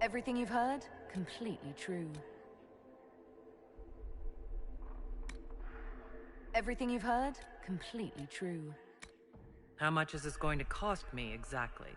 Everything you've heard, completely true. Everything you've heard, completely true. How much is this going to cost me exactly?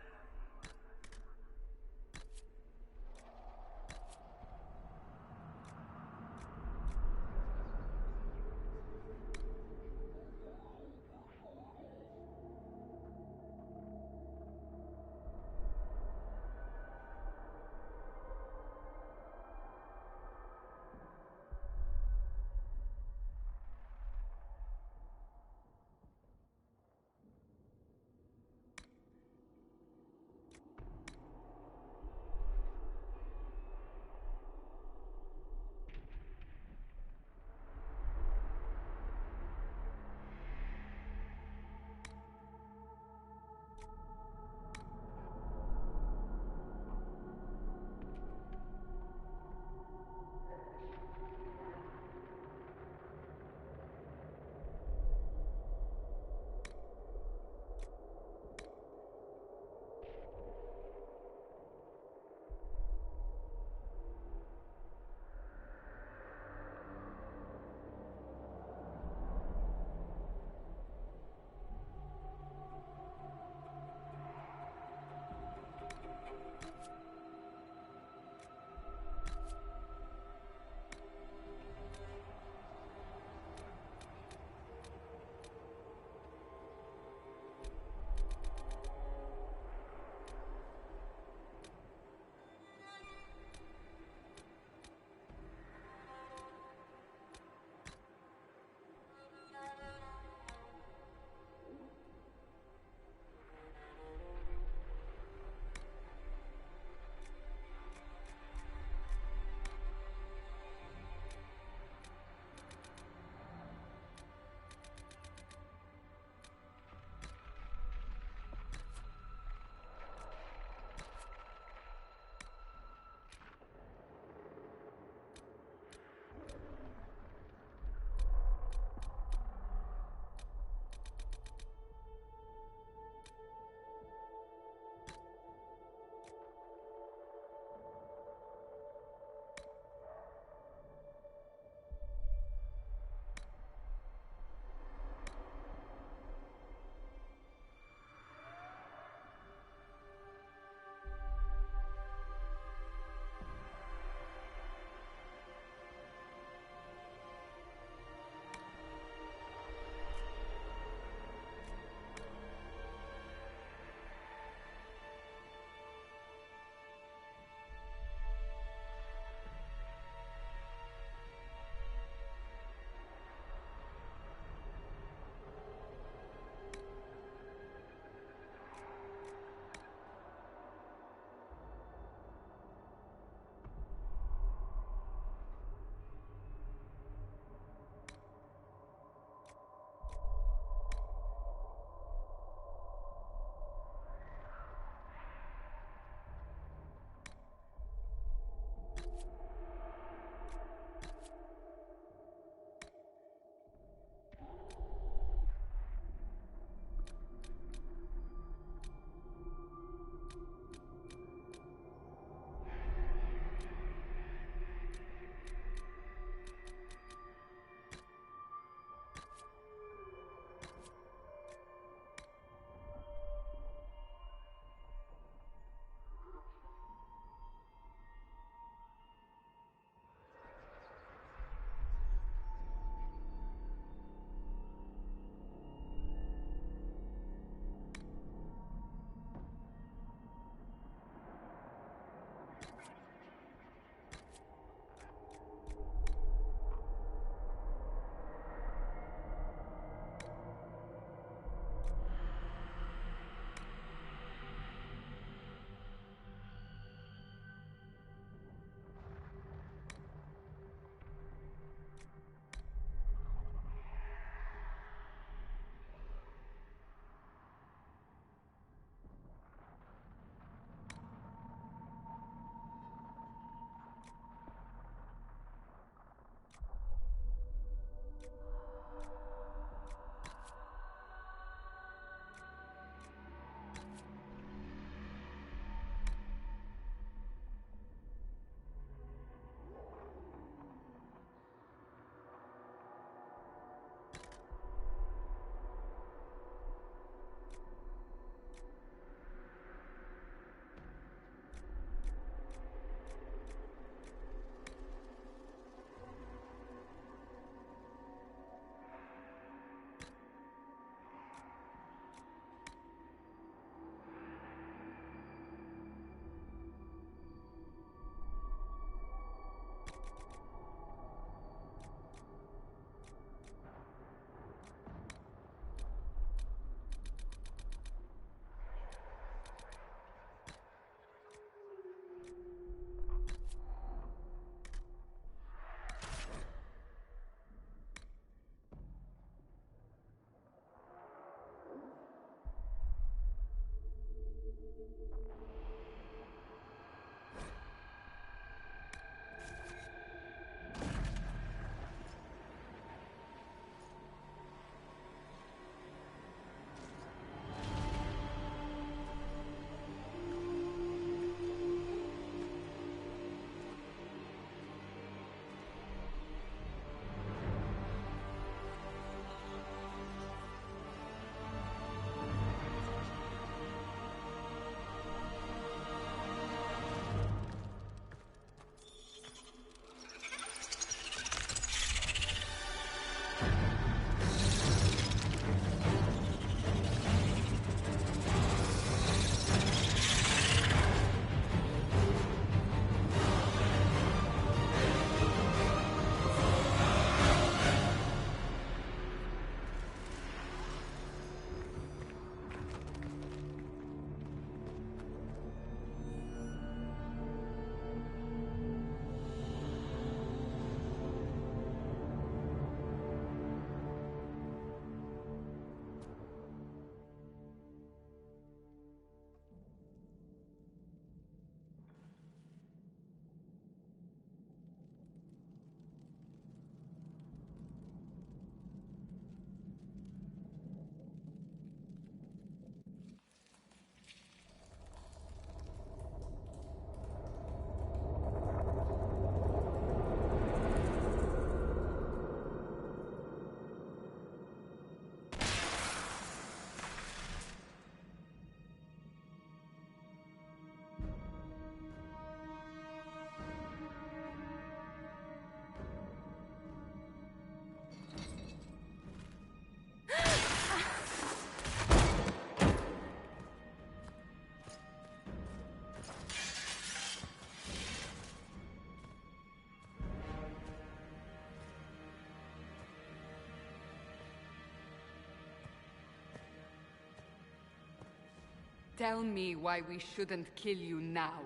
Tell me why we shouldn't kill you now.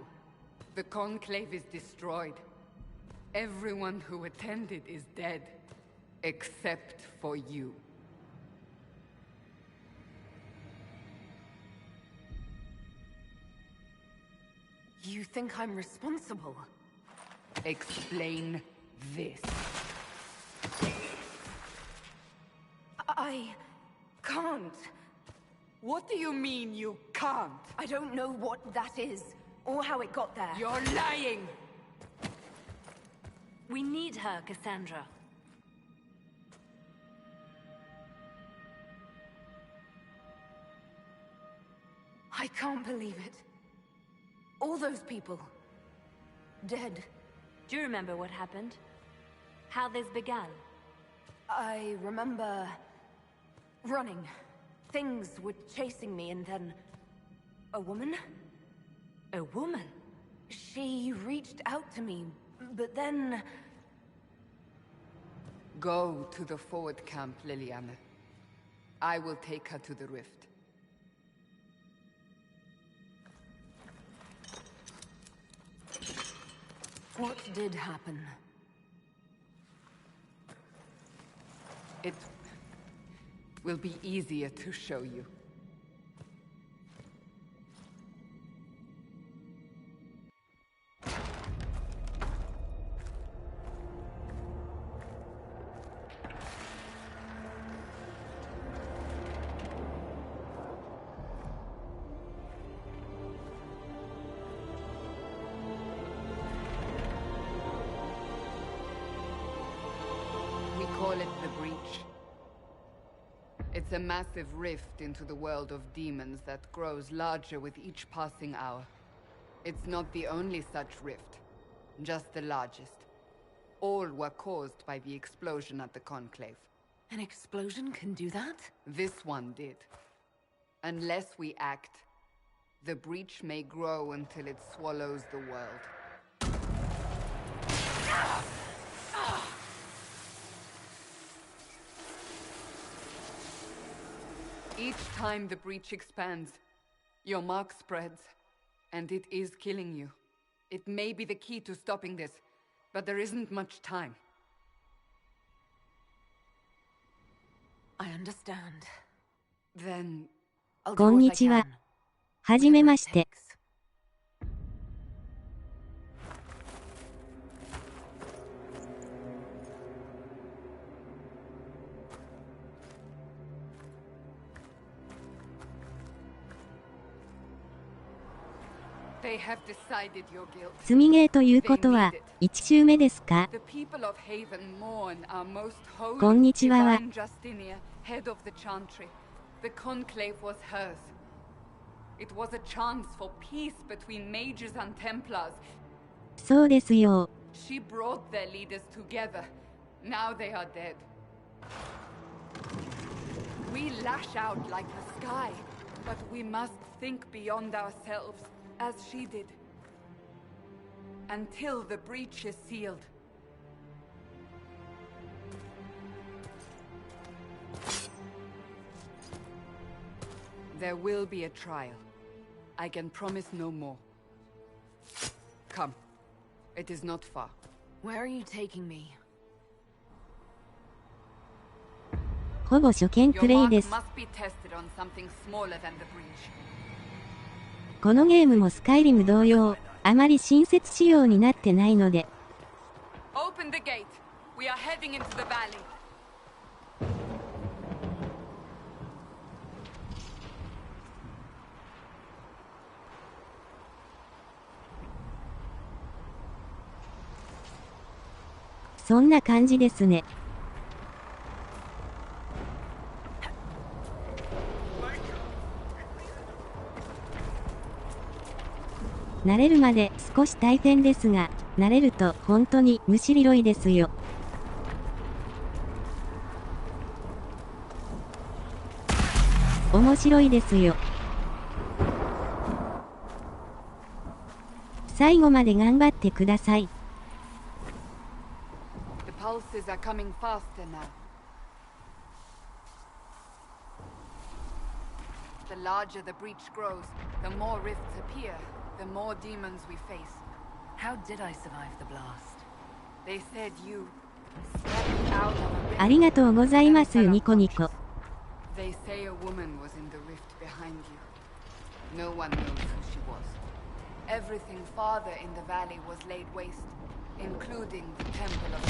The Conclave is destroyed. Everyone who attended is dead. Except for you. You think I'm responsible? Explain this. I can't. What do you mean you can't? I don't know what that is, or how it got there. You're lying! We need her, Cassandra. I can't believe it. All those people. Dead. Do you remember what happened? How this began? I remember... running. Things were chasing me, and then... a woman? A woman? She reached out to me, but then... Go to the forward camp, Liliana. I will take her to the rift. What did happen? It will be easier to show you. We call it the Breach. It's a massive rift into the world of demons that grows larger with each passing hour. It's not the only such rift, just the largest. All were caused by the explosion at the Conclave. An explosion can do that? This one did. Unless we act, the breach may grow until it swallows the world. Each time the breach expands, your mark spreads, and it is killing you. It may be the key to stopping this, but there isn't much time. I understand. Then... I'll do こん what に I ちは。 can. はじめまして。 They have decided your guilt. 積みゲーということは、1周目ですか？ The people of Haven mourn our most holy こんにちは。 divine Justinia, head of the Chantry. The conclave was hers. It was a chance for peace between mages and Templars. そうですよ。 She brought their leaders together. Now they are dead. We lash out like the sky, but we must think beyond ourselves, as she did. Until the breach is sealed. There will be a trial. I can promise no more. Come. It is not far. Where are you taking me? ほぼ初見 Your プレイ mark です。 must be tested on something smaller than the breach. このゲームもスカイリム同様、あまり親切仕様になってないので、 Open the gate. We are heading into the valley. そんな感じですね。慣れるまで少し大変ですが、慣れると本当にむしりろいですよ。面白いですよ。最後まで頑張ってください。 The pulses are coming faster now. The larger the breach grows, the more rifts appear, the more demons we face. How did I survive the blast? They said you stepped out of a rift. ありがとうございます、ニコニコ。They say a woman was in the rift behind you. No one knows who she was. Everything farther in the valley was laid waste, including the temple of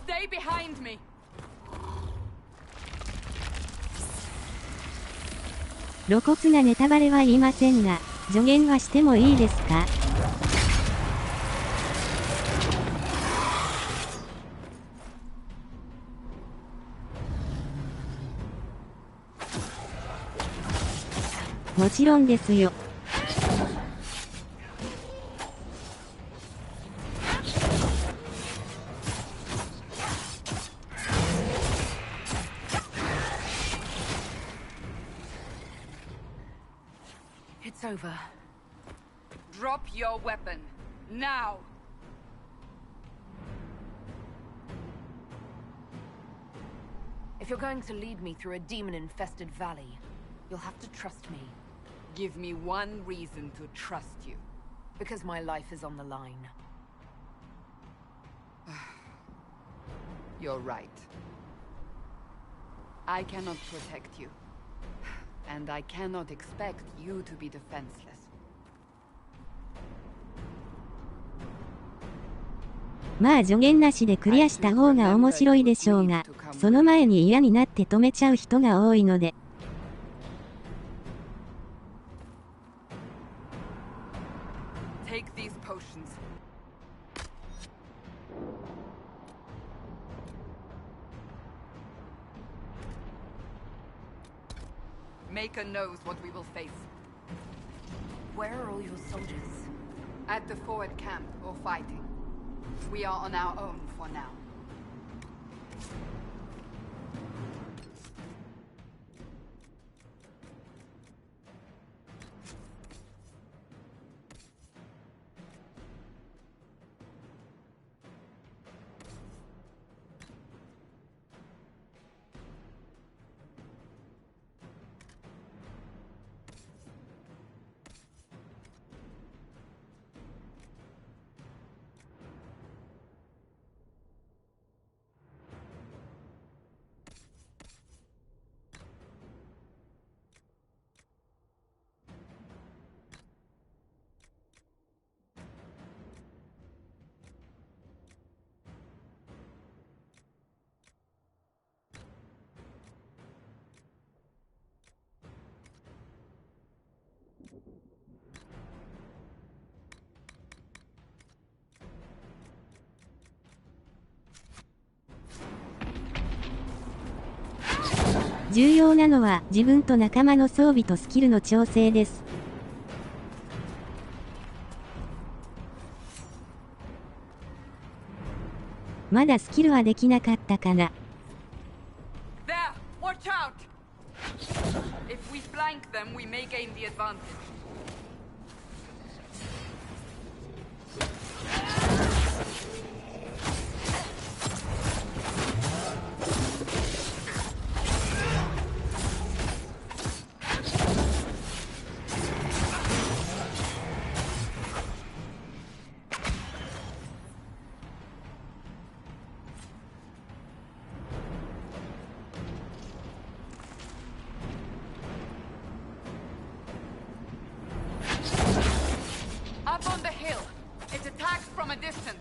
Stay behind me. 露骨なネタバレは言いませんが、助言はしてもいいですか？もちろんですよ。It's over. Drop your weapon. Now! If you're going to lead me through a demon-infested valley, you'll have to trust me. Give me one reason to trust you. Because my life is on the line. You're right. I cannot protect you. And I cannot expect you to be defenseless. まあ助言なしでクリアした方が面白いでしょうが、その前に嫌になって止めちゃう人が多いので。Take these potions. Maker knows what we will face. Where are all your soldiers? At the forward camp or fighting. We are on our own for now.「重要なのは自分と仲間の装備とスキルの調整です。まだスキルはできなかったかな。There! Watch out! If we flank them, we may gain the advantage. Up on the hill. It attacks from a distance.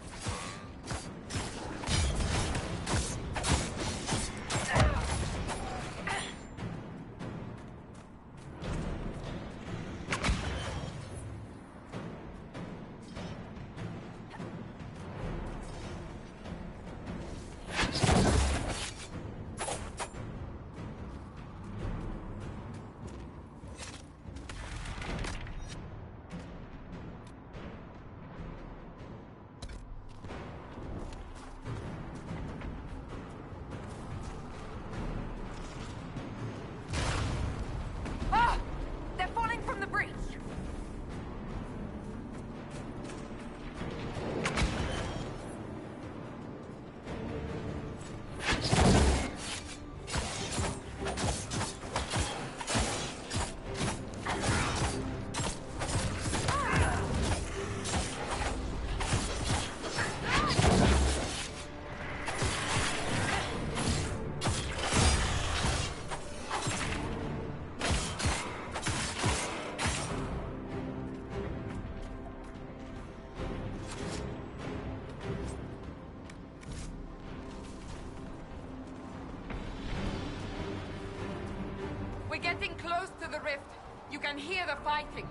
We're getting close to the rift. You can hear the fighting.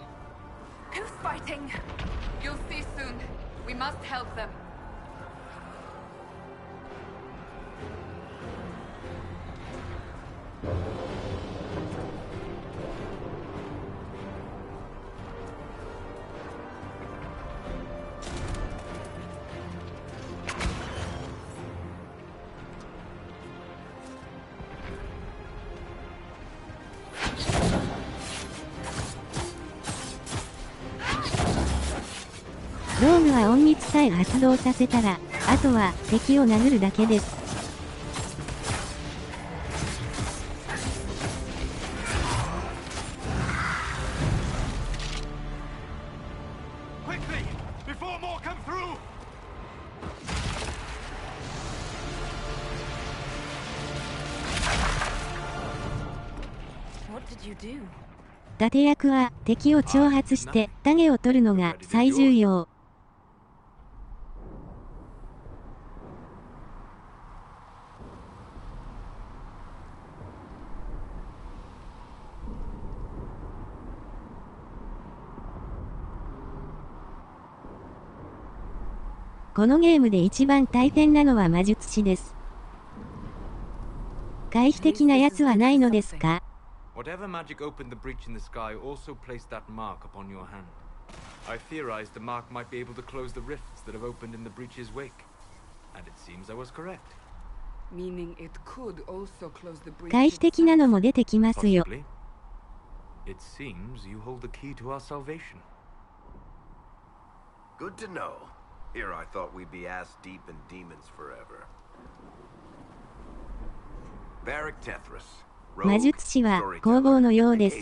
Who's fighting? You'll see soon. We must help them. 道具は隠密さえ発動させたら、あとは敵を殴るだけです。盾役は敵を挑発して種を取るのが最重要。このゲームで一番大変なのは魔術師です。回避的なやつはないのですか？Whatever magic opened the breach in the sky also placed that mark upon your hand. I theorized the mark might be able to close the rifts that have opened in the breach's wake. And it seems I was correct. Meaning it could also close the breach. 回避的なのも出てきますよ。 Possibly. It seems you hold the key to our salvation. Good to know. Here I thought we'd be ass deep in demons forever. Varric Tethras. 魔術師は工房のようです。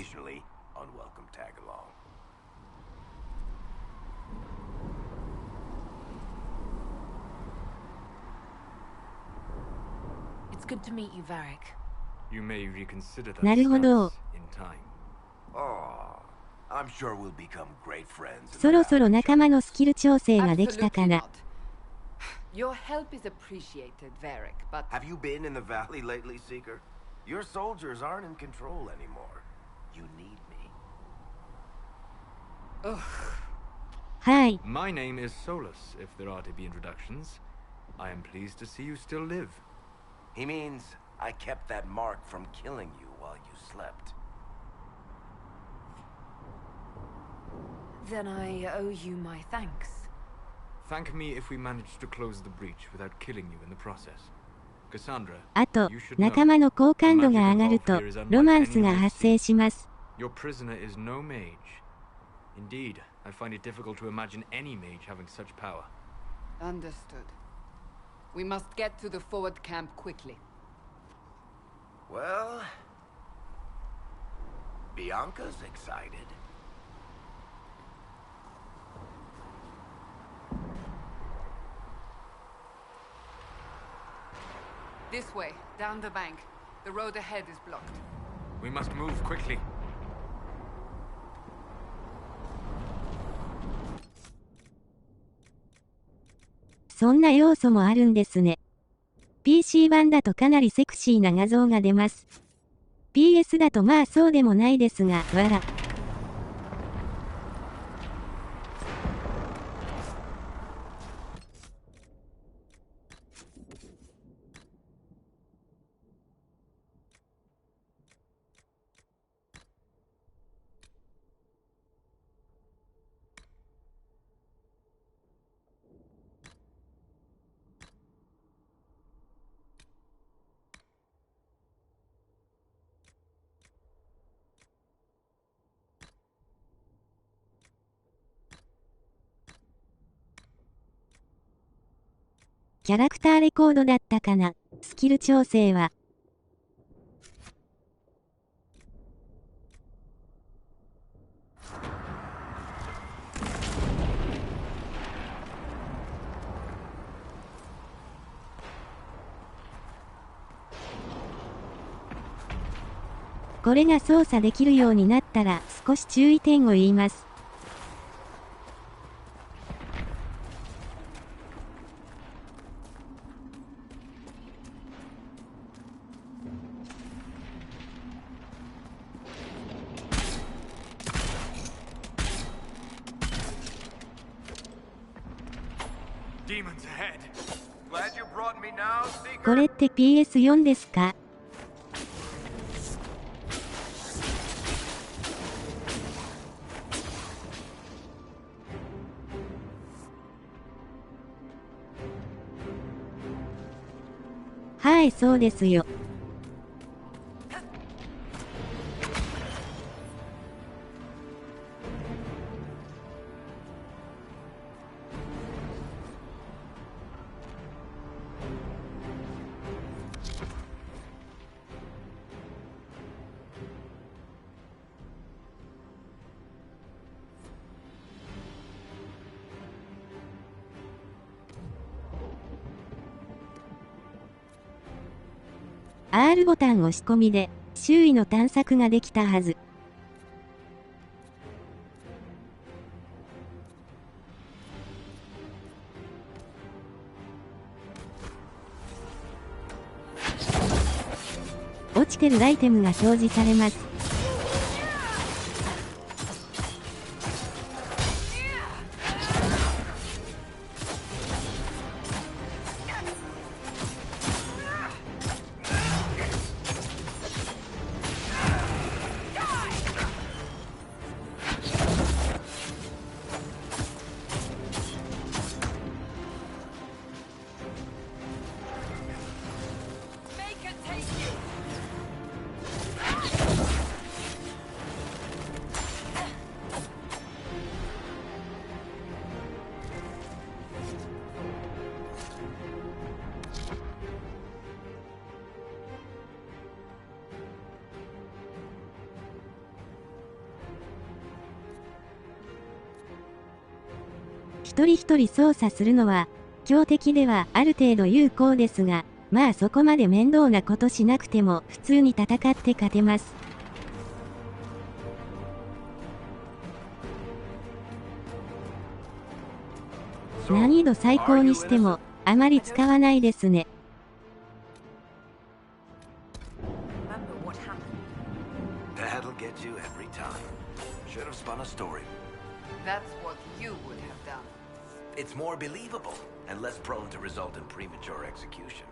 なるほど。そろそろ仲間のスキル調整ができたかな。Your help is appreciated, Varric, but have you been in the valley lately, Seeker? Your soldiers aren't in control anymore. You need me. Ugh. Hi. My name is Solus, if there are to be introductions. I am pleased to see you still live. He means I kept that mark from killing you while you slept. Then I owe you my thanks. Thank me if we manage to close the breach without killing you in the process. あと、仲間の好感度が上がると、ロマンスが発生します。Your prisoner is no mage. Indeed, I find it difficult to imagine any mage having such power. Understood. We must get to the forward camp quickly. Well, Bianca's excited. This way, down the bank. The road ahead is blocked. We must move quickly. そんな要素もあるんですね。PC 版だとかなりセクシーな画像が出ます。PS だとまあそうでもないですが、わら。キャラクターレコードだったかな。スキル調整は。これが操作できるようになったら少し注意点を言います。Demons ahead. Glad you brought me now, Seeker. これって PS4 ですか？はい、そうですよ。R ボタン押し込みで、周囲の探索ができたはず。落ちてるアイテムが表示されます。一人一人操作するのは、強敵ではある程度有効ですが、まあそこまで面倒なことしなくても普通に戦って勝てます。難易度最高にしても、あまり使わないですね。Remember what happened. That'll get you every time. Should have spun a story. That's what you would have done. It's more believable and less prone to result in premature execution.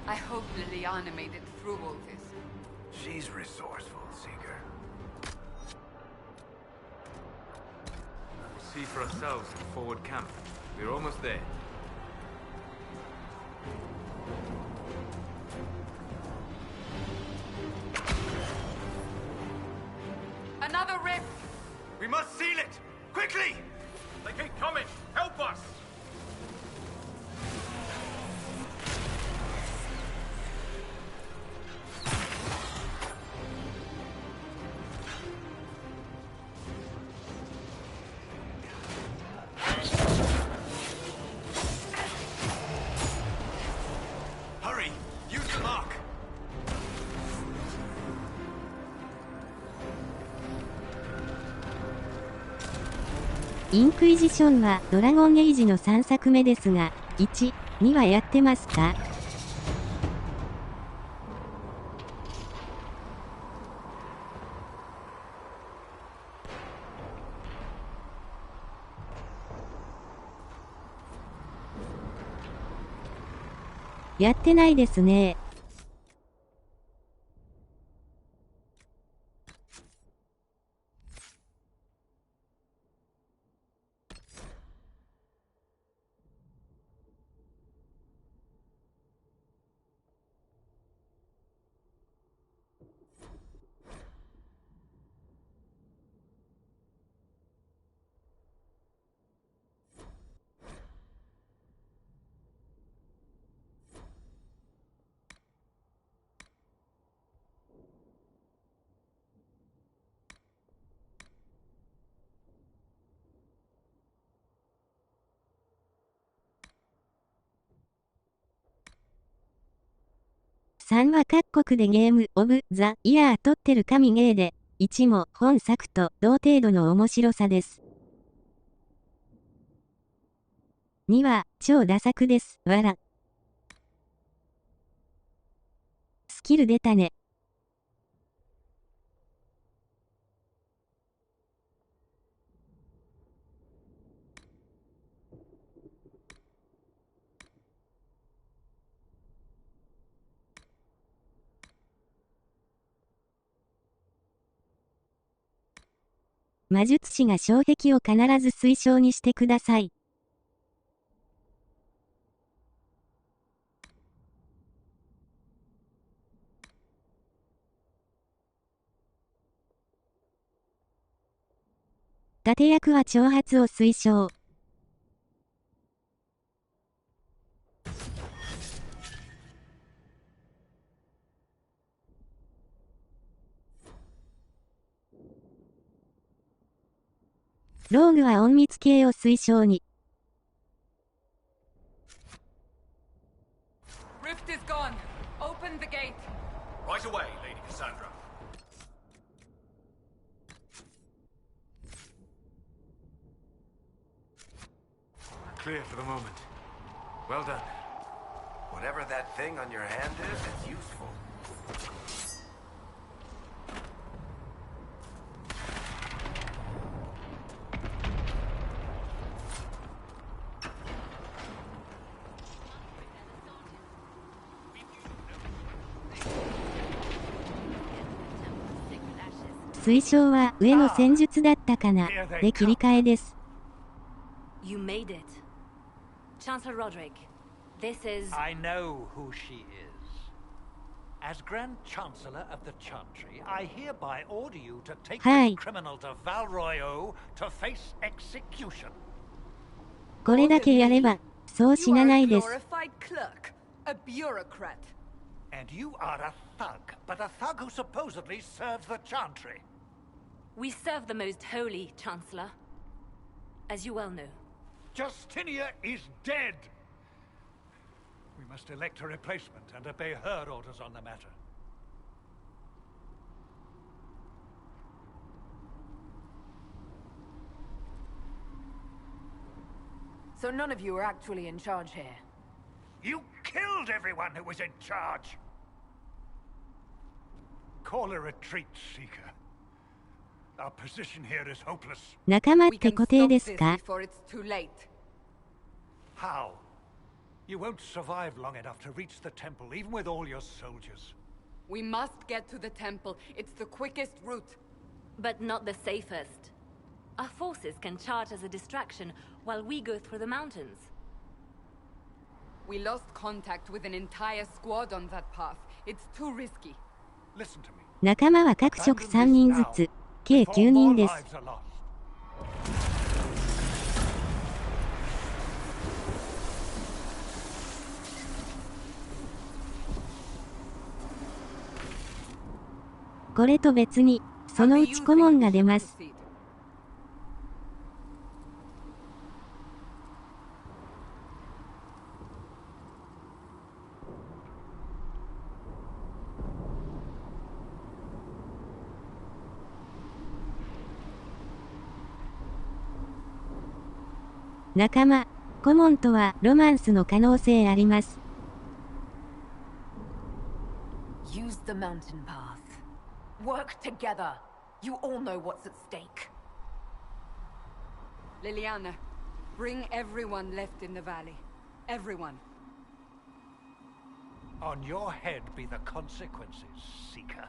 I hope Liliana made it through all this. She's resourceful, Seeker. We'll see for ourselves at the forward camp. We're almost there. Another rift! We must seal it! Quickly! They keep coming! Help us! Hurry! Use the mark! インクイジションはドラゴンエイジの3作目ですが、1、2はやってますか？やってないですね。3は各国でゲームオブザイヤー取ってる神ゲーで、1も本作と同程度の面白さです。2は超ダ作です。わら。スキル出たね。魔術師が障壁を必ず推奨にしてください。盾役は挑発を推奨。ローグは隠密系を推奨に。Rift is gone. Open the gate. Right away, Lady Cassandra. Clear for the moment. Well done. Whatever that thing on your hand is, it's useful. Sacred ashes. 推奨は上の戦術だったかな。で切り替えです。You made it. Chancellor Roderick, this is... I know who she is. As Grand Chancellor of the Chantry, I hereby order you to take this criminal to Valroyo to face execution. これだけやれば、そう死なないです。You are a glorified clerk, a bureaucrat. And you are a thug, but a thug who supposedly serves the Chantry. We serve the most holy, Chancellor. As you well know. Justinia is dead! We must elect a replacement and obey her orders on the matter. So none of you are actually in charge here. You killed everyone who was in charge! Call a retreat, Seeker. Our position here is hopeless. 仲間って固定ですか？ Before it's too late. How? You won't survive long enough to reach the temple, even with all your soldiers. We must get to the temple. It's the quickest route. But not the safest. Our forces can charge as a distraction while we go through the mountains. We lost contact with an entire squad on that path. It's too risky. Listen to me. 仲間は各職3人ずつ、計9人です。これと別に、そのうち顧問が出ます。仲間、顧問とはロマンスの可能性あります。Use the mountain path. Work together. You all know what's at stake. Liliana, bring everyone left in the valley. Everyone. On your head be the consequences, Seeker.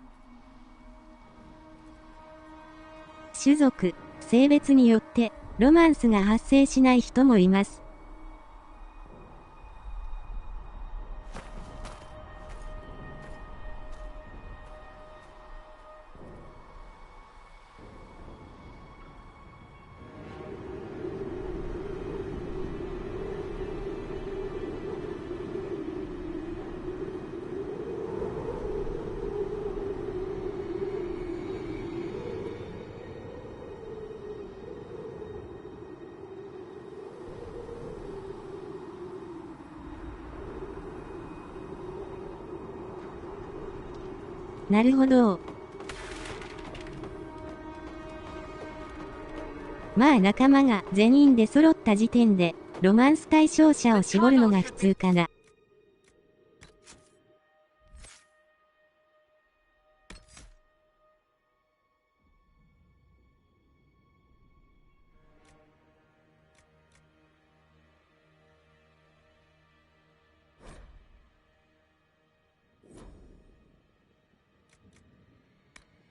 種族、性別によって、ロマンスが発生しない人もいます。なるほど。まあ仲間が全員で揃った時点で、ロマンス対象者を絞るのが普通かな。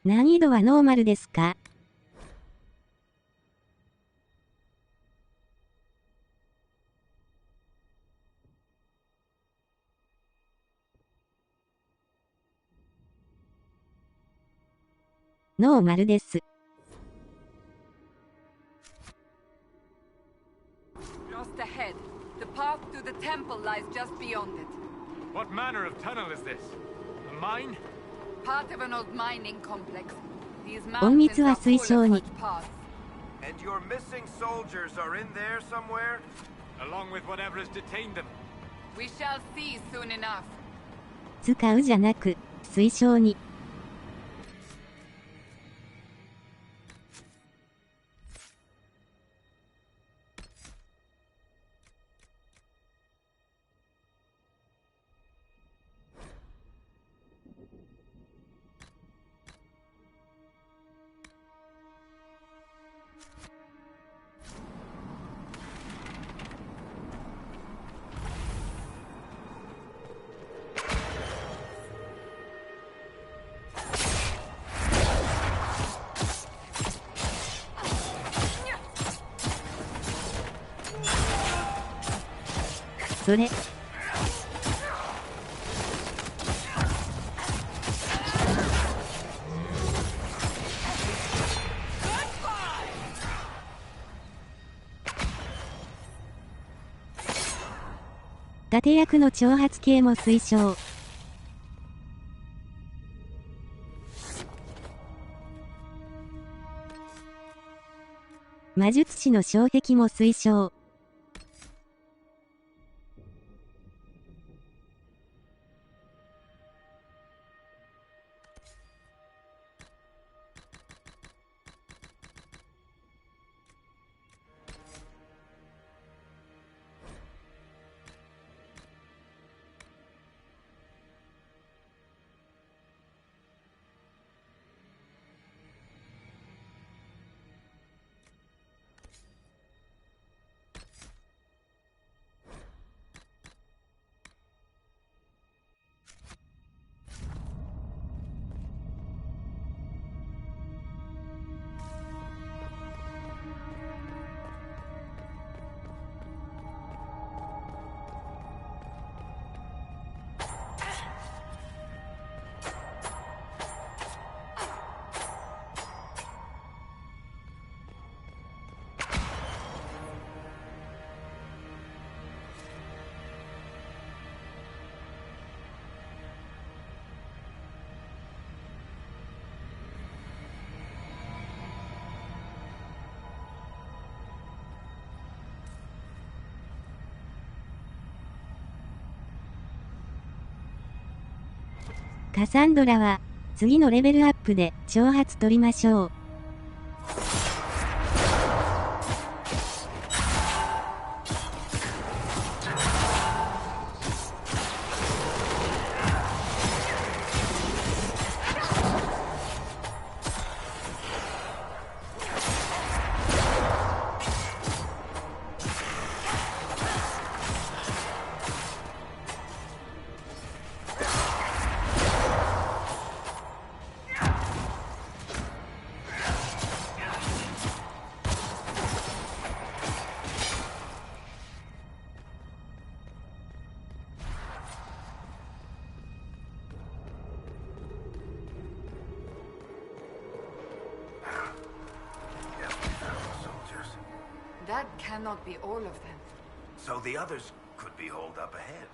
難易度はノーマルですか？ノーマルです。Just ahead. The path to the temple lies just beyond it. What manner of tunnel is this? A mine? Part of an old mining complex. These 隠 mountains 密は are 推 full 奨 of に。 such paths. And your missing soldiers are in there somewhere? Along with whatever has detained them. We shall see soon enough. 使うじゃなく、推奨に。それ。盾役の挑発系も推奨。魔術師の障壁も推奨。カサンドラは、次のレベルアップで挑発取りましょう。That cannot be all of them. So the others could be holed up ahead.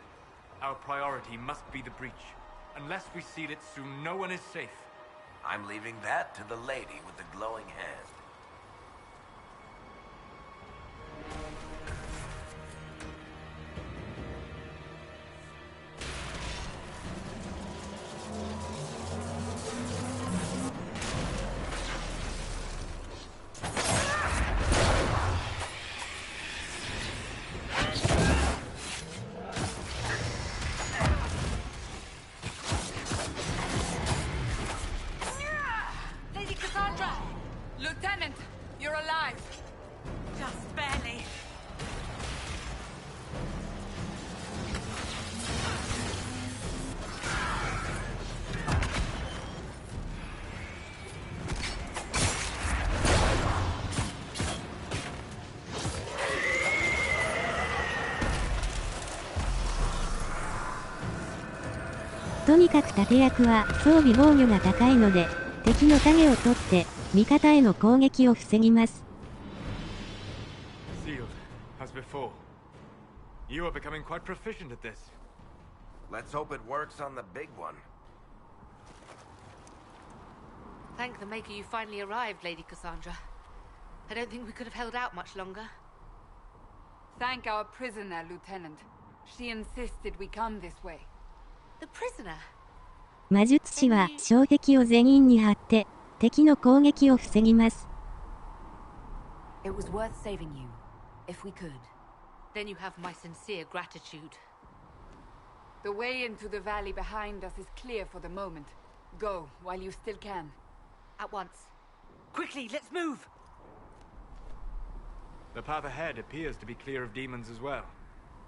Our priority must be the breach. Unless we seal it soon, no one is safe. I'm leaving that to the lady with the glowing hand. Lieutenant, you're alive. Just barely.「とにかく盾役は装備防御が高いので、敵の影を取って味方への攻撃を防ぎます。Sealed, as before. You are becoming quite proficient at this. Let's hope it works on the big one. Thank the Maker you finally arrived, Lady Cassandra. I don't think we could have held out much longer. Thank our prisoner, Lieutenant. She insisted we come this way. The prisoner? 魔術師は障壁を全員に張って敵の攻撃を防ぎます。It was worth saving you, if we could. Then you have my sincere gratitude. The way into the valley behind us is clear for the moment. Go, while you still can. At once. Quickly, let's move! The path ahead appears to be clear of demons as well.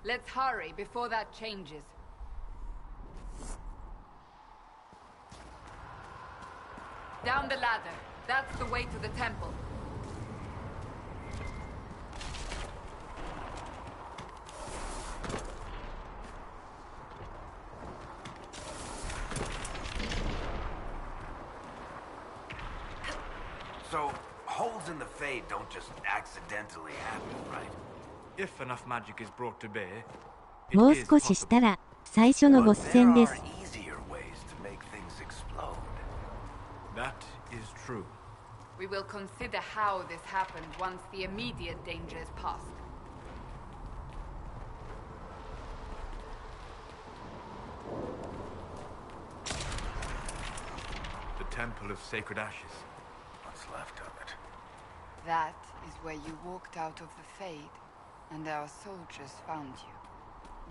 Let's hurry before that changes. Down the ladder. That's the way to the temple. So, holes in the Fade don't just accidentally happen, right? If enough magic is brought to bear, もう it is 少しした possible. ら最初のボ But ス there 戦で are す。 easier ways to make things explode. That is true. We will consider how this happened once the immediate danger is past. The Temple of Sacred Ashes. What's left of it? That is where you walked out of the Fade, and our soldiers found you.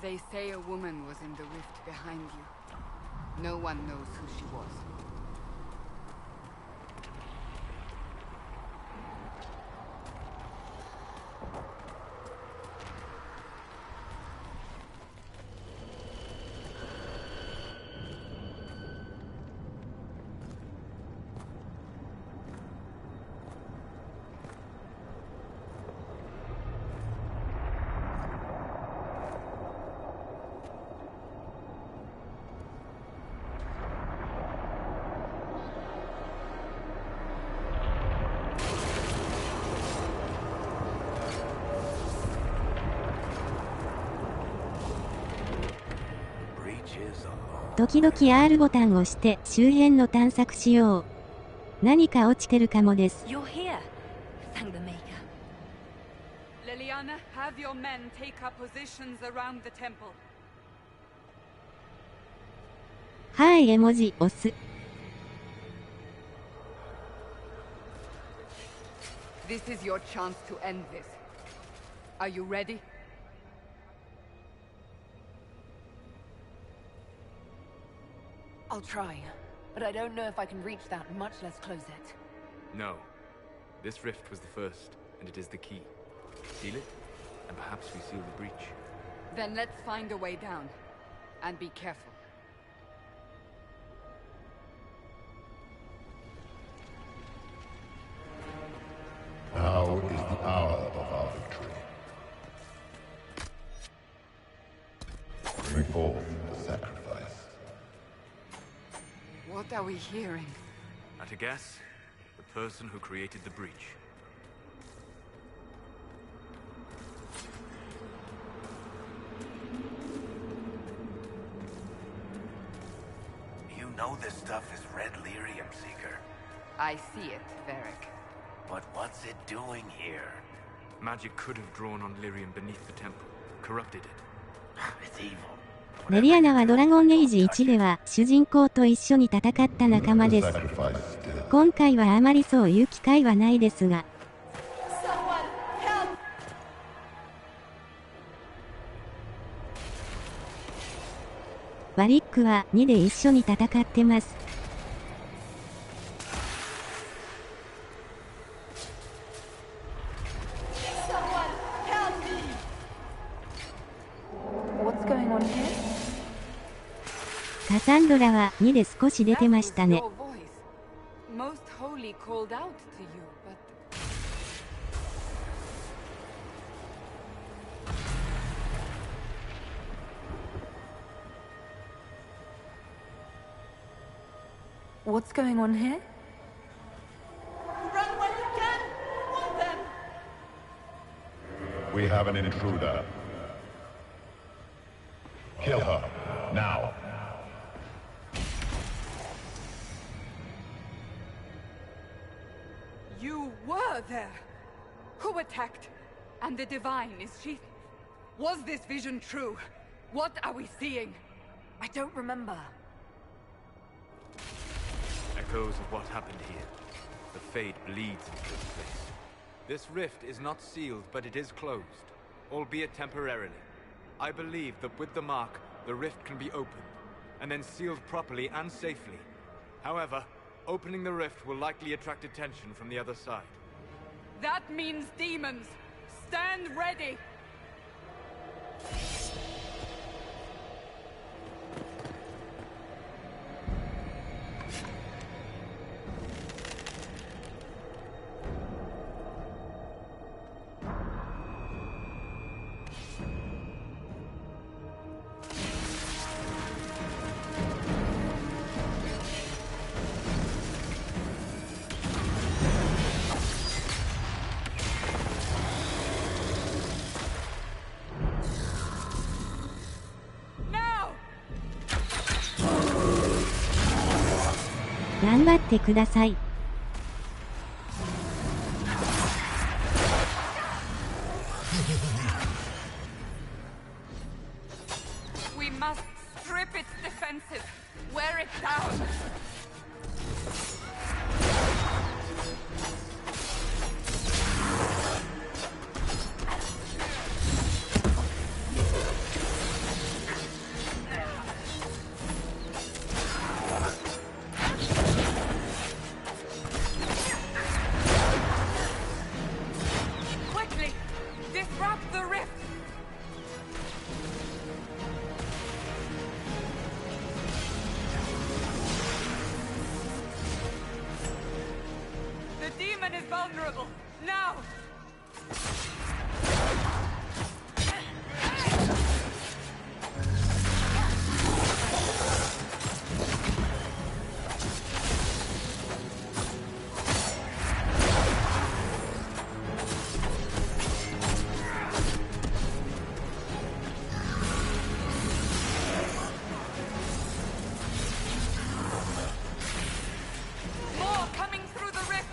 They say a woman was in the rift behind you. No one knows who she was. Breach is alone. 時々 R ボタンを押して周辺の探索しよう。何か落ちてるかもです。 You're here. Thank the Maker. Liliana, have your men take up positions around the temple. はい絵文字押す。 This is your chance to end this. Are you ready? I'll try, but I don't know if I can reach that, much less close it. No. This rift was the first, and it is the key. Seal it, and perhaps we seal the breach. Then let's find a way down. And be careful. Now is the hour of our victory. Bring forth the sacrifice. What are we hearing? At a guess, the person who created the breach. You know this stuff is red lyrium, Seeker. I see it, Varric. But what's it doing here? Magic could have drawn on lyrium beneath the temple, corrupted it. It's evil. レリアナはドラゴンエイジ1では主人公と一緒に戦った仲間 The です。 sacrifice still. 今回はあまりそういう機会はないですが。バリックは2で一緒に戦ってます。サンドラは2で少し出てましたね。Most holy called out to you, but What's going on here? Run when you can! Want them! We have an intruder. Kill her, now. you were there. Who attacked? And the divine, is she? Was this vision true? What are we seeing? I don't remember. Echoes of what happened here. The fade bleeds into this place. This rift is not sealed, but it is closed, albeit temporarily. I believe that with the mark, the rift can be opened, and then sealed properly and safely. However, opening the rift will likely attract attention from the other side. That means demons! Stand ready! Now! 頑張ってください。We must strip its defenses, wear it down. Quickly, disrupt the rift. The demon is vulnerable. Now! More coming through the rift!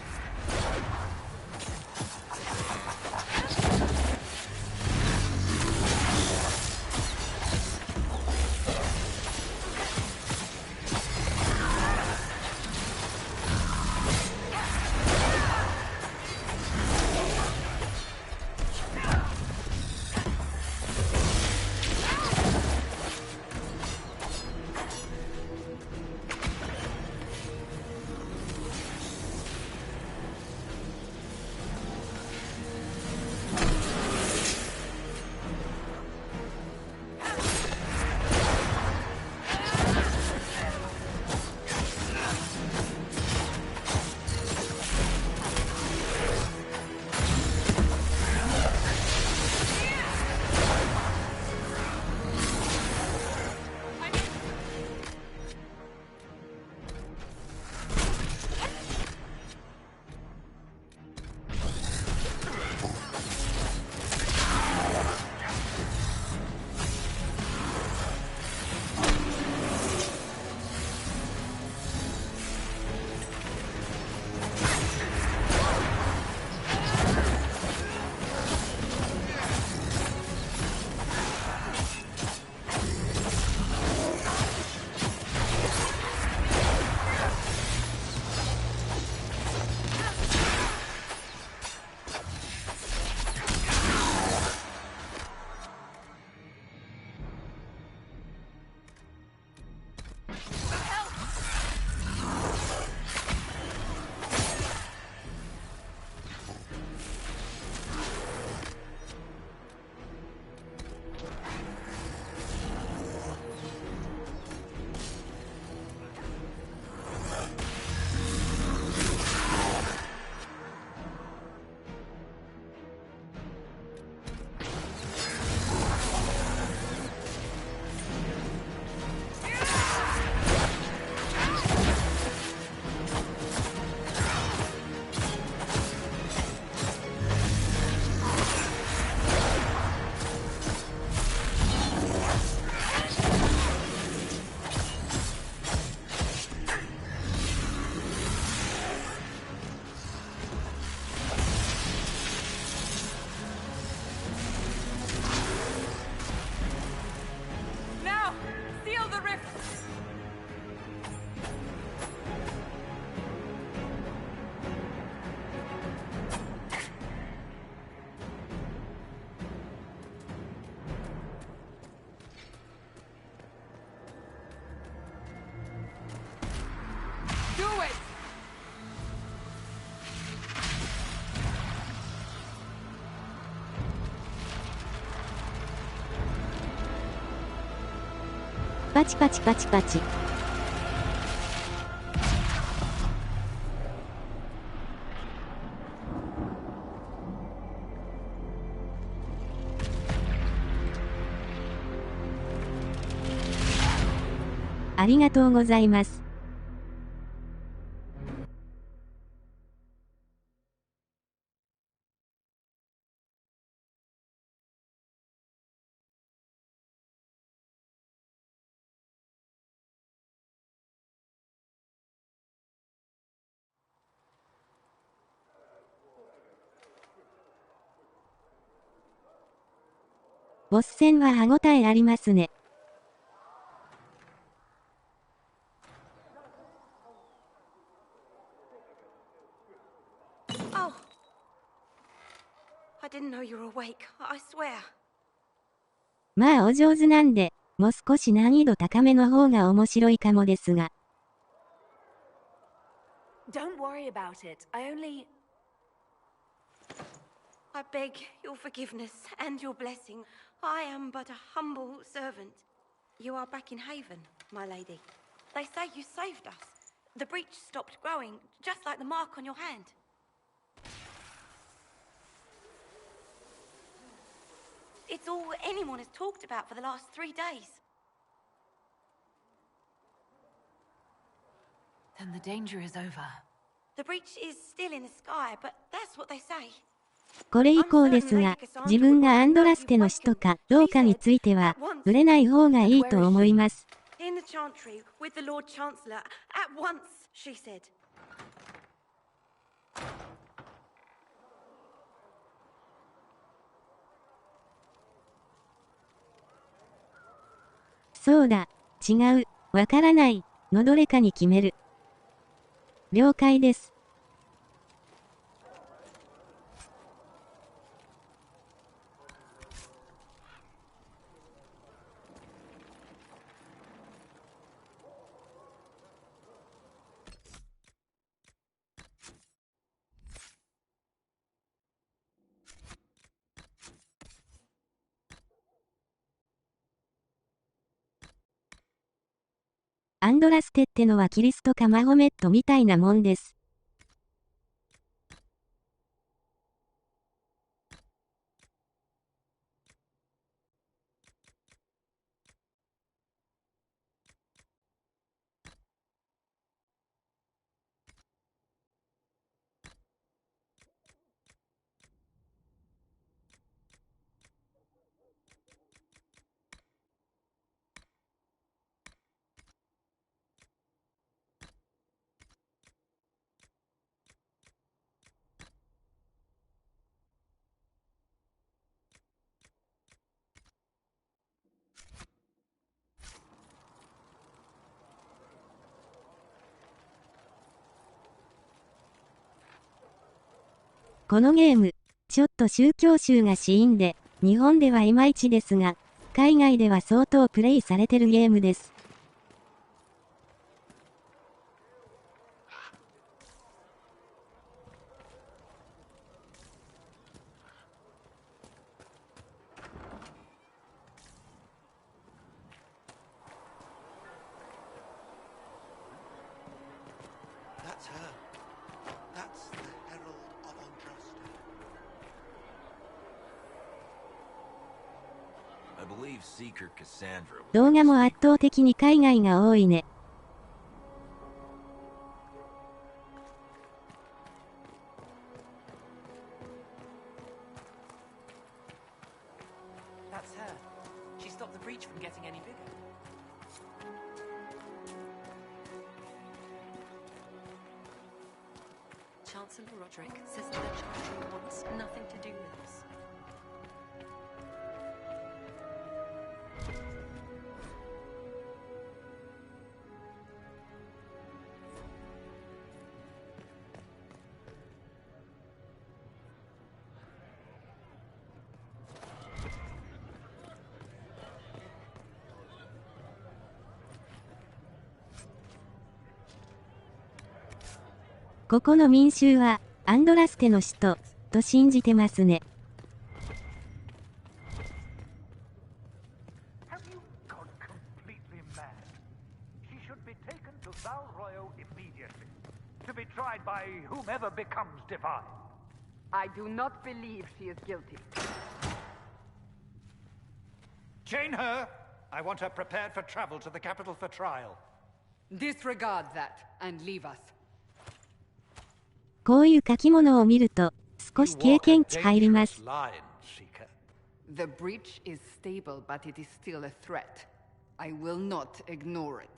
パチパチパチパチ。ありがとうございます。ボス戦は歯ごたえありますね。まあお上手なんで、もう少し難易度高めの方が面白いかもですが。Don't worry about it. I beg your forgiveness and your blessing. I am but a humble servant. You are back in Haven, my lady. They say you saved us. The breach stopped growing, just like the mark on your hand. It's all anyone has talked about for the last 3 days. Then the danger is over. The breach is still in the sky, but that's what they say. これ以降ですが、自分がアンドラステの死とかどうかについては、触れない方がいいと思います。In the chantry with the Lord Chancellor at once, she said. そうだ、違う、わからないのどれかに決める。了解です。アンドラステってのはキリストかマホメットみたいなもんです。このゲーム、ちょっと宗教集が死因で、日本ではいまいちですが、海外では相当プレイされてるゲームです。動画も圧倒的に海外が多いね。Chancellor Roderick says the Chantry wants nothing to do with us.「ここの民衆はアンドラステの首都と信じてますね。tried by whomever becomes divine. I do not believe she is guilty. Chain her! I want her prepared for travel to the capital for trial. Disregard that and leave us. こういう書き物を見ると、少し経験値入ります。The breach is stable, but it is still a threat. I will not ignore it.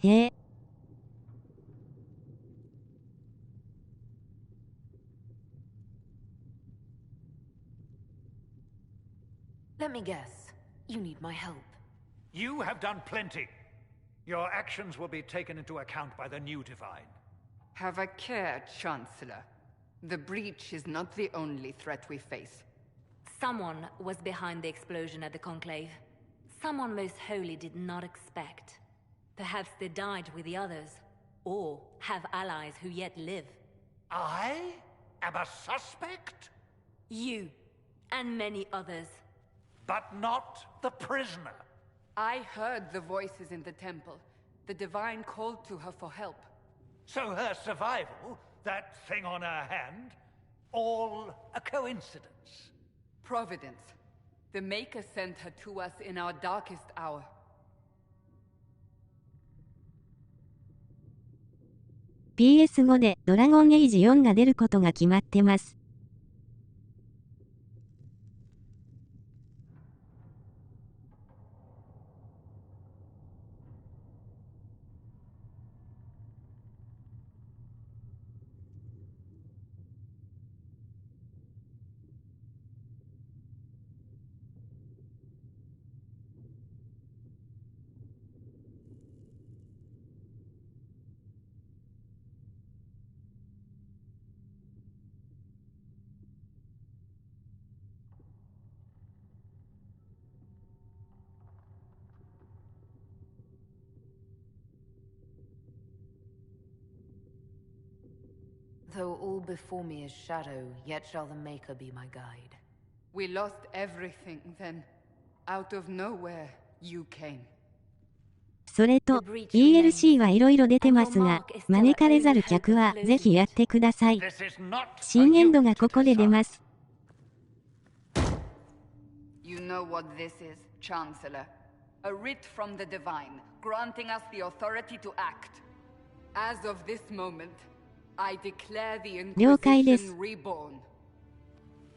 へえ。Let me guess. You need my help. You have done plenty. Your actions will be taken into account by the new divine. Have a care, Chancellor. The breach is not the only threat we face. Someone was behind the explosion at the Conclave. Someone most holy did not expect. Perhaps they died with the others, or have allies who yet live. I am a suspect? You, and many others. But not the prisoner. I heard the voices in the temple. The divine called to her for help. So her survival, that thing on her hand, all a coincidence? Providence. The Maker sent her to us in our darkest hour. PS5 でドラゴンエイジ4が出ることが決まってます。Though all before me is shadow, yet shall the Maker be my guide. We lost everything then. Out of nowhere, you came. それと、DLC はいろいろ出てますが、招かれざる客はぜひやってください。新エンドがここで出ます。You know what this is, Chancellor. A writ from the Divine, granting us the authority to act. As of this moment, I declare the Inquisition reborn.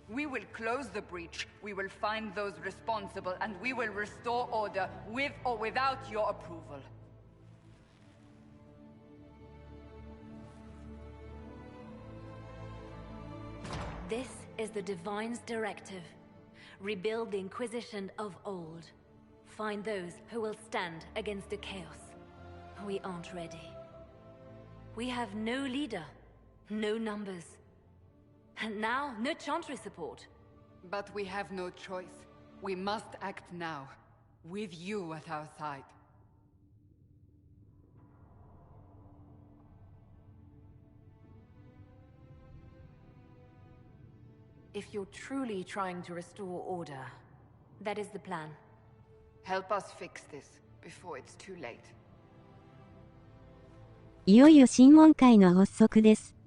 We will close the breach, we will find those responsible, and we will restore order with or without your approval. This is the Divine's directive. Rebuild the Inquisition of old. Find those who will stand against the chaos. We aren't ready. We have no leader, no numbers. And now, no Chantry support. But we have no choice. We must act now, with you at our side. If you're truly trying to restore order... That is the plan. Help us fix this, before it's too late. いよいよ審問会の発足です。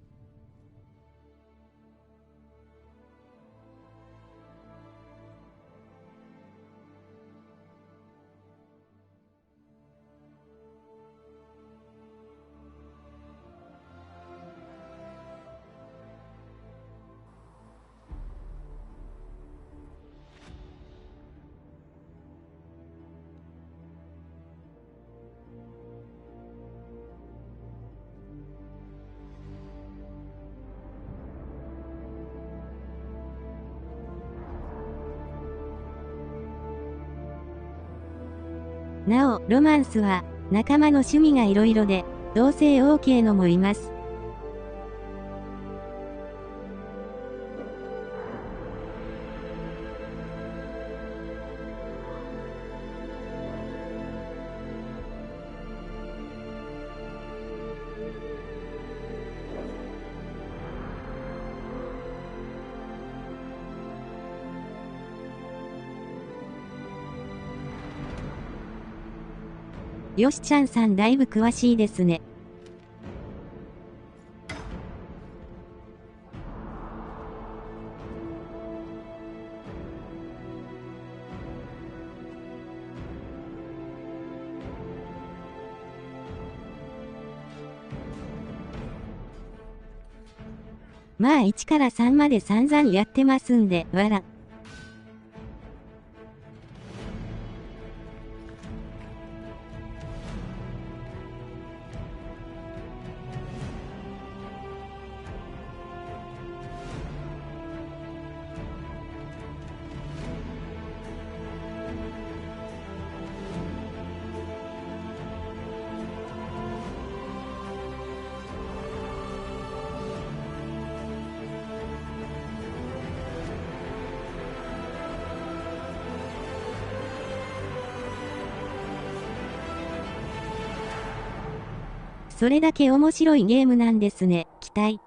なお、ロマンスは、仲間の趣味がいろいろで、同性 OK のもいます。よしちゃんさんだいぶ詳しいですね。まあ1から3まで散々やってますんで、わら。それだけ面白いゲームなんですね。期待。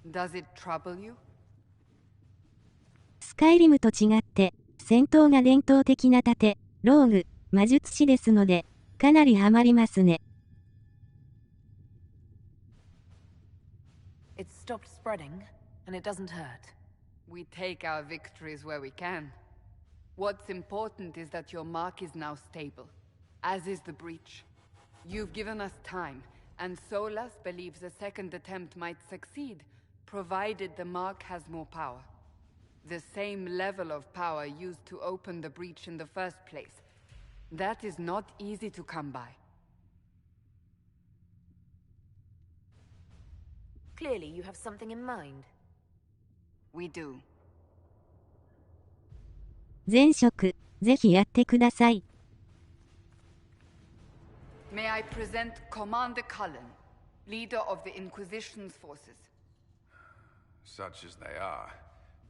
Does it trouble you? スカイリムと違って、戦闘が伝統的な盾、ローグ、魔術師ですので、かなりハマりますね。It's stopped spreading, and it doesn't hurt. We take our victories where we can. What's important is that your mark is now stable, as is the breach. You've given us time, and Solas believes a second attempt might succeed, provided the mark has more power. The same level of power used to open the breach in the first place. That is not easy to come by. Clearly, you have something in mind. We do. 前職、ぜひやってください。May I present Commander Cullen, leader of the Inquisition's forces. Such as they are,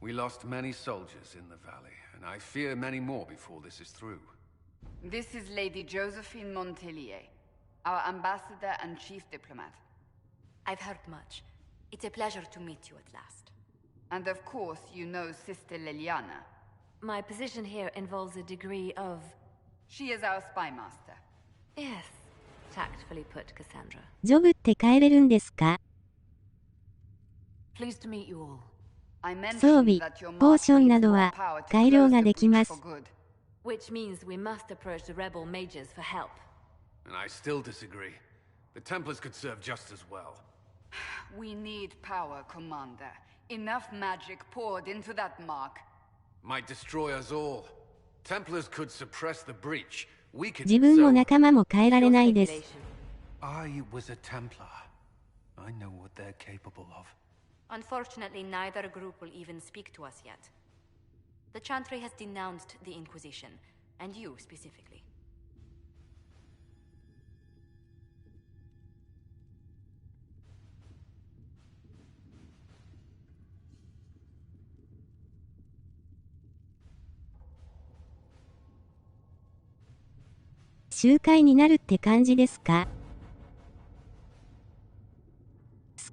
we lost many soldiers in the valley, and I fear many more before this is through. This is Lady Josephine Montelier, our ambassador and chief diplomat. I've heard much. It's a pleasure to meet you at last. And of course, you know Sister Liliana. My position here involves a degree of... She is our spy master. Yes, tactfully put, Cassandra. ジョブって変えれるんですか？ Pleased to meet you all. 装備、ポーションなどは改良ができます。Which means we must approach the rebel mages for help. And I still disagree. The Templars could serve just as well. We need power, Commander. Enough magic poured into that mark. Might destroy us all. Templars could suppress the breach. We could... 自分も仲間も変えられないです。I was a Templar. I know what they're capable of. Unfortunately, neither group will even speak to us yet. The Chantry has denounced the Inquisition, and you specifically.「集会になるって感じですか？」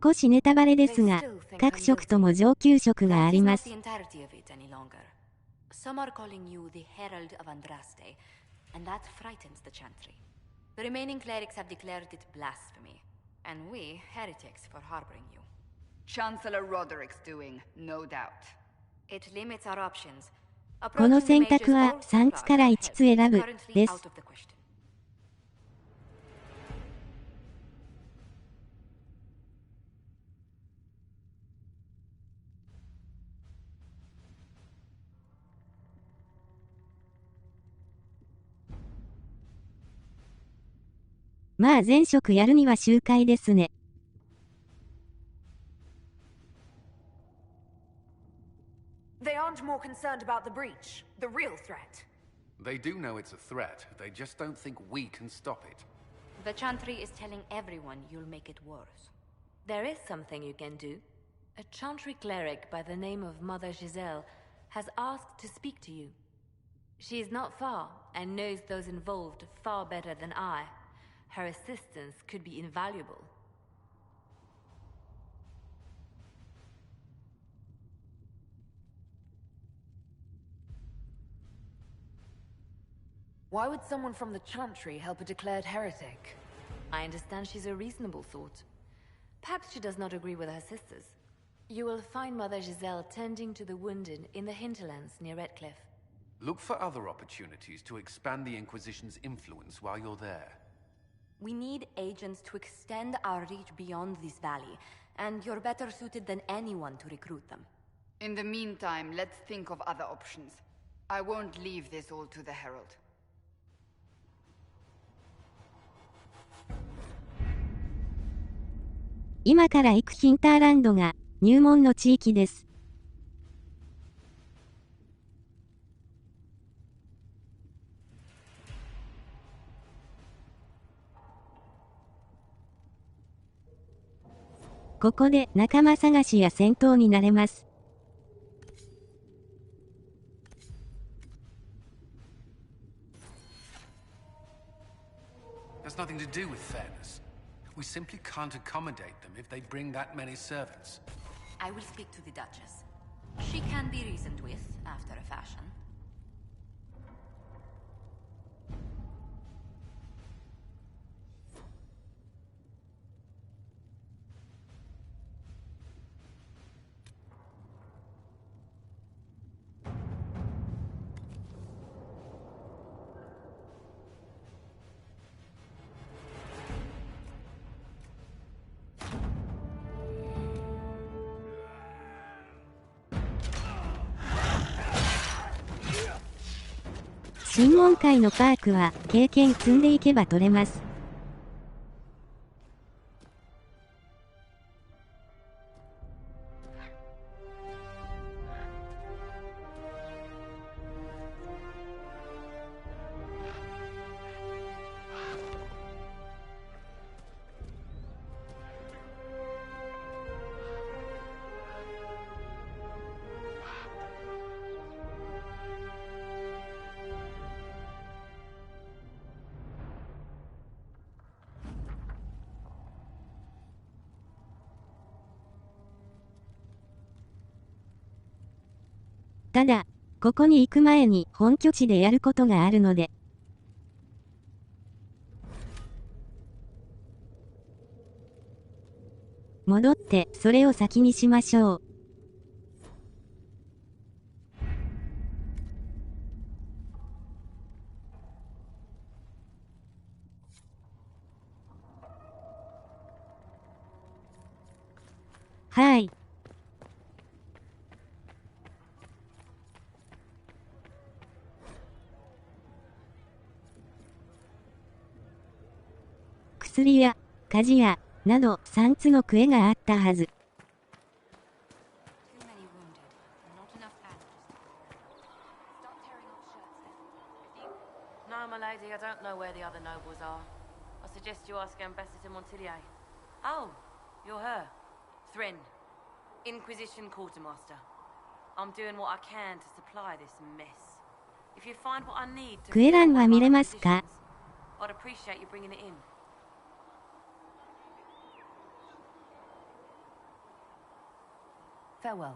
少しネタバレですが、各職とも上級職があります。Some are calling you the Herald of Andraste, and that frightens the Chantry. The remaining clerics have declared it blasphemy, and we heretics for harboring you. Chancellor Roderick's doing, no doubt. It limits our options. この選択は3つから5つ選ぶです。まあ前職やるには集会ですね。They aren't more concerned about the breach, the real threat. They do know it's a threat. They just don't think we can stop it. The Chantry is telling everyone you'll make it worse. There is something you can do. A Chantry cleric by the name of Mother Giselle has asked to speak to you. She is not far and knows those involved far better than I. Her assistance could be invaluable. Why would someone from the Chantry help a declared heretic? I understand she's a reasonable sort. Perhaps she does not agree with her sisters. You will find Mother Giselle tending to the wounded in the hinterlands near Redcliffe. Look for other opportunities to expand the Inquisition's influence while you're there. We need agents to extend our reach beyond this valley, and you're better suited than anyone to recruit them. In the meantime, let's think of other options. I won't leave this all to the Herald. 今から行くヒンターランドが入門の地域です。ここで仲間探しや戦闘になれます。Has nothing to do with fairness. We simply can't accommodate them if they bring that many servants. I will speak to the Duchess. She can be reasoned with, after a fashion.審問会のパークは経験積んでいけば取れます。ただ、ここに行く前に本拠地でやることがあるので。戻って、それを先にしましょう。はい。薬や鍛冶屋など3つのクエがあったはず。No, my lady, I don't know where the other nobles are. I suggest you ask Ambassador Montillier. Oh, you're her. Thrin, Inquisition Quartermaster. I'm doing what I can to supply this mess. If you find what I need to クエランは見れますか？ I'd appreciate you bringing it in. Farewell.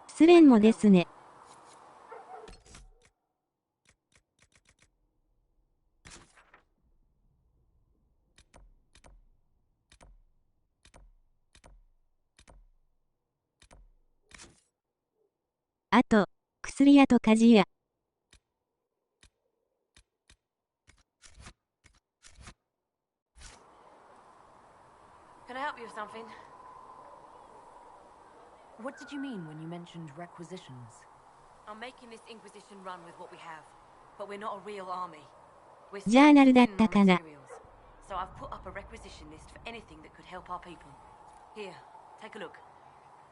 スレンもですね。あと、薬屋と鍛冶屋。Can I help you with something? What did you mean when you mentioned requisitions? I'm making this Inquisition run with what we have, but we're not a real army. We're ジャーナルだっ thin た on かな。 materials, so I've put up a requisition list for anything that could help our people. Here, take a look.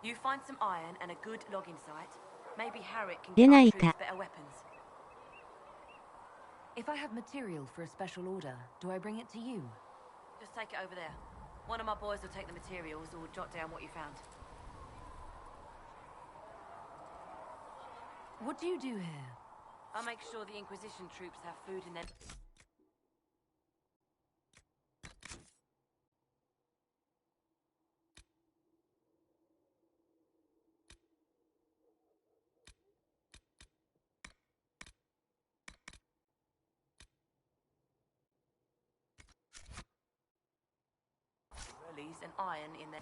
You find some iron and a good logging site, Maybe Harriet can 出 get な our い troops か。 better weapons. If I have material for a special order, do I bring it to you? Just take it over there. One of my boys will take the materials or jot down what you found. What do you do here? I'll make sure the Inquisition troops have food in their... Release and iron in their...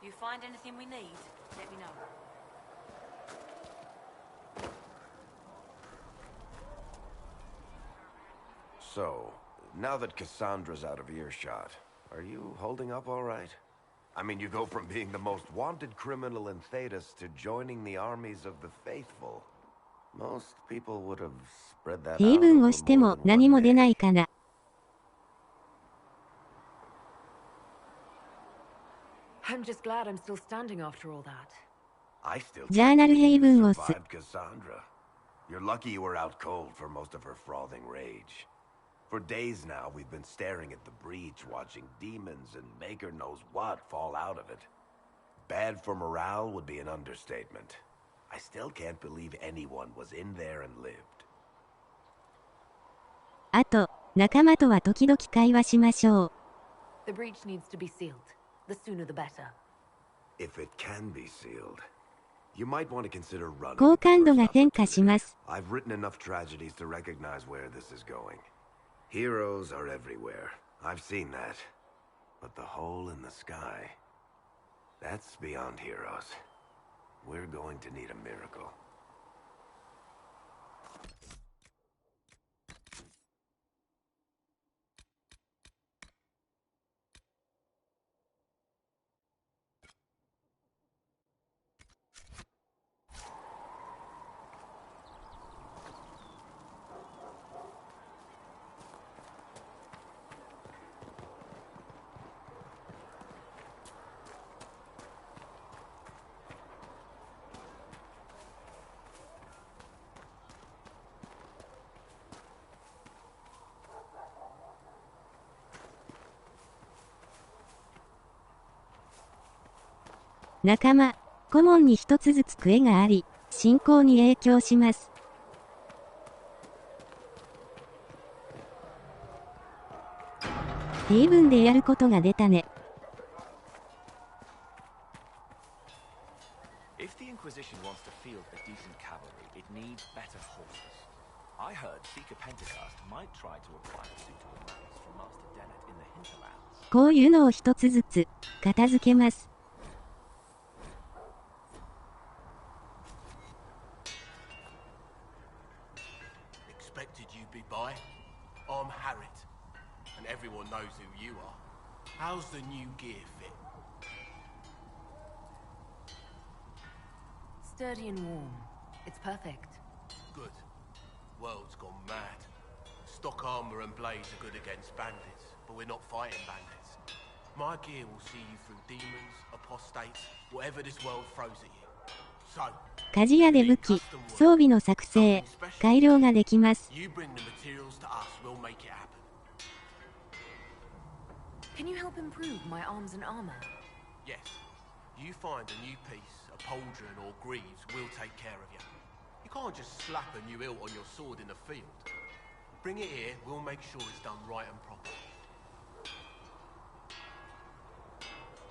You find anything we need, let me know. So, now that Cassandra's out of earshot, are you holding up all right? I mean, you go from being the most wanted criminal in Thedas to joining the armies of the faithful. Most people would have spread that 平 out 分 over をして more も than 何 one も出 day. ないから。I'm just glad I'm still standing after all that. I still ジャーナル平分をす。 survived Cassandra. You're lucky you were out cold for most of her frothing rage. For days now, we've been staring at the breach, watching demons and maker knows what fall out of it. Bad for morale would be an understatement. I still can't believe anyone was in there and lived. あと、仲間とは時々会話しましょう。 The breach needs to be sealed. The sooner the better. If it can be sealed, you might want to consider running. 好感度が変化します。 I've written enough tragedies to recognize where this is going. Heroes are everywhere. I've seen that. But the hole in the sky, that's beyond heroes. We're going to need a miracle.「仲間、顧問に一つずつ杖があり、進行に影響します。平分でやることが出たね。 If the Inquisition wants to field a decent cavalry, it needs better horses. I heard Seeker Pentecast might try to acquire suitable mounts from Master Dennett in the hinterlands. こういうのを一つずつ、片付けます。 Expected you'd be by. I'm Harriet, and everyone knows who you are. How's the new gear fit? Sturdy and warm. It's perfect. Good. World's gone mad. Stock armor and blades are good against bandits, but we're not fighting bandits. My gear will see you through demons, apostates, whatever this world throws at you. So, 鍛冶屋で武器、装備の作成、改良ができます。 you bring the materials to us, we'll make it happen. Can you help improve my arms and armor? Yes. You find a new piece, a pauldron or greaves, we'll take care of you. You can't just slap a new hilt on your sword in the field. Bring it here, we'll make sure it's done right and proper.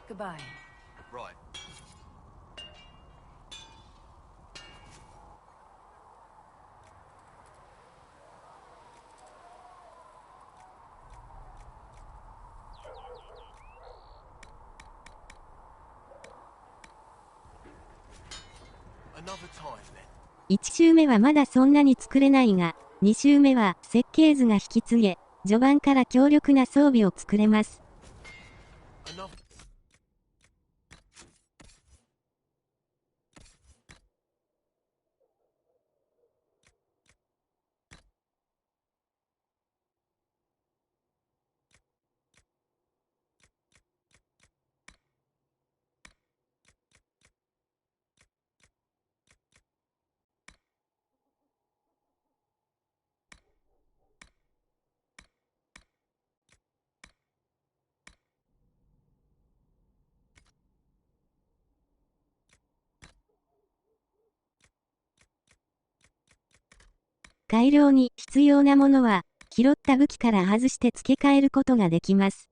Goodbye. Right. Another time then. 1周目はまだそんなに作れないが、2周目は設計図が引き継げ、序盤から強力な装備を作れます。改良に必要なものは、拾った武器から外して付け替えることができます。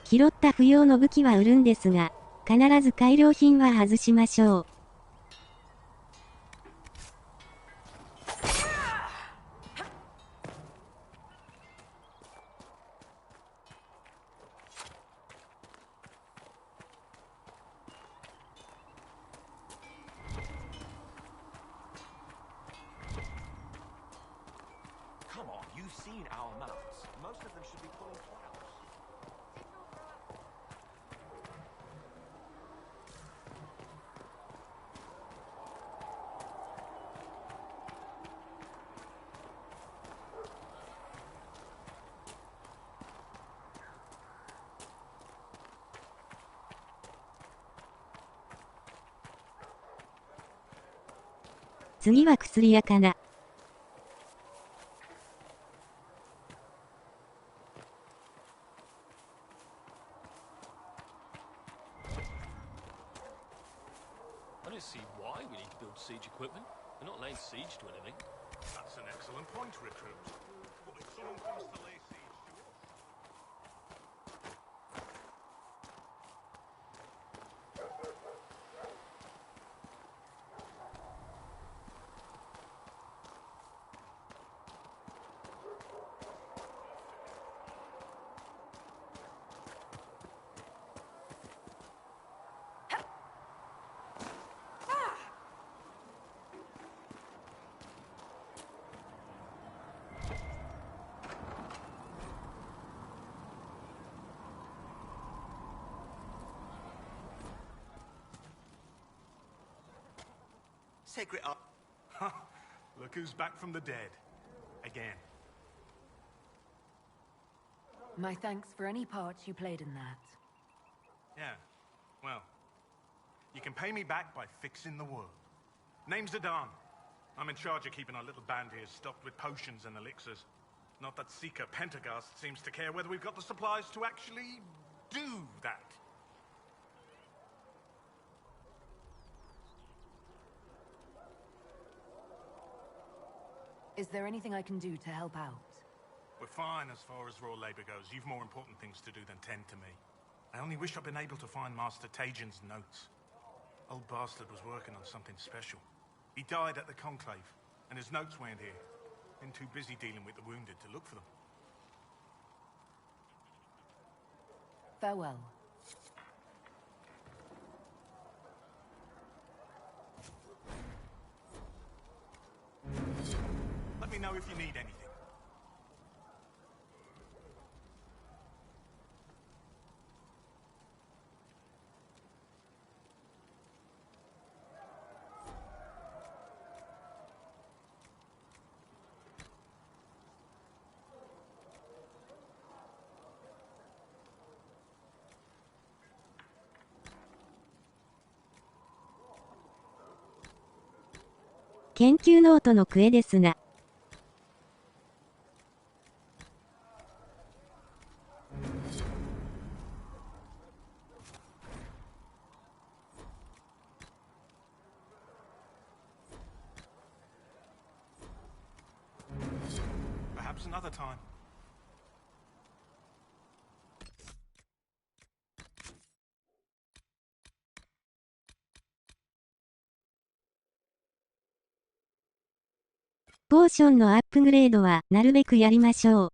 拾った不要の武器は売るんですが、必ず改良品は外しましょう。Come on, you've seen our mounts. Most of them should be pulling plows.次は薬屋かな。I don't see why we need to build siege equipment. We're not laying siege to anything. That's an excellent point, recruit. But if someone comes to lay siege to us... Secret up. Look who's back from the dead. Again. My thanks for any part you played in that. Yeah, well, you can pay me back by fixing the world. Name's Adan. I'm in charge of keeping our little band here stocked with potions and elixirs. Not that Seeker Pentagast seems to care whether we've got the supplies to actually do that. Is there anything I can do to help out? We're fine as far as raw labor goes. You've more important things to do than tend to me. I only wish I'd been able to find Master Tajin's notes. Old bastard was working on something special. He died at the Conclave, and his notes weren't here. Been too busy dealing with the wounded to look for them. Farewell. Let me know if you need anything.研究ノートのクエですが。Perhaps another time.ポーションのアップグレードはなるべくやりましょう。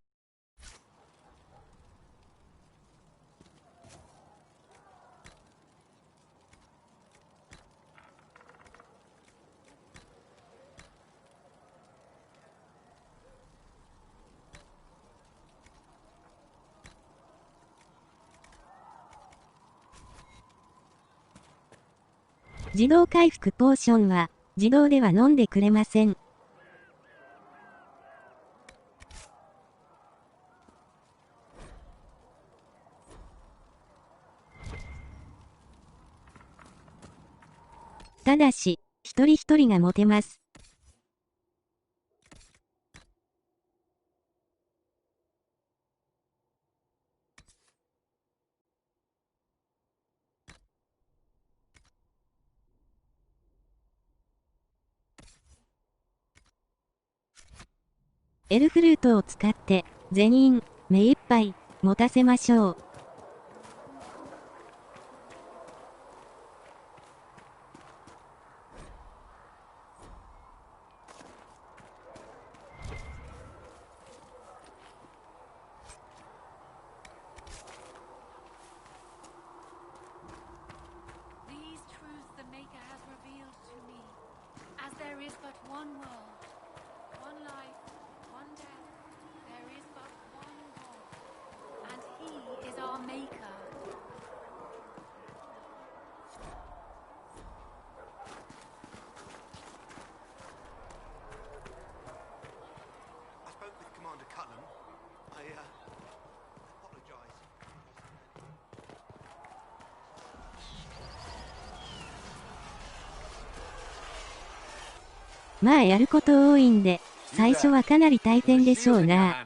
自動回復ポーションは自動では飲んでくれません。ただし、一人一人が持てます。エルフルートを使って、全員、目いっぱい、持たせましょう。まあやること多いんで、最初はかなり大変でしょうな。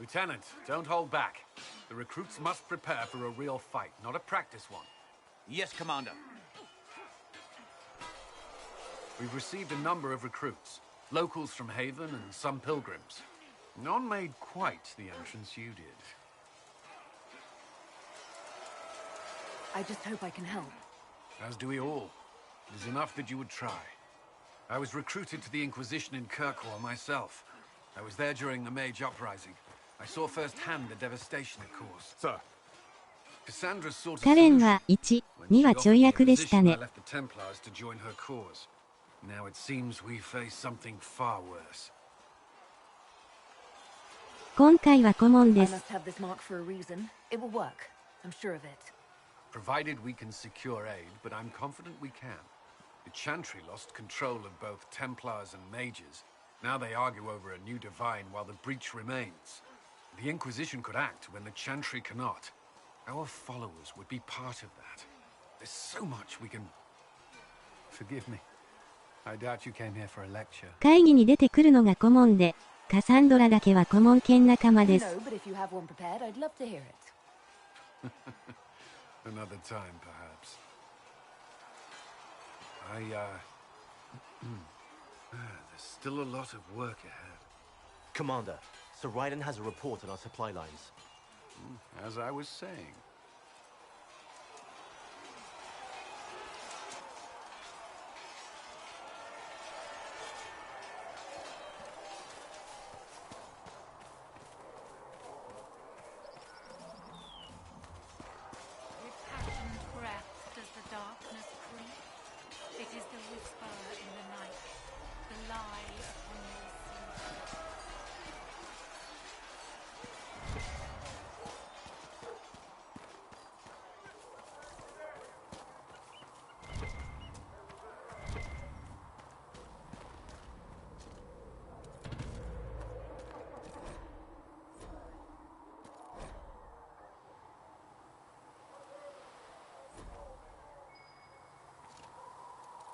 Lieutenant, don't hold back. The recruits must prepare for a real fight, not a practice one. Yes, Commander. We've received a number of recruits, locals from Haven and some pilgrims. None made quite the entrance you did. I just hope I can help. As do we all. It is enough that you would try. I was recruited to the Inquisition in Kirkwall myself. I was there during the Mage Uprising. I saw firsthand the devastation it caused. Sir. Cassandra sought a カレン solution は1、 when 2 she は offered ちょい役でした the ね。 position I left the Templars to join her cause. Now it seems we face something far worse. 今回は顧問で I す。 must have this mark for a reason. It will work. I'm sure of it. Provided we can secure aid, but I'm confident we can. The Chantry lost control of both Templars and Mages. Now they argue over a new divine while the breach remains. The Inquisition could act when the Chantry cannot. Our followers would be part of that. There's so much we can... Forgive me. I doubt you came here for a lecture. 会議に出てくるのが顧問で、カサンドラだけは顧問犬仲間です。 No, but if you have one prepared, I'd love to hear it. Another time, perhaps. There's still a lot of work ahead. Commander, Sir Ryden has a report on our supply lines. As I was saying. With passionate breath does the darkness creep. It is the whisper in the night, the lie upon your sleep.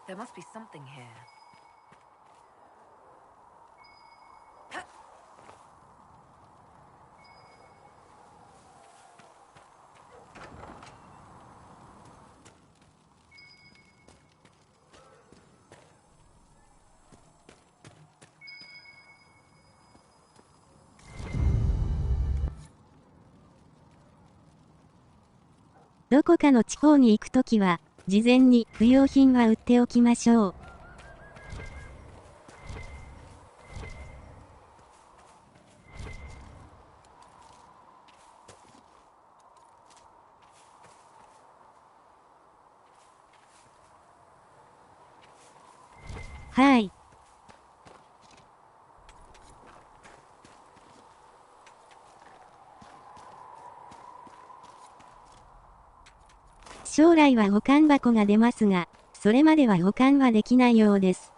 There must be something here. .どこかの地方に行くときは、事前に不要品は売っておきましょう。はい。将来は保管箱が出ますが、それまでは保管はできないようです。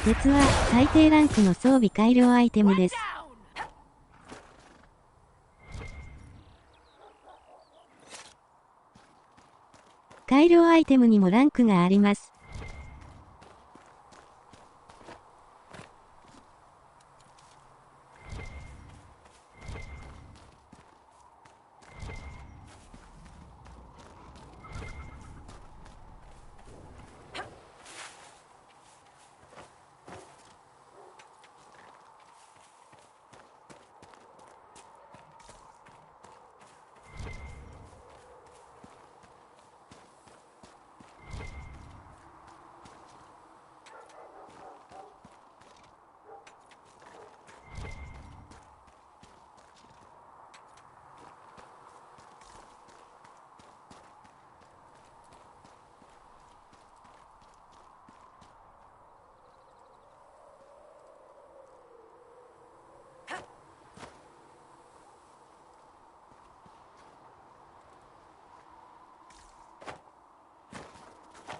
鉄は最低ランクの装備改良アイテムです。改良アイテムにもランクがあります。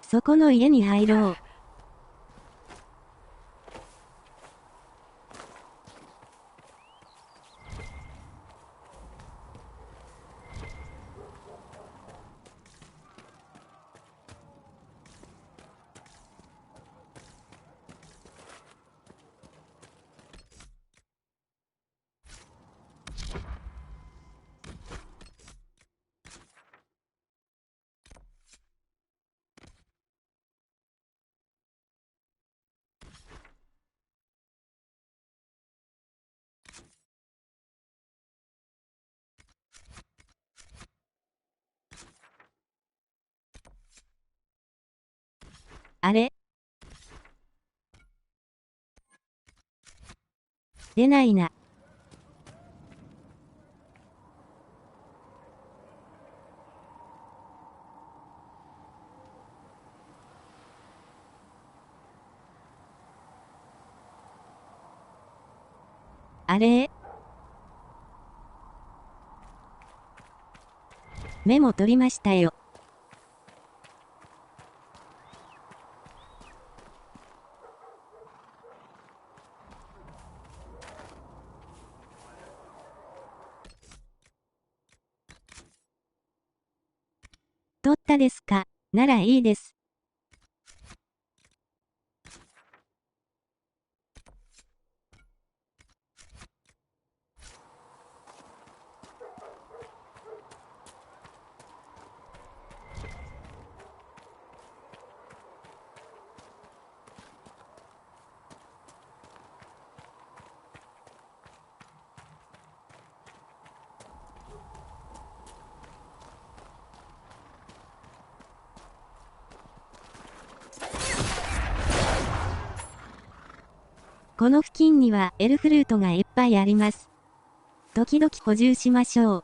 そこの家に入ろう。あれ？出ないな。あれ？メモ取りましたよ。取ったですか？ならいいです。この付近にはエルフルートがいっぱいあります。時々補充しましょう。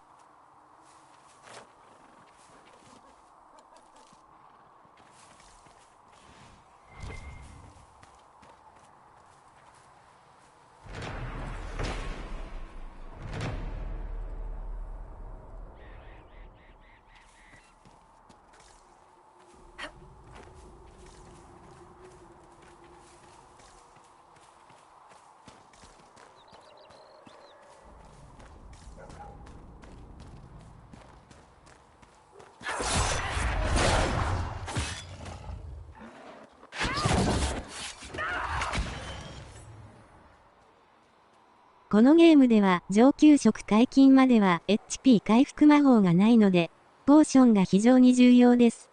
このゲームでは上級職解禁までは HP 回復魔法がないので、ポーションが非常に重要です。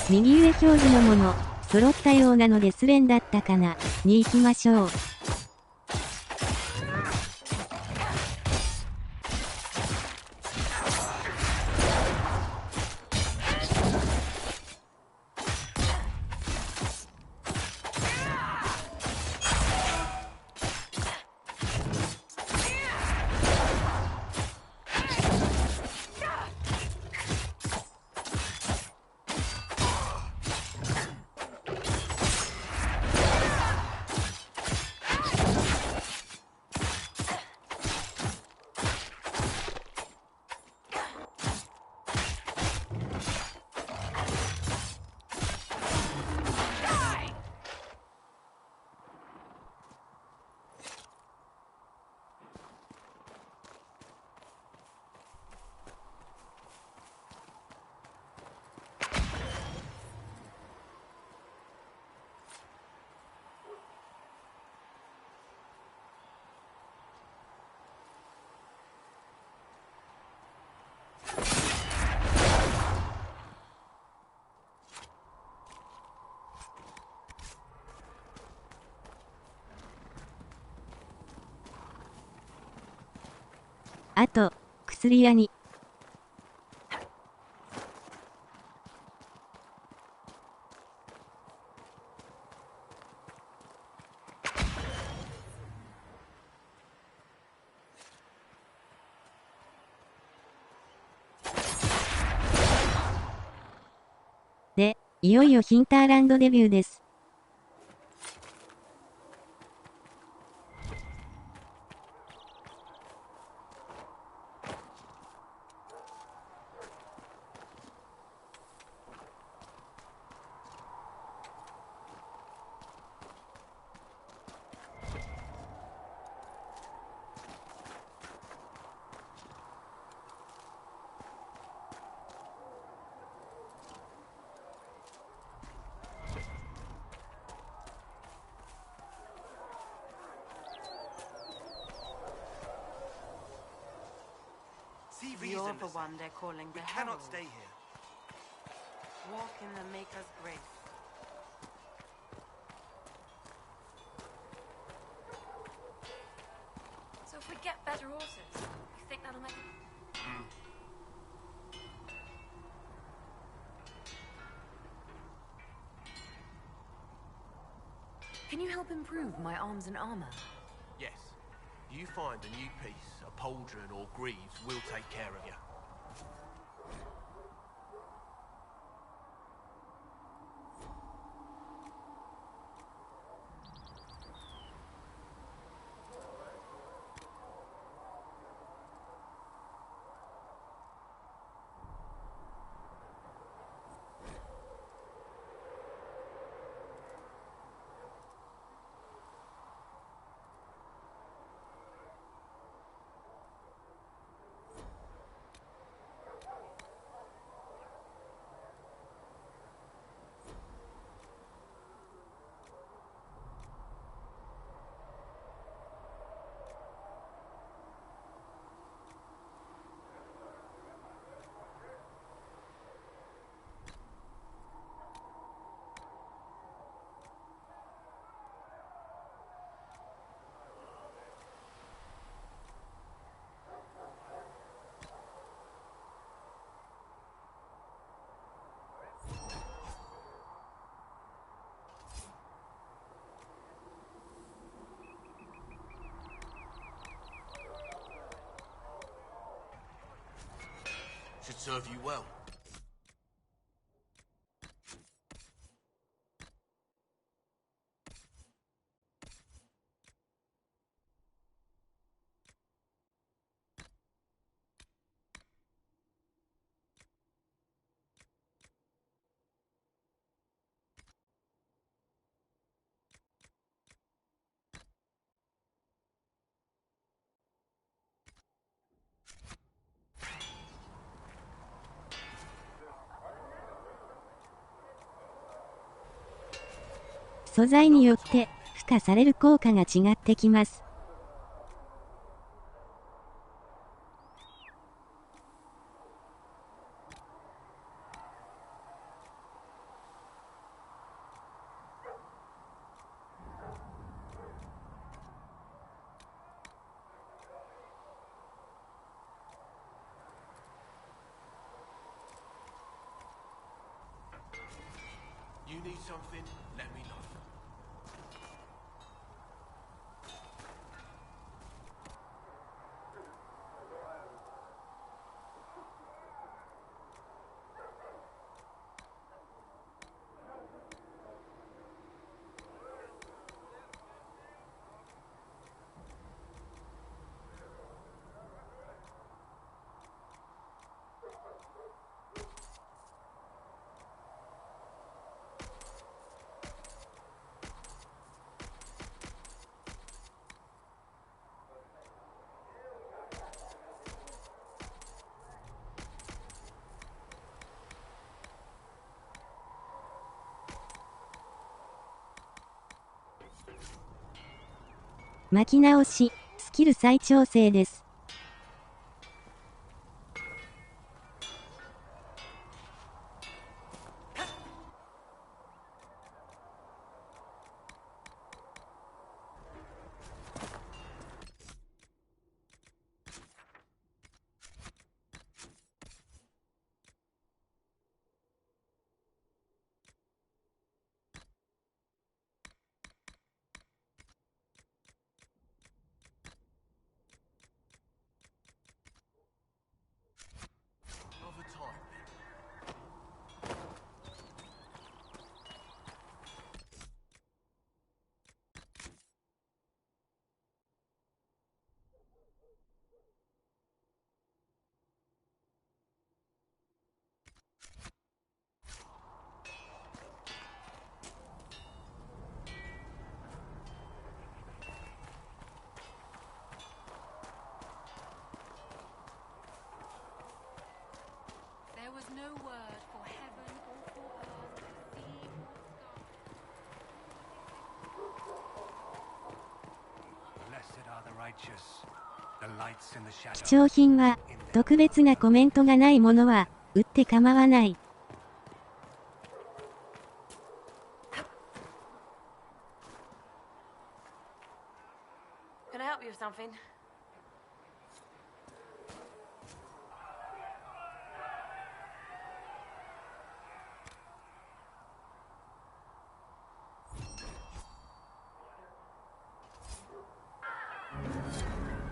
右上表示のもの、揃ったようなのでスレンだったかな、に行きましょう。あと、薬屋に。で、いよいよヒンターランドデビューです。You're the one they're calling the Herald. Cannot stay here. Walk in the Maker's grace. So if we get better horses, you think that'll make it? Can you help improve my arms and armor? Yes. You find a new piece, a pauldron or greaves, we'll take care of you. Should serve you well.「素材によって付加される効果が違ってきます。need something, let me know.巻き直し、スキル再調整です。There was no word for heaven or for earth, sea or sky. Blessed are the righteous, the lights in the shadow. 貴重品は、特別なコメントがないものは、売って構わない。Can I help you with something?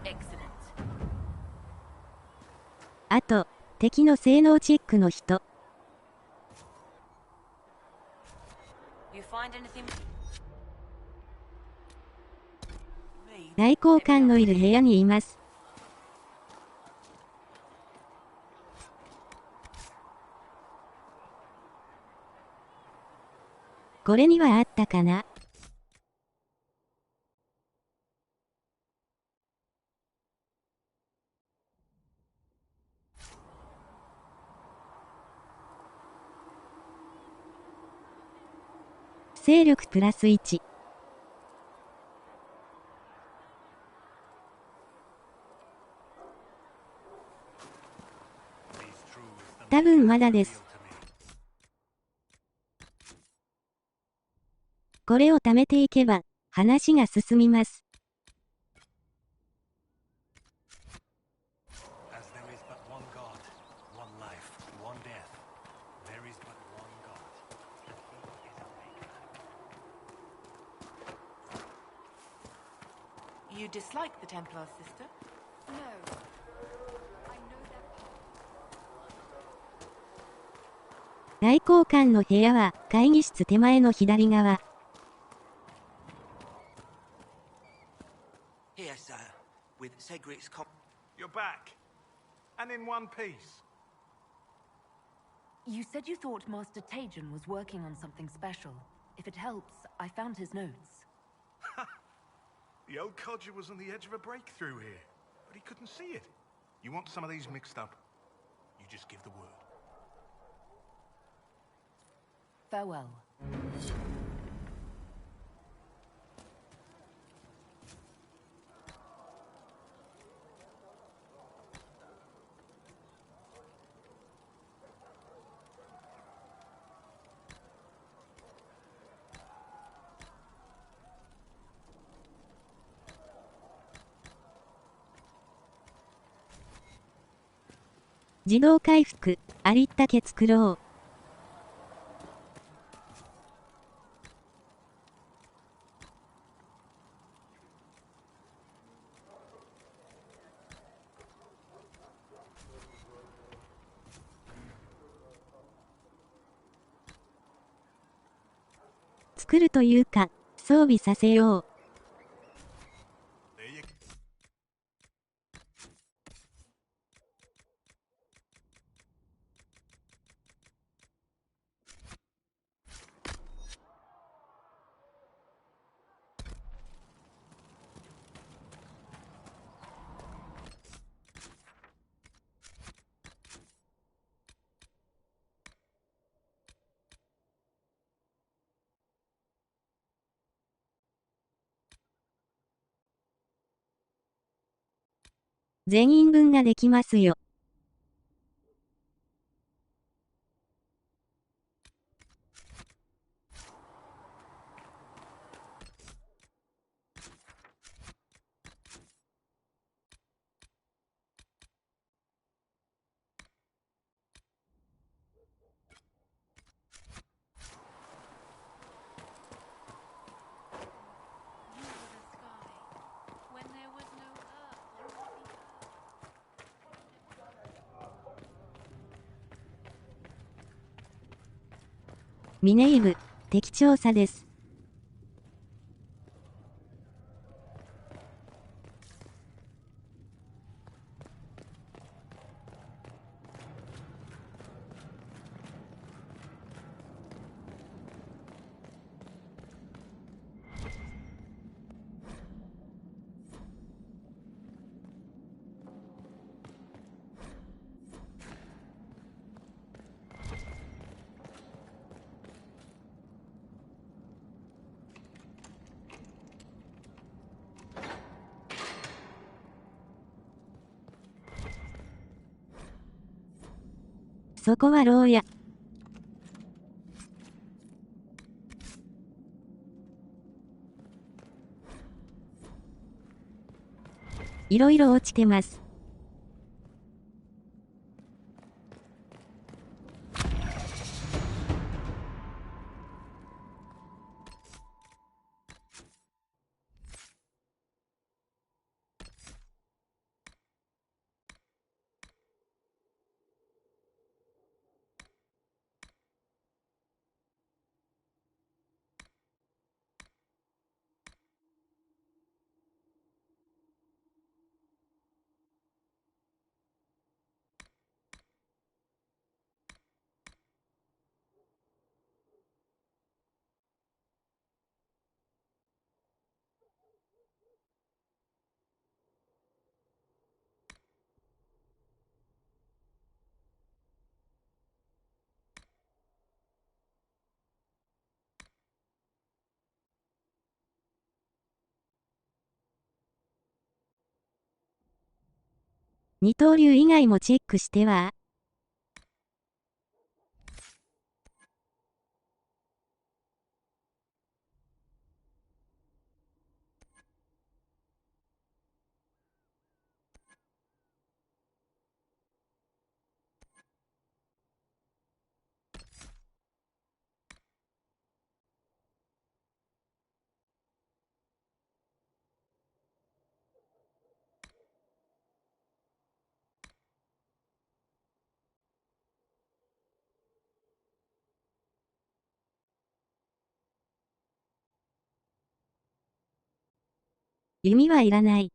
Excellent. あと、敵の性能チェックの人。You find anything? 外交官のいる部屋にいます。これにはあったかな。勢力プラス1。多分まだです。これを貯めていけば、話が進みます。You dislike the Templar's sister? No. I know that path. 外交官の部屋は、会議室手前の左側。Here, sir, with Cedric's You're back. And in one piece. You said you thought Master Tajan was working on something special. If it helps, I found his notes. The old codger was on the edge of a breakthrough here, but he couldn't see it. You want some of these mixed up? You just give the word. Farewell. 自動回復、ありったけ作ろう。作るというか、装備させよう。全員分ができますよ。ミネイブ、敵調査です。そこは牢屋。いろいろ落ちてます。二刀流以外もチェックしては。弓はいらない。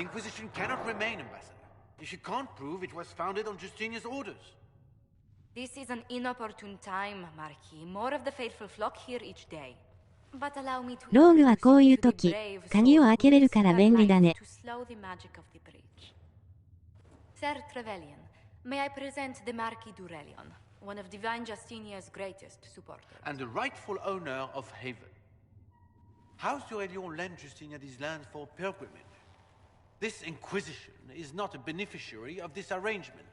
The Inquisition cannot remain, Ambassador. If you can't prove it was founded on Justinian's orders. This is an inopportune time, Marquis. More of the faithful flock here each day. But allow me to ローグはこういう時、鍵を開けれるから便利だね。to slow the magic of the breach. Sir Trevelyan, may I present the Marquis d'Aurelion, one of Divine Justinia's greatest supporters. And the rightful owner of Haven. House d'Aurelion lent Justinia these lands for pilgrimage. This Inquisition is not a beneficiary of this arrangement.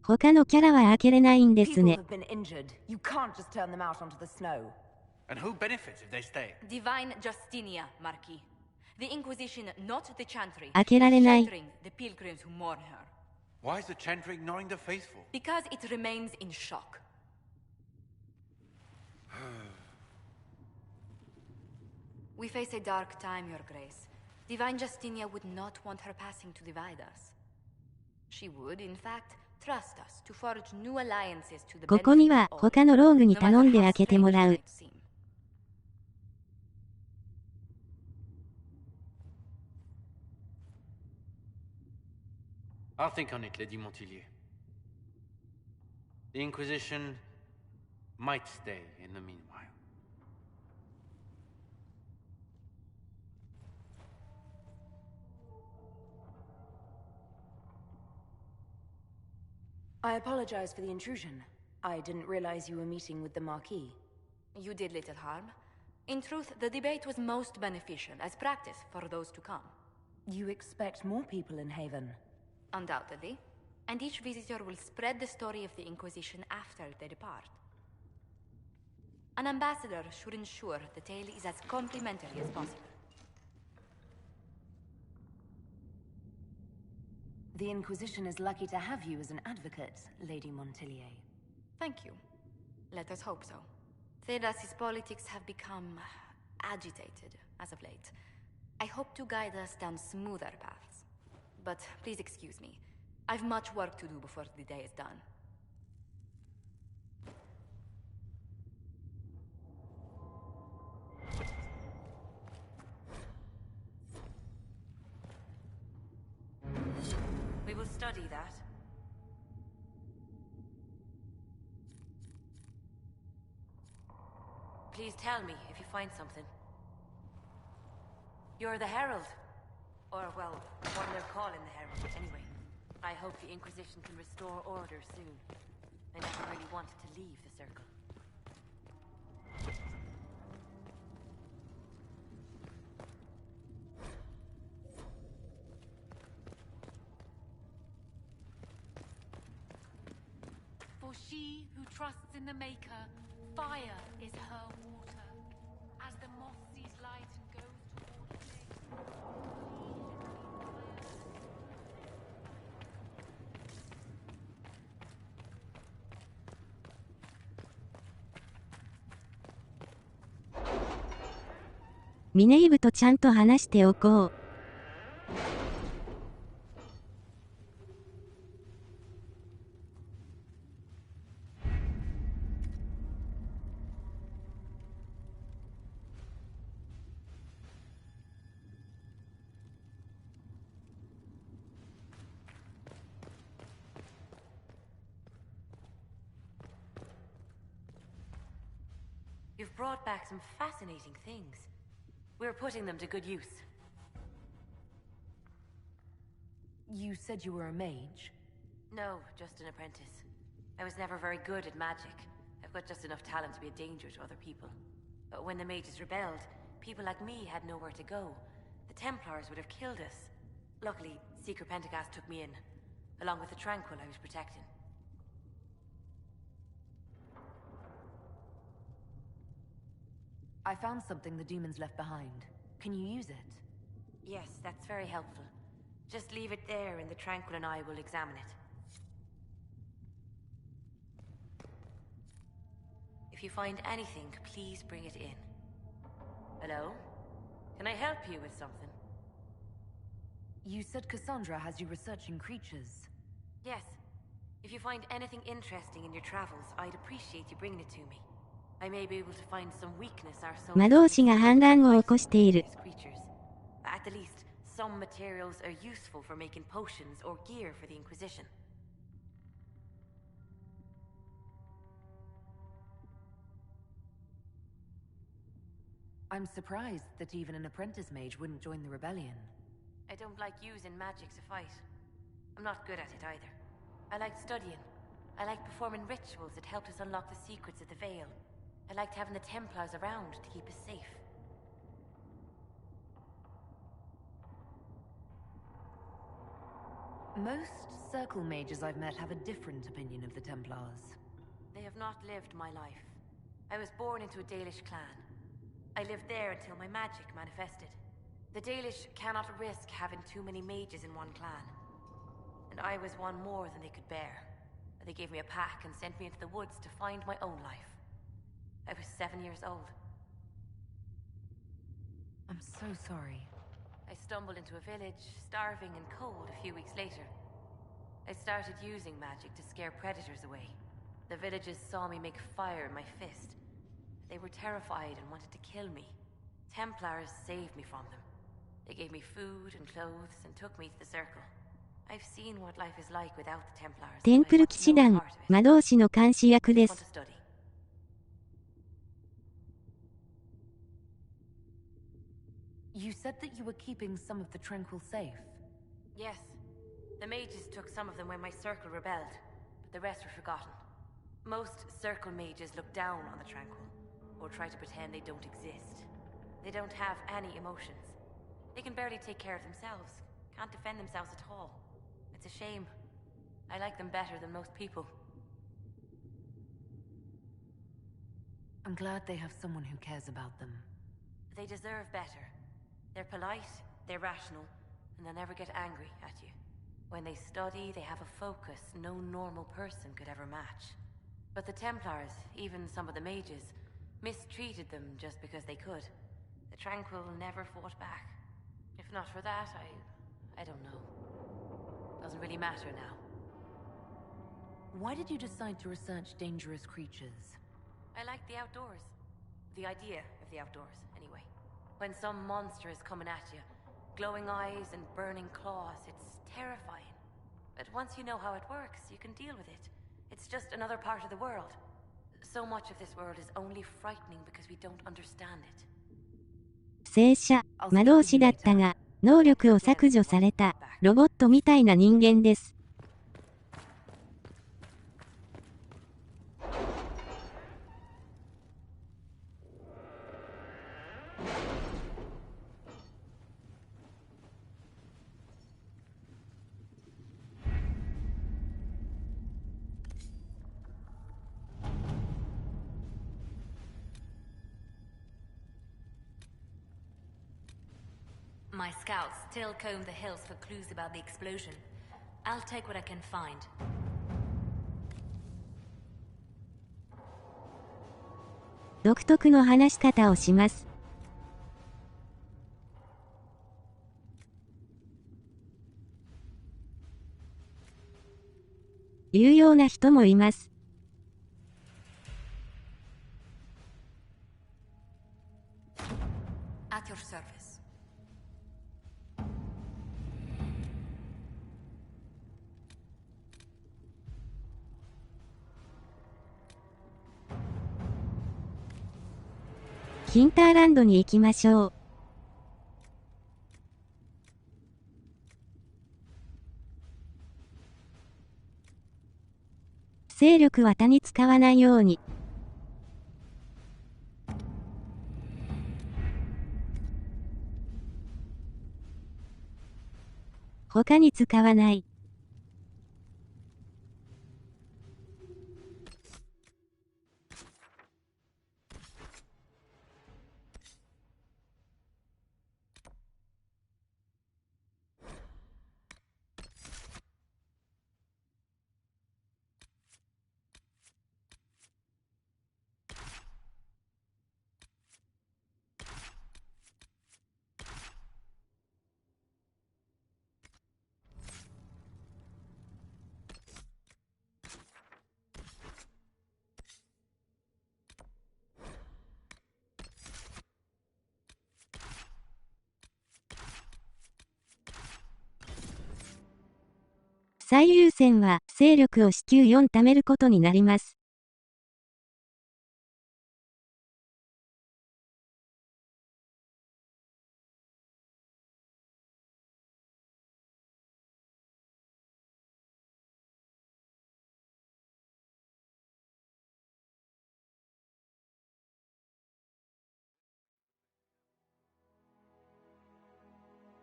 "他のキャラは開けれないんですね。 People have been injured. You can't just turn them out onto the snow. And who benefits if they stay? Divine Justinia, Marquis. The Inquisition, not the Chantry, 開けられない。 is sheltering the pilgrims who mourn her. Why is the Chantry ignoring the faithful? Because it remains in shock. We face a dark time, Your Grace. Divine Justinia would not want her passing to divide us. She would, in fact, trust us to forge new alliances to the ここには他のローグに頼んで開けてもらう。 I'll think on it, Lady Montillier. The Inquisition might stay in the meanwhile. I apologize for the intrusion. I didn't realize you were meeting with the Marquis. You did little harm. In truth, the debate was most beneficial as practice for those to come. You expect more people in Haven? Undoubtedly. And each visitor will spread the story of the Inquisition after they depart. An ambassador should ensure the tale is as complimentary as possible. The Inquisition is lucky to have you as an advocate, Lady Montillier. Thank you. Let us hope so. Thedas's politics have become agitated as of late. I hope to guide us down smoother paths. But please excuse me. I've much work to do before the day is done. We will study that. Please tell me if you find something. You're the Herald. Or, well, one they're calling the Herald, anyway. I hope the Inquisition can restore order soon. I never really wanted to leave the Circle. For she who trusts in the Maker, fire is her water. As the moth sees light and goes towards day.ミネイブとちゃんと話しておこう。You've brought back some fascinating things. We're putting them to good use. You said you were a mage? No, just an apprentice. I was never very good at magic. I've got just enough talent to be a danger to other people. But when the mages rebelled, people like me had nowhere to go. The Templars would have killed us. Luckily, Seeker Pentagast took me in, along with the Tranquil I was protecting. I found something the demons left behind. Can you use it? Yes, that's very helpful. Just leave it there and the Tranquil and I will examine it. If you find anything, please bring it in. Hello? Can I help you with something? You said Cassandra has you researching creatures. Yes. If you find anything interesting in your travels, I'd appreciate you bringing it to me. I may be able to find some weakness our soldiers 魔導士が反乱を起こしている。At the least, some materials are useful for making potions or gear for the Inquisition. I'm surprised that even an apprentice mage wouldn't join the rebellion. I don't like using magic to fight. I'm not good at it either. I like studying. I like performing rituals that helped us unlock the secrets of the Veil. I liked having the Templars around to keep us safe. Most circle mages I've met have a different opinion of the Templars. They have not lived my life. I was born into a Dalish clan. I lived there until my magic manifested. The Dalish cannot risk having too many mages in one clan. And I was one more than they could bear. They gave me a pack and sent me into the woods to find my own life. I was 7 years old. I'm so sorry. I stumbled into a village, starving and cold a few weeks later. I started using magic to scare predators away. The villagers saw me make fire in my fist. They were terrified and wanted to kill me. Templars saved me from them. They gave me food and clothes and took me to the circle. I've seen what life is like without the Templars. テンプル騎士団、魔導士の監視役です。You said that you were keeping some of the Tranquil safe. Yes. The mages took some of them when my circle rebelled, but the rest were forgotten. Most circle mages look down on the Tranquil, or try to pretend they don't exist. They don't have any emotions. They can barely take care of themselves, can't defend themselves at all. It's a shame. I like them better than most people. I'm glad they have someone who cares about them. They deserve better. They're polite, they're rational, and they'll never get angry at you. When they study, they have a focus no normal person could ever match. But the Templars, even some of the mages, mistreated them just because they could. The Tranquil never fought back. If not for that, I don't know. Doesn't really matter now. Why did you decide to research dangerous creatures? I like the outdoors. The idea of the outdoors, anyway. When some monster is coming at you, glowing eyes and burning claws, it's terrifying. But once you know how it works, you can deal with it. It's just another part of the world. So much of this world is only frightening because we don't understand it. 聖者、魔導士だったが、能力を削除された、ロボットみたいな人間です。My scouts still comb the hills for clues about the explosion. I'll take what I can find. 独特の話し方をします。有用な人もいます。At your service. ヒンターランドに行きましょう。勢力は他に使わないように。他に使わない。最優先は勢力を至急4貯めることになります。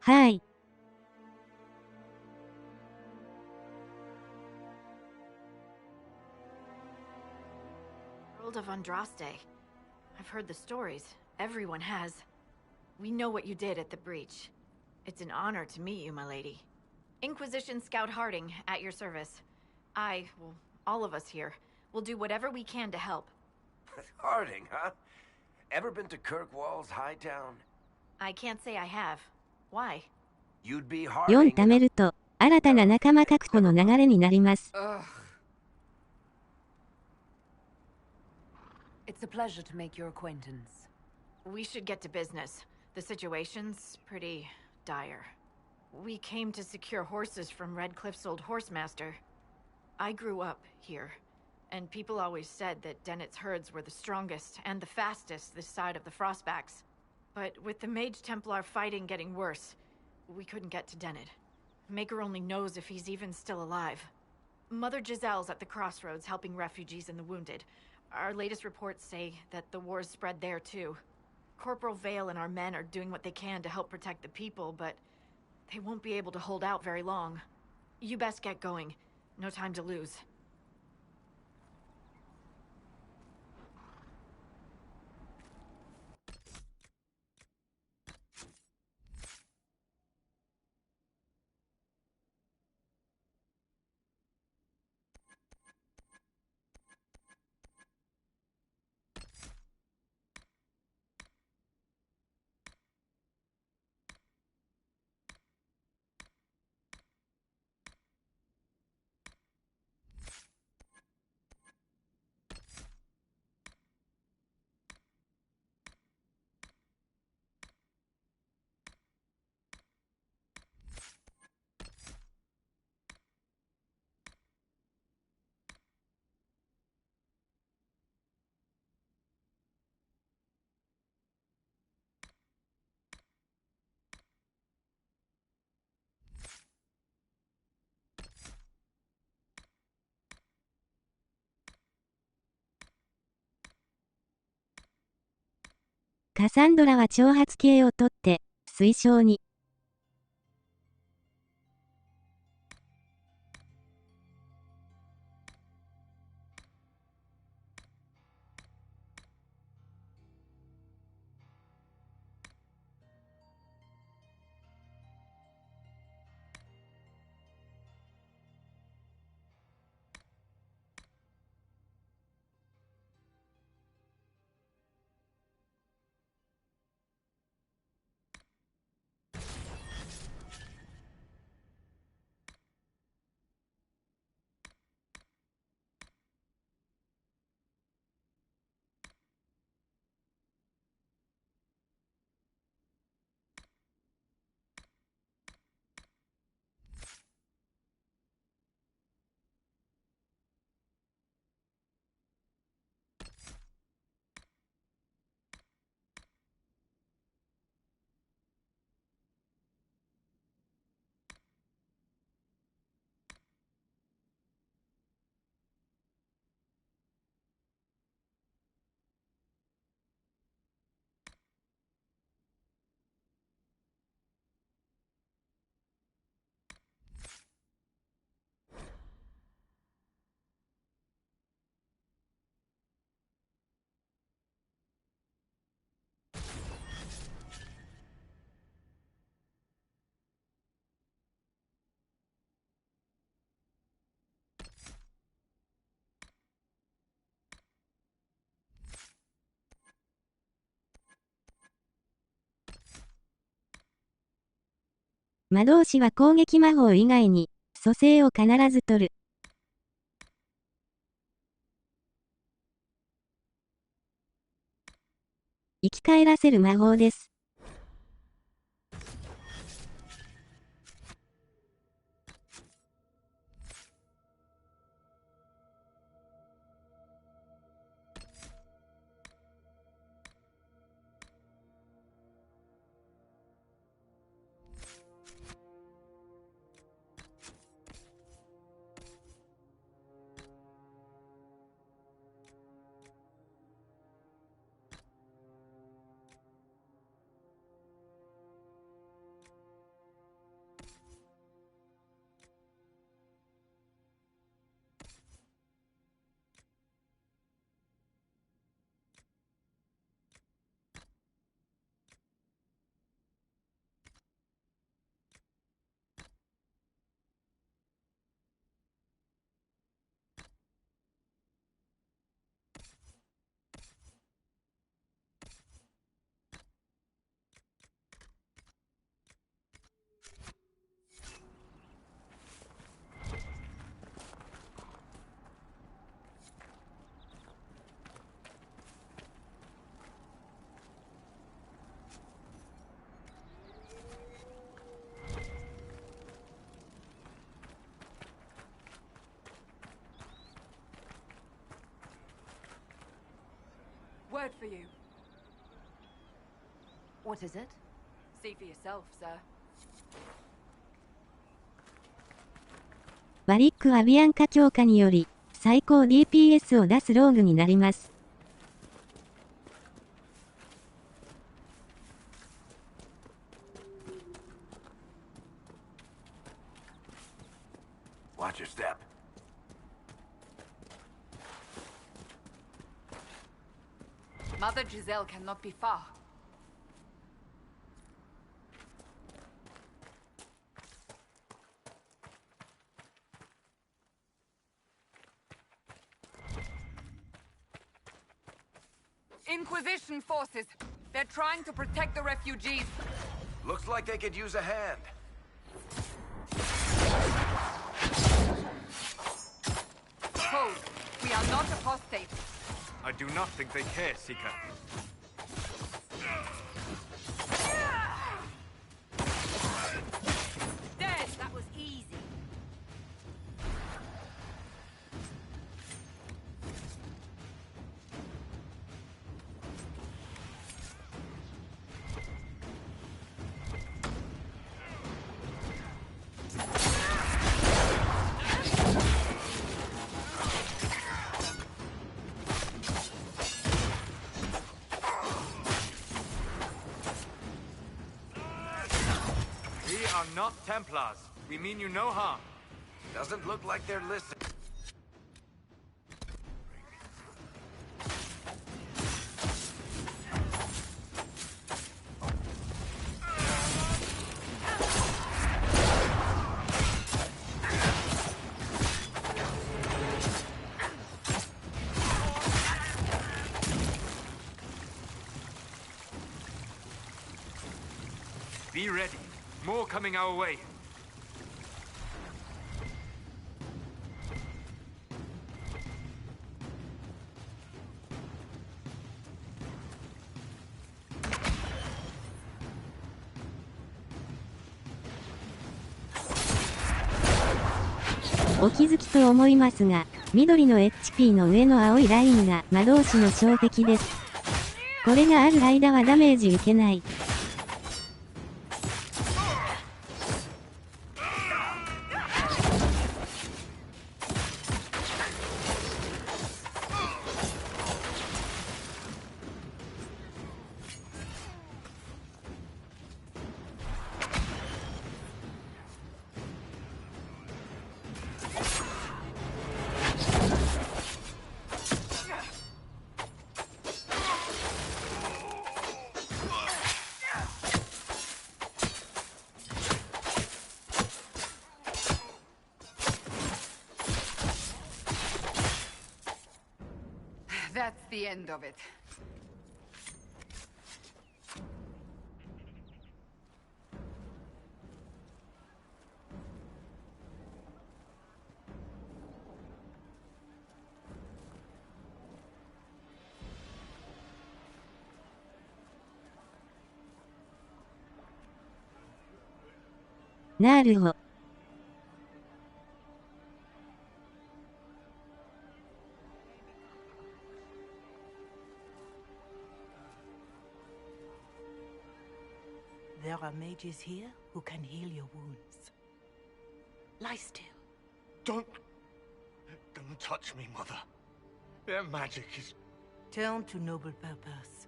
はい。World of Andraste. I've heard the stories. Everyone has. We know what you did at the breach. It's an honor to meet you, my lady. Inquisition Scout Harding, at your service. Well, all of us here, will do whatever we can to help. Harding, huh? Ever been to Kirkwall's Hightown? I can't say I have. Why? You'd be 4 Harding. 貯めると、新たな仲間確保の流れになります。It's a pleasure to make your acquaintance. We should get to business. The situation's pretty dire. We came to secure horses from Redcliffe's old horsemaster. I grew up here, and people always said that Dennett's herds were the strongest and the fastest this side of the Frostbacks. But with the Mage Templar fighting getting worse, we couldn't get to Dennett. Maker only knows if he's even still alive. Mother Giselle's at the crossroads helping refugees and the wounded. Our latest reports say that the war's spread there too. Corporal Vale and our men are doing what they can to help protect the people, but they won't be able to hold out very long. You best get going. No time to lose.カサンドラは挑発系を取って、推奨に。魔導士は攻撃魔法以外に、蘇生を必ず取る。生き返らせる魔法です。Word for you. What is it? See for yourself, sir. バリック・アビアンカ強化により、最高 DPS を出すローグになります。Watch your step. Mother Giselle cannot be far. Inquisition forces. They're trying to protect the refugees. Looks like they could use a hand. Hold. We are not apostates. I do not think they care, Seeker. Dead! That was easy. We are not Templars. We mean you no harm. Doesn't look like they're listening. Be ready. More coming our way.「お気づきと思いますが、緑の HP の上の青いラインが魔導士の障壁です。これがある間はダメージ受けない。That's the end of it. "なるほど。There are mages here who can heal your wounds. Lie still. Don't touch me, Mother. Their magic is... Turn to noble purpose.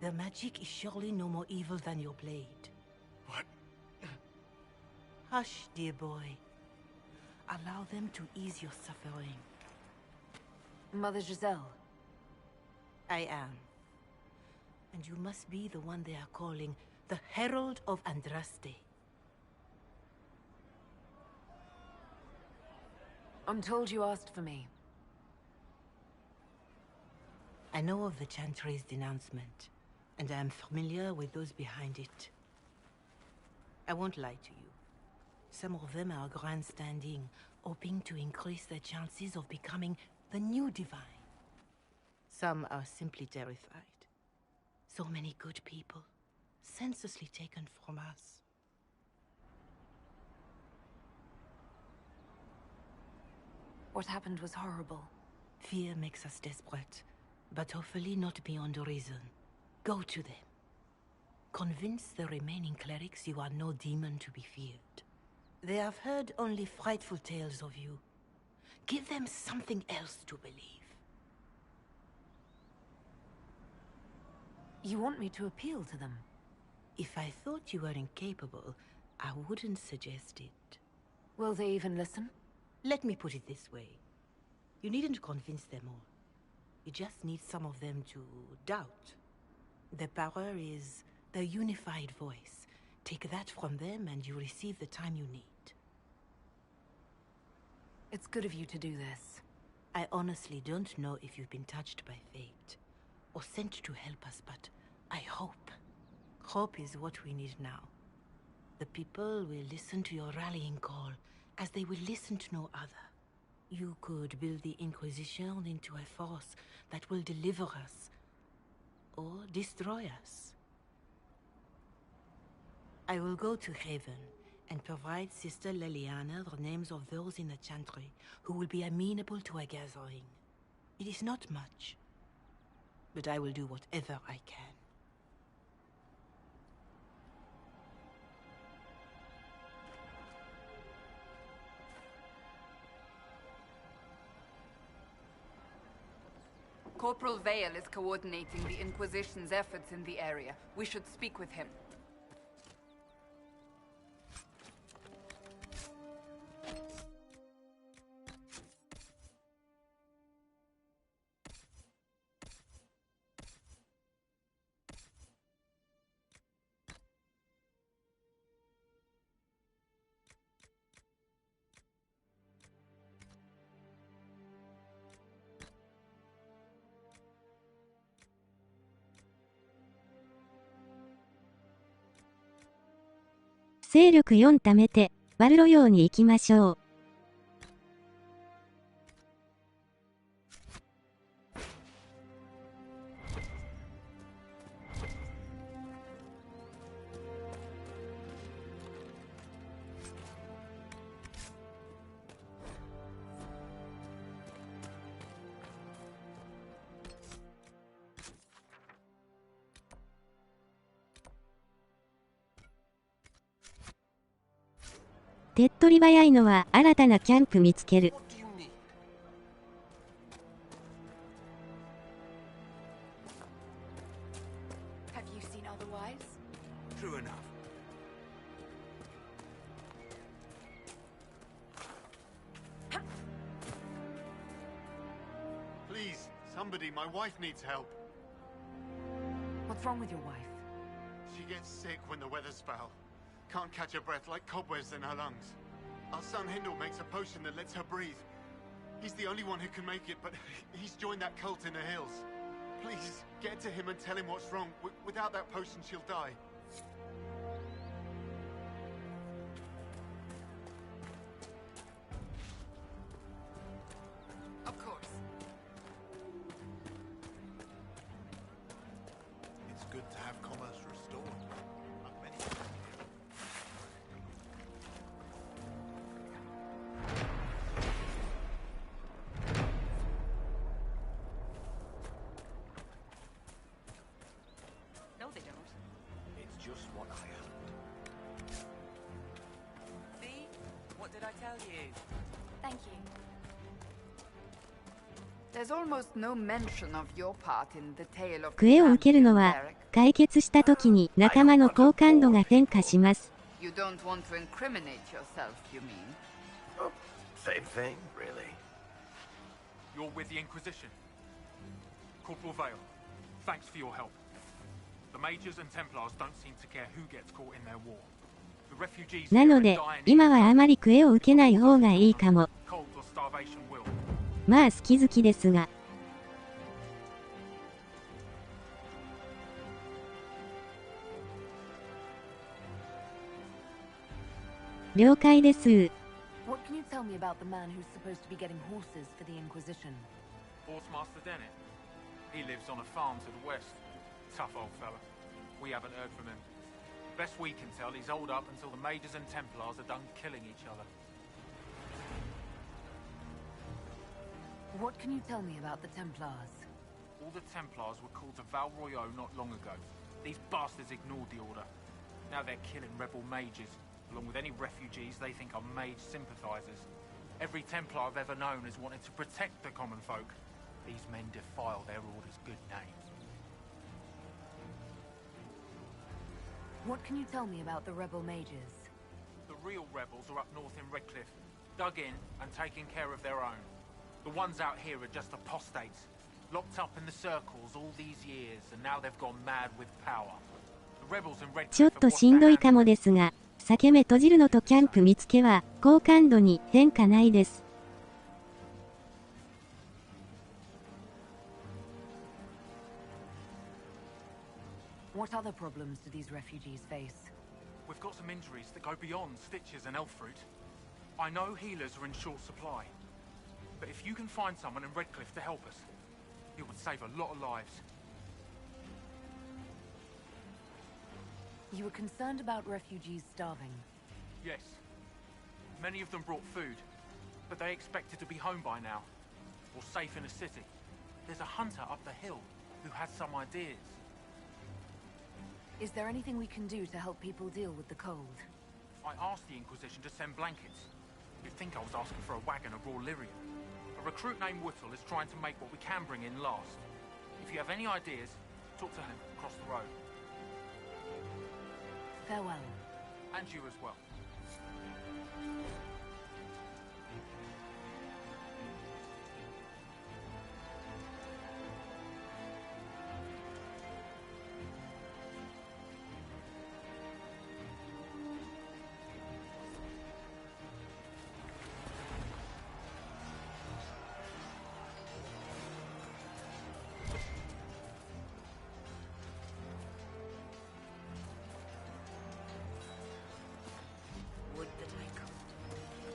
Their magic is surely no more evil than your blade. What? Hush, dear boy. Allow them to ease your suffering. Mother Giselle. I am. And you must be the one they are calling the Herald of Andraste. I'm told you asked for me. I know of the Chantry's denouncement, and I am familiar with those behind it. I won't lie to you. Some of them are grandstanding, hoping to increase their chances of becoming the new divine. Some are simply terrified. So many good people, senselessly taken from us. What happened was horrible. Fear makes us desperate, but hopefully not beyond reason. Go to them. Convince the remaining clerics you are no demon to be feared. They have heard only frightful tales of you. Give them something else to believe. You want me to appeal to them? If I thought you were incapable, I wouldn't suggest it. Will they even listen? Let me put it this way. You needn't convince them all. You just need some of them to doubt. The power is the unified voice. Take that from them and you receive the time you need. It's good of you to do this. I honestly don't know if you've been touched by fate, or sent to help us, but I hope. Hope is what we need now. The people will listen to your rallying call, as they will listen to no other. You could build the Inquisition into a force that will deliver us, or destroy us. I will go to Haven and provide Sister Leliana the names of those in the Chantry who will be amenable to a gathering. It is not much, but I will do whatever I can. Corporal Vale is coordinating the Inquisition's efforts in the area. We should speak with him.勢力4貯めて、バルロ用に行きましょう。手っ取り早いのは新たなキャンプ見つける。Have you seen otherwise? True enough. Please, somebody, my wife needs help. What's wrong with your wife? She gets sick when the weather's foul. Can't catch her breath like cobwebs in her lungs. Our son Hindle makes a potion that lets her breathe. He's the only one who can make it, but he's joined that cult in the hills. Please, get to him and tell him what's wrong. Without that potion, she'll die. Of course. It's good to have commerce restored. Like many things here. No, they don't. It's just what I heard. See? What did I tell you? Thank you. There's almost no mention of your part in the tale of クエを受けるのは、解決した時に仲間の好感度が変化します。You don't want to incriminate yourself, you mean? Oh, same thing, really. You're with the Inquisition. Corporal Vale, thanks for your help. The Majors and Templars don't seem to care who gets caught in their war. The refugees なので、今はあまりクエを受けない方がいいかも。 cold or starvation will. まあ好き好きですが。了解です。 What can you tell me about the man who's supposed to be getting horses for the Inquisition? Horsemaster Dennett. He lives on a farm to the west. Tough old fella. We haven't heard from him. Best we can tell, he's holed up until the Majors and Templars are done killing each other. What can you tell me about the Templars? All the Templars were called to Val Royeaux not long ago. These bastards ignored the order. Now they're killing rebel mages, along with any refugees they think are mage sympathizers. Every Templar I've ever known has wanted to protect the common folk. These men defile their order's good name. What can you tell me about the rebel mages? The real rebels are up north in Redcliffe, dug in and taking care of their own. The ones out here are just apostates, locked up in the circles all these years, and now they've gone mad with power. The rebels in Redcliffe ちょっとしんどいかもですが、裂け目閉じるのとキャンプ見つけは、好感度に変化ないです。What other problems do these refugees face? We've got some injuries that go beyond stitches and elf fruit. I know healers are in short supply, but if you can find someone in Redcliffe to help us, it would save a lot of lives. You were concerned about refugees starving? Yes. Many of them brought food, but they expected to be home by now, or safe in a city. There's a hunter up the hill who has some ideas. Is there anything we can do to help people deal with the cold? I asked the Inquisition to send blankets. You'd think I was asking for a wagon of raw lyrium. A recruit named Whittle is trying to make what we can bring in last. If you have any ideas, talk to him across the road. Farewell. And you as well.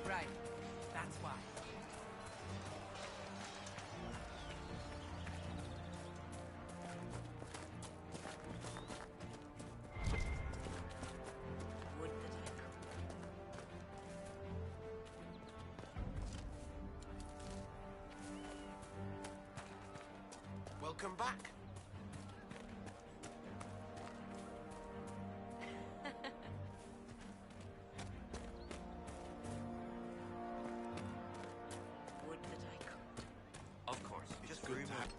Right, that's why. Would that I could. Welcome back. Of course, just good to have.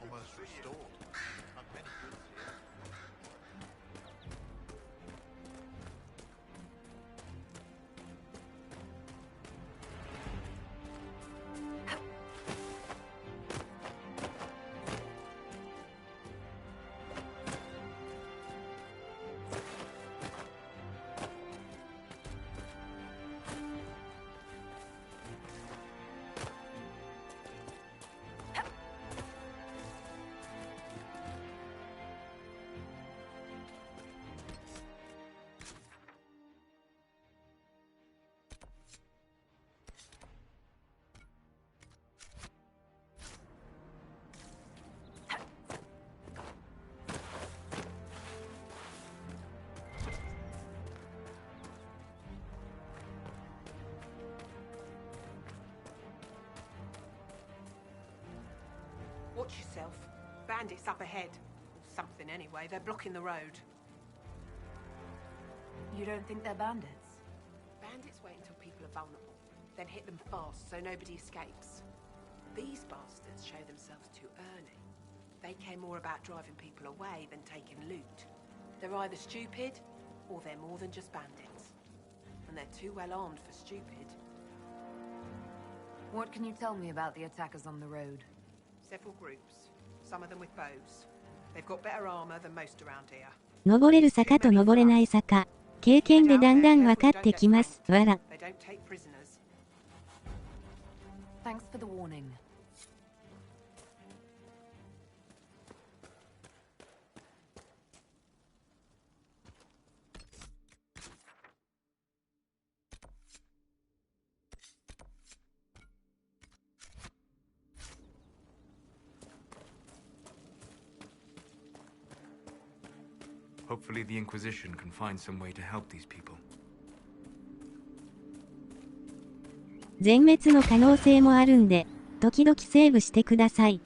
Almost restored. Not many goods here. Watch yourself. Bandits up ahead. Or something anyway. They're blocking the road. You don't think they're bandits? Bandits wait until people are vulnerable, then hit them fast so nobody escapes. These bastards show themselves too early. They care more about driving people away than taking loot. They're either stupid, or they're more than just bandits. And they're too well armed for stupid. What can you tell me about the attackers on the road? Several groups, some of them with bows. They've got better armor than most around here. 登れる坂と登れない坂。経験でだんだん分かってきます。わら。They don't take prisoners. Thanks for the warning. Hopefully the Inquisition can find some way to help these people. 全滅の可能性もあるんで、時々セーブしてください。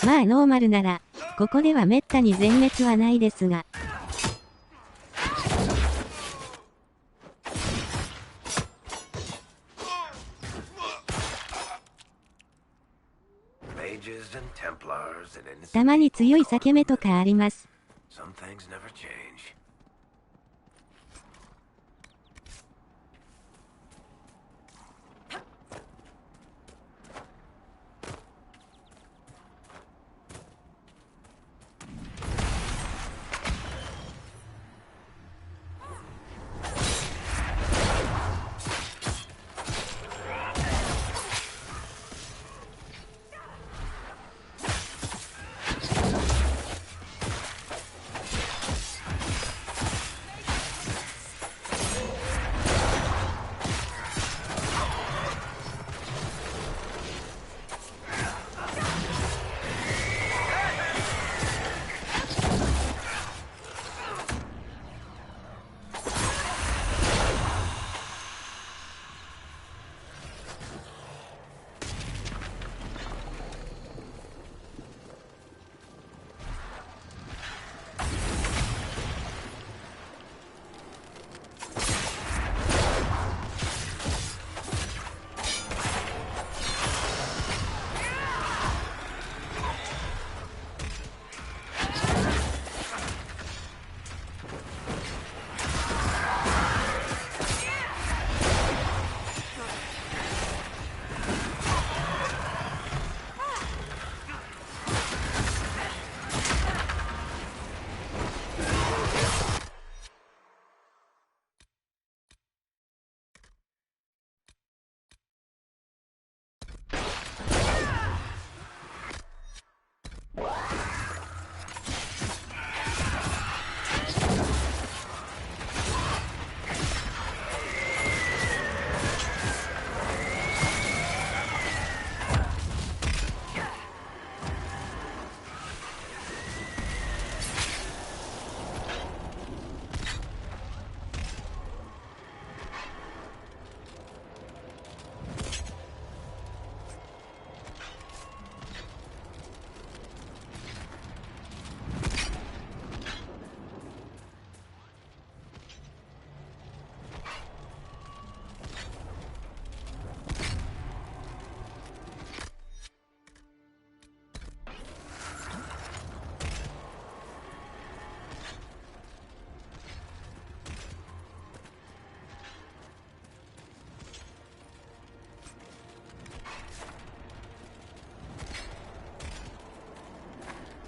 まあノーマルなら、ここでは滅多に全滅はないですが。たまに強い裂け目とかあります。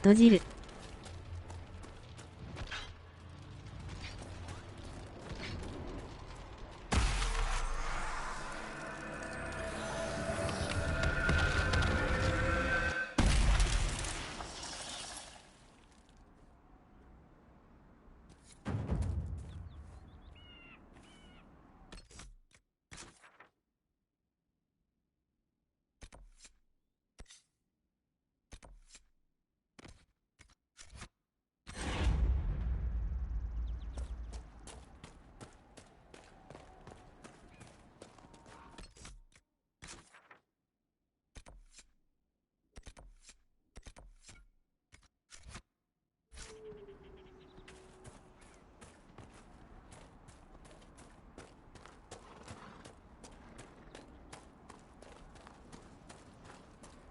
閉じる。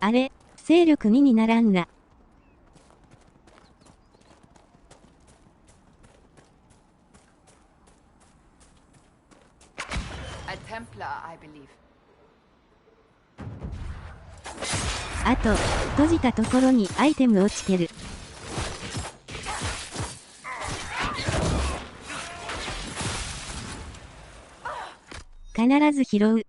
あれ、勢力2にならんな。あと、閉じたところにアイテムをつける。必ず拾う。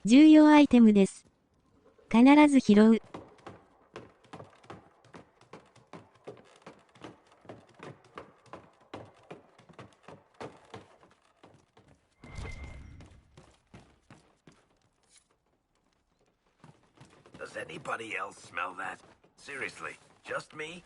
重要アイテムです。必ず拾う。Does anybody else smell that? Seriously, just me?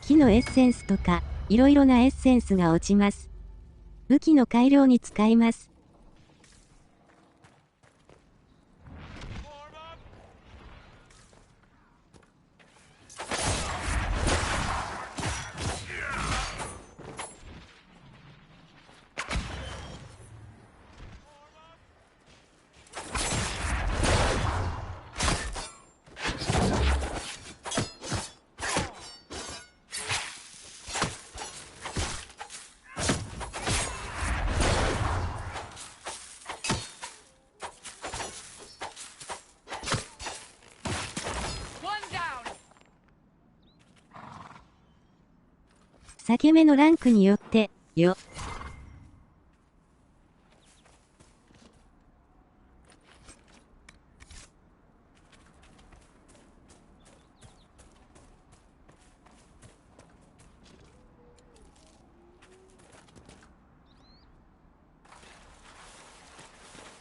木のエッセンスとか、いろいろなエッセンスが落ちます。武器の改良に使います。裂け目のランクによって、よ。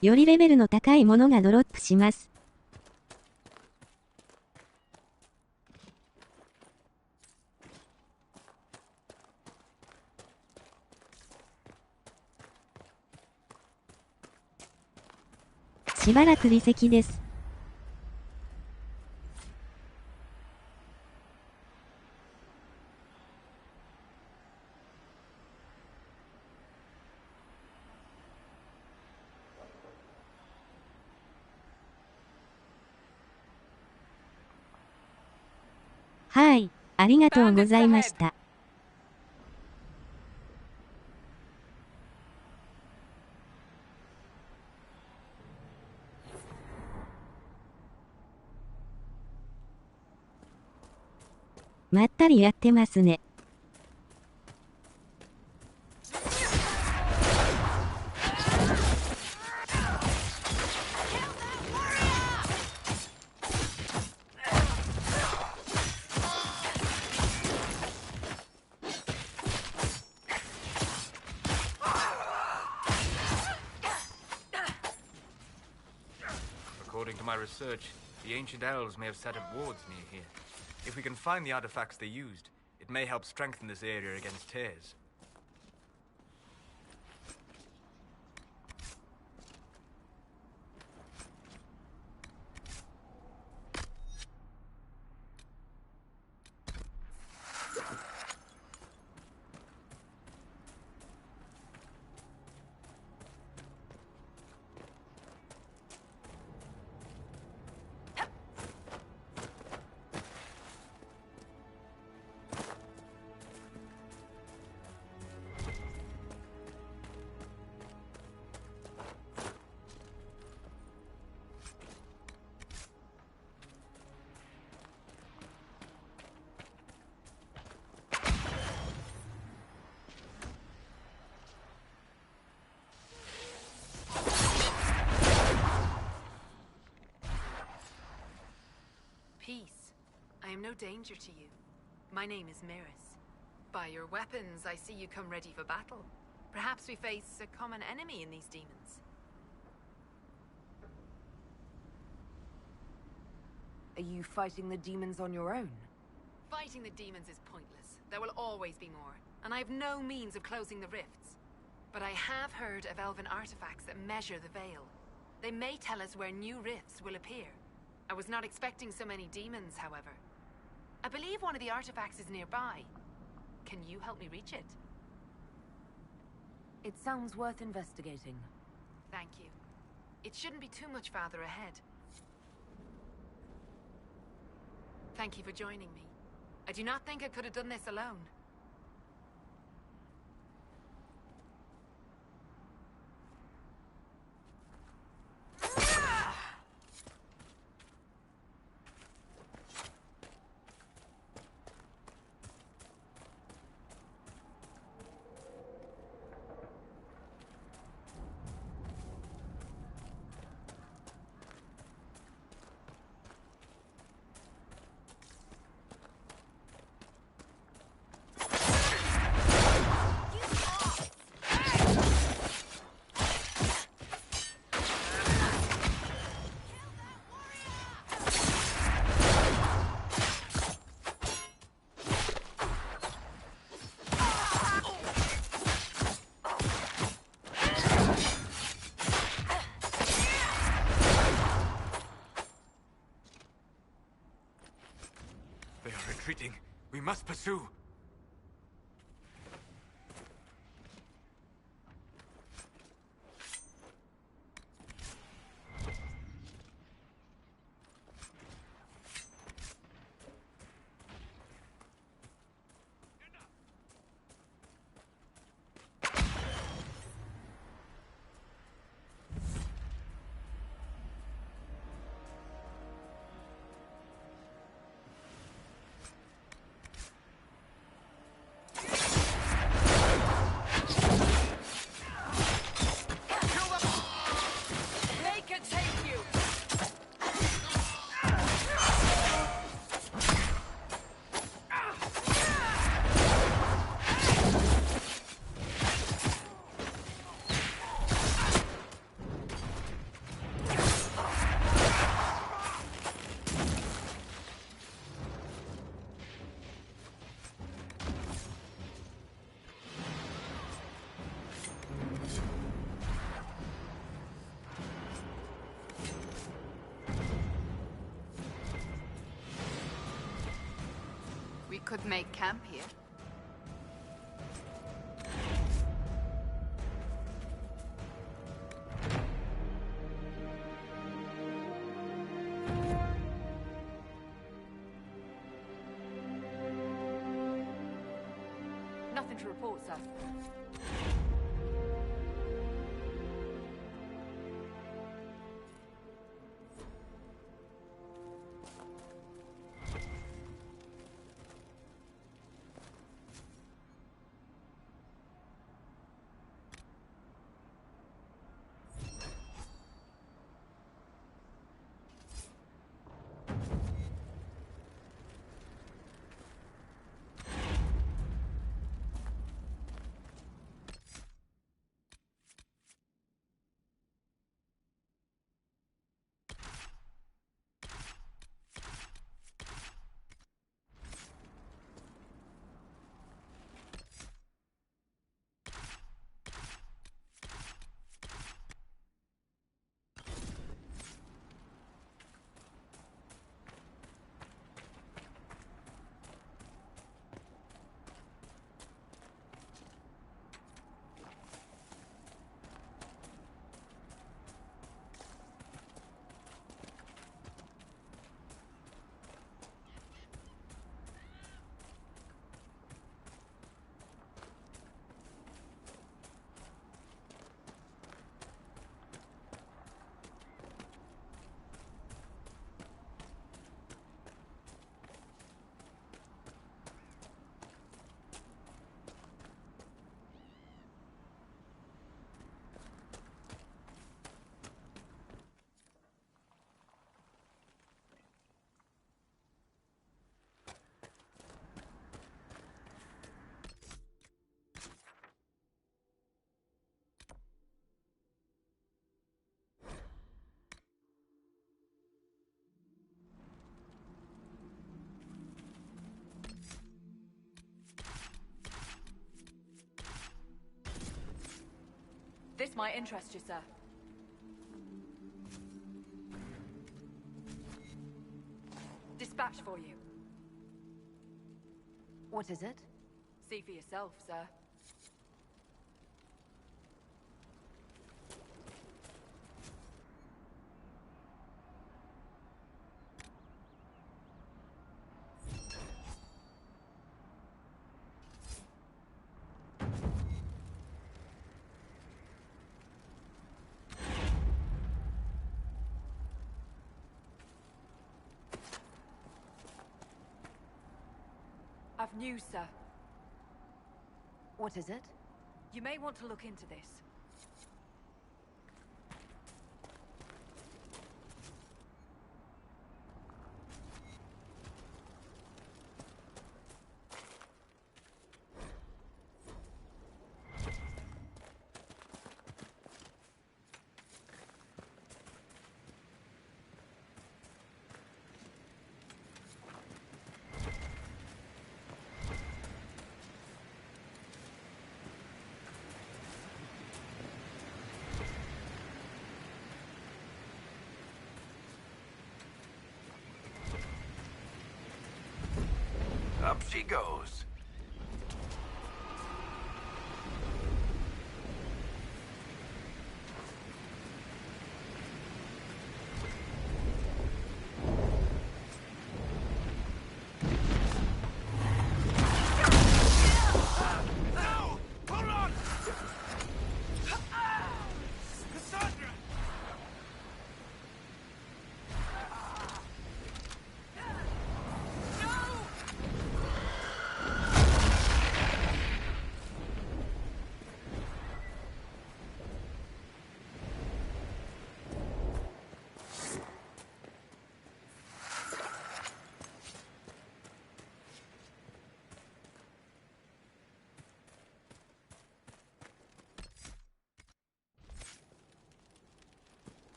よりレベルの高いものがドロップします。しばらく離席です。はい、ありがとうございました。まったりやってますね。According to my research, the ancient elves may have set up wards near here. If we can find the artifacts they used, it may help strengthen this area against tears. am no danger to you. My name is Miris. By your weapons, I see you come ready for battle. Perhaps we face a common enemy in these demons. Are you fighting the demons on your own? Fighting the demons is pointless. There will always be more, and I have no means of closing the rifts. But I have heard of elven artifacts that measure the veil. They may tell us where new rifts will appear. I was not expecting so many demons, however. I believe one of the artifacts is nearby. Can you help me reach it? It sounds worth investigating. Thank you. It shouldn't be too much farther ahead. Thank you for joining me. I do not think I could have done this alone. Retreating. We must pursue. We could make camp here. Nothing to report, sir. This might interest you, sir. Dispatch for you. What is it? See for yourself, sir. I've news, sir. What is it? You may want to look into this. Up she goes.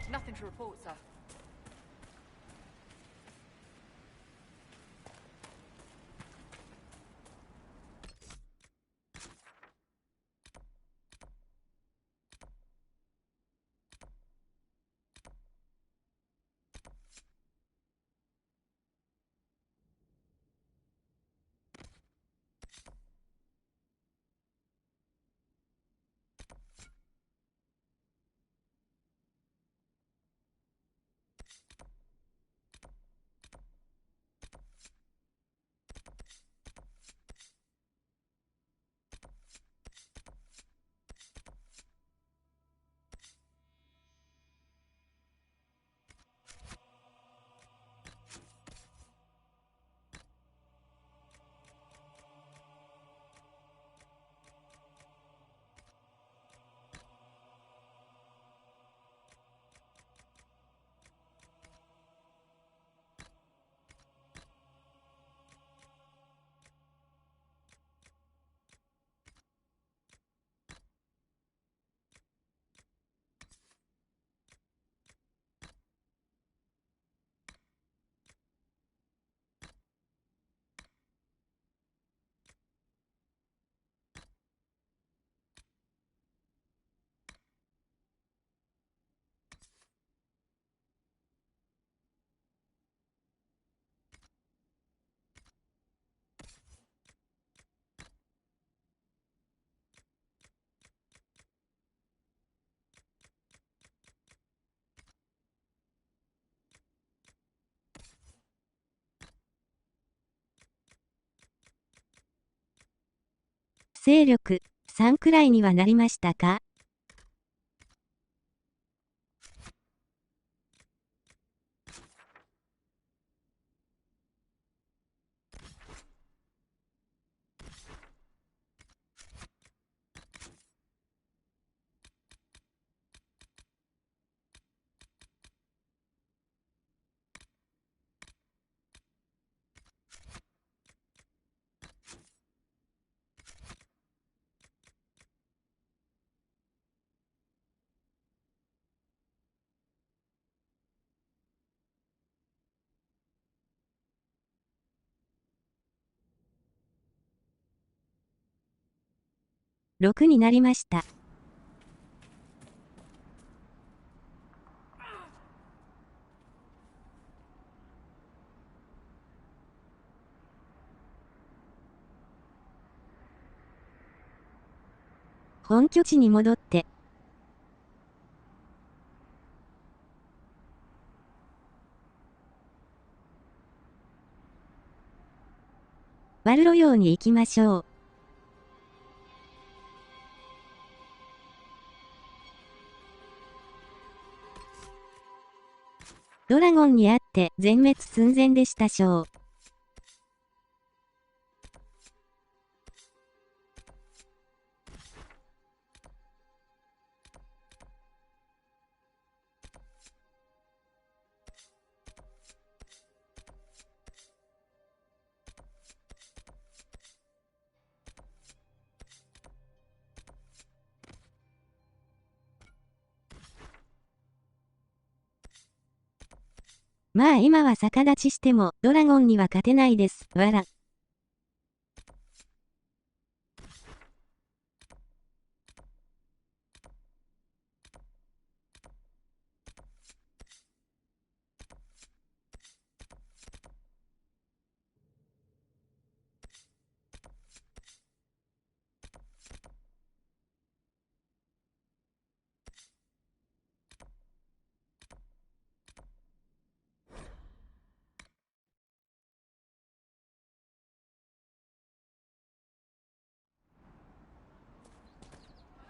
Nothing to report, sir.勢力3くらいにはなりましたか？ 6になりました。本拠地に戻って。バルロ用に行きましょう。ドラゴンにあって全滅寸前でしたしょう。まあ今は逆立ちしてもドラゴンには勝てないです。わら。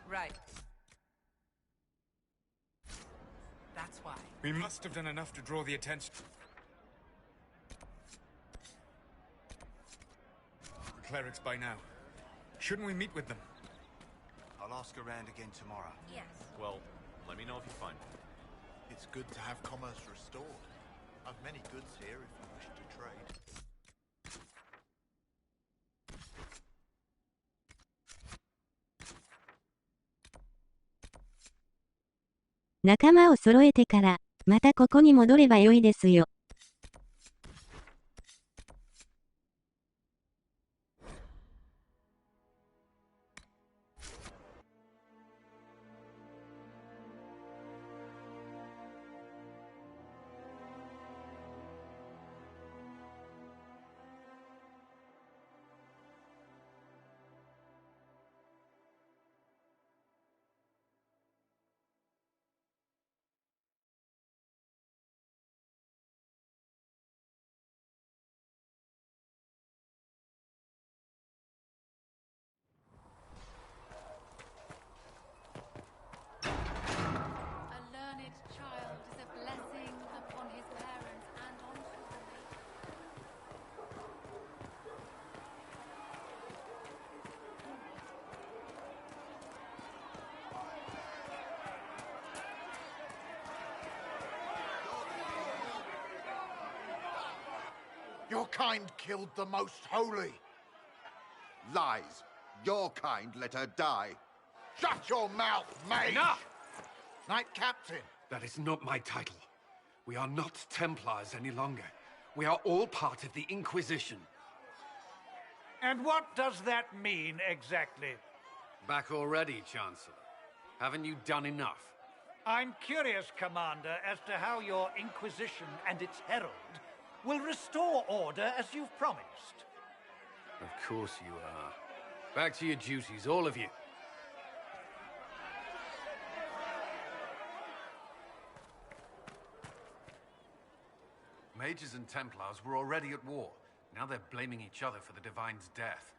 Right. That's why. We must have done enough to draw the attention. The clerics by now. Shouldn't we meet with them? I'll ask around again tomorrow. Yes. Well, let me know if you find them. It's good to have commerce restored. I've many goods here if you wish to trade. 仲間を揃えてから、またここに戻ればよいですよ。Your kind killed the most holy. Lies. Your kind let her die. Shut your mouth, mate! Enough! Knight Captain. That is not my title. We are not Templars any longer. We are all part of the Inquisition. And what does that mean exactly? Back already, Chancellor. Haven't you done enough? I'm curious, Commander, as to how your Inquisition and its herald will restore order as you've promised. Of course you are. Back to your duties, all of you. Mages and Templars were already at war. Now they're blaming each other for the Divine's death.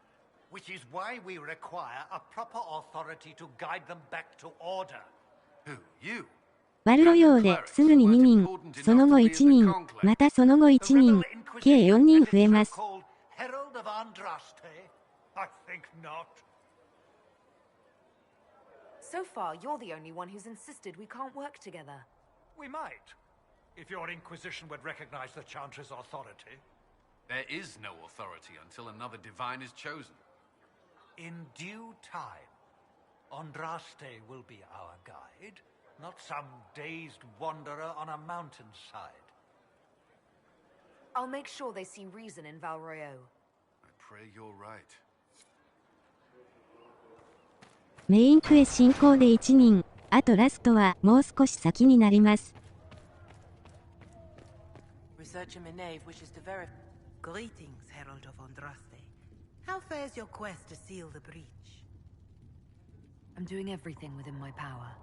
Which is why we require a proper authority to guide them back to order. Who? You? バルロ用ですぐに2人、その後1人、またその後1人、計4人増えます。Herald of Andraste? I think not. So far, you're the only one who's insisted we can't work together. We might, if your Inquisition would recognize the Chantry's authority. There is no authority until another Divine is chosen. In due time, Andraste will be our guide, not some dazed wanderer on a mountainside. I'll make sure they see reason in Valroyo. I pray you're right. メインクエ進行で1人、あとラストはもう少し先になります。Researcher Meneve wishes to verify. Greetings, Herald of Andraste. How fares your quest to seal the breach? I'm doing everything within my power.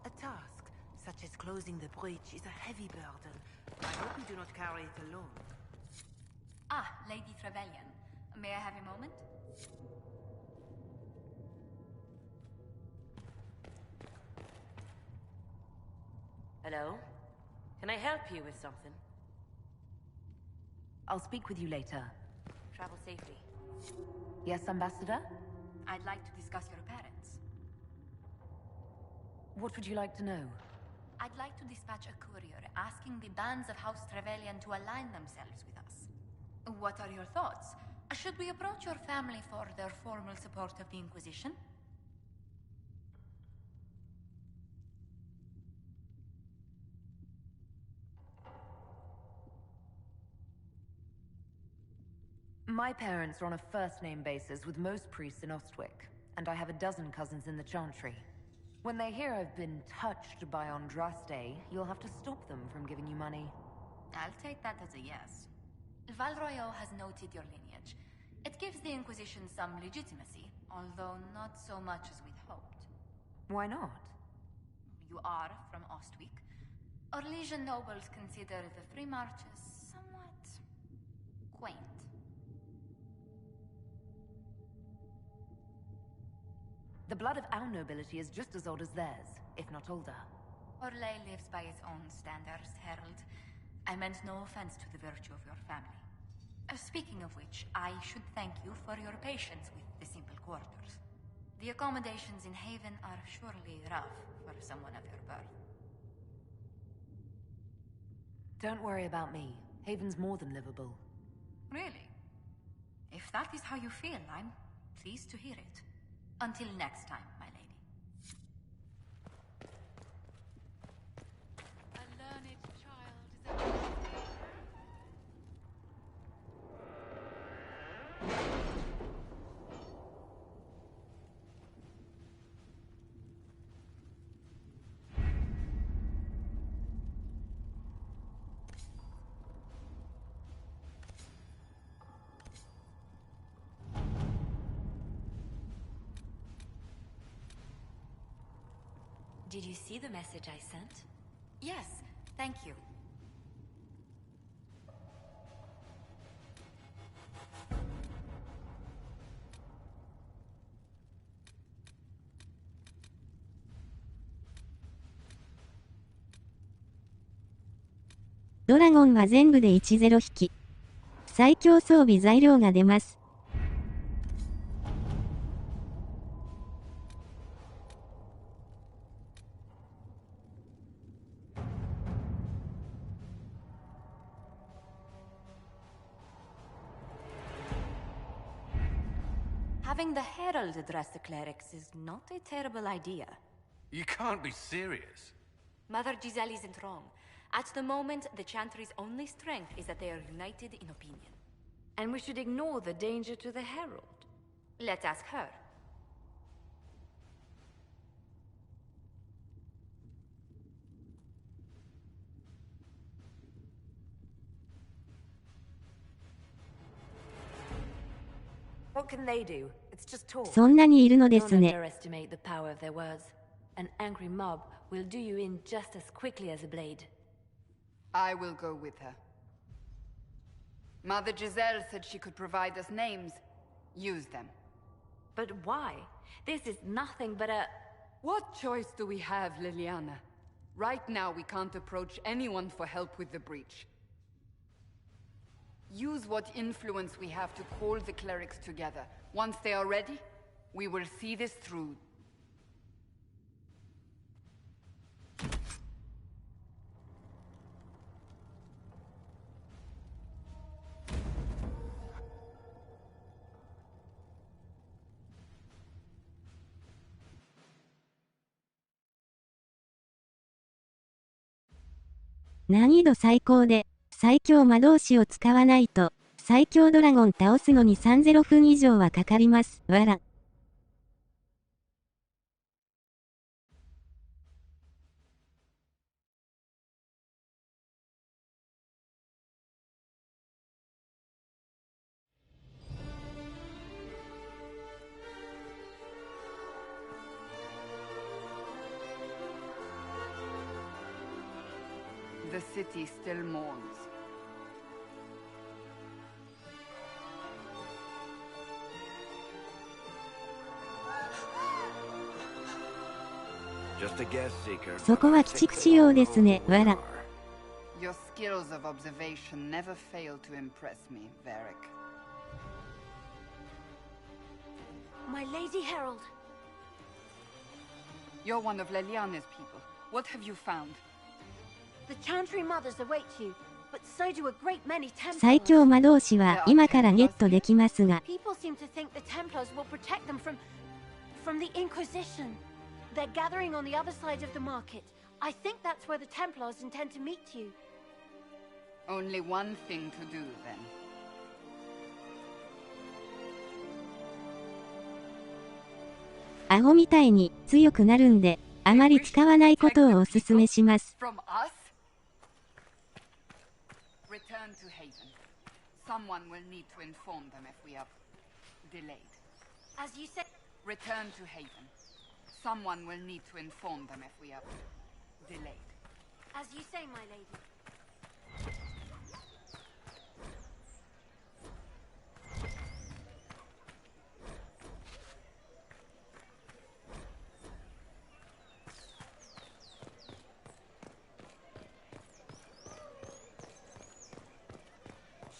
A task such as closing the breach is a heavy burden. I hope you do not carry it alone. Ah, Lady Trevelyan. May I have a moment? Hello? Can I help you with something? I'll speak with you later. Travel safely. Yes, Ambassador? I'd like to discuss your parents. What would you like to know? I'd like to dispatch a courier asking the bands of House Trevelyan to align themselves with us. What are your thoughts? Should we approach your family for their formal support of the Inquisition? My parents are on a first-name basis with most priests in Ostwick, and I have a dozen cousins in the Chantry. When they hear I've been touched by Andraste, you'll have to stop them from giving you money. I'll take that as a yes. Valroyo has noted your lineage. It gives the Inquisition some legitimacy, although not so much as we'd hoped. Why not? You are from Ostwick. Orlesian nobles consider the Free Marches somewhat quaint. The blood of our nobility is just as old as theirs, if not older. Orlais lives by its own standards, Herald. I meant no offense to the virtue of your family. Speaking of which, I should thank you for your patience with the simple quarters. The accommodations in Haven are surely rough for someone of your birth. Don't worry about me. Haven's more than livable. Really? If that is how you feel, I'm pleased to hear it. Until next time, my lady. A learned child is a... Did you see the message I sent? Yes, thank you.ドラゴンは全部で10匹。最強装備材料が出ます。Having the Herald address the clerics is not a terrible idea. You can't be serious. Mother Giselle isn't wrong. At the moment, the Chantry's only strength is that they are united in opinion. And we should ignore the danger to the Herald. Let's ask her. What can they do? It's just talk. そんなにいるのですね。 Don't underestimate the power of their words. An angry mob will do you in just as quickly as a blade. I will go with her. Mother Giselle said she could provide us names. Use them. But why? This is nothing but a... What choice do we have, Liliana? Right now we can't approach anyone for help with the breach. Use what influence we have to call the clerics together. Once they are ready, we will see this through.「難易度最高で最強魔導士を使わないと最強ドラゴン倒すのに30分以上はかかります。わら。The city still mourns. Just a guess, Seeker. そこは鬼畜仕様ですね、わら。Your skills of observation never fail to impress me, Varric. My Lady Herald. You're one of Leliana's people. What have you found? The Chantry Mothers await you, but so do a great many Templars. 最強魔導士は今からゲットできますが。People seem to think the Templars will protect them from the Inquisition. They're gathering on the other side of the market. I think that's where the Templars intend to meet you. Only one thing to do, then. アホみたいに強くなるんで、あまり使わないことをお勧めします。From us? Return to Haven. Someone will need to inform them if we are delayed. As you said, return to Haven. Someone will need to inform them if we are delayed. As you say, my lady.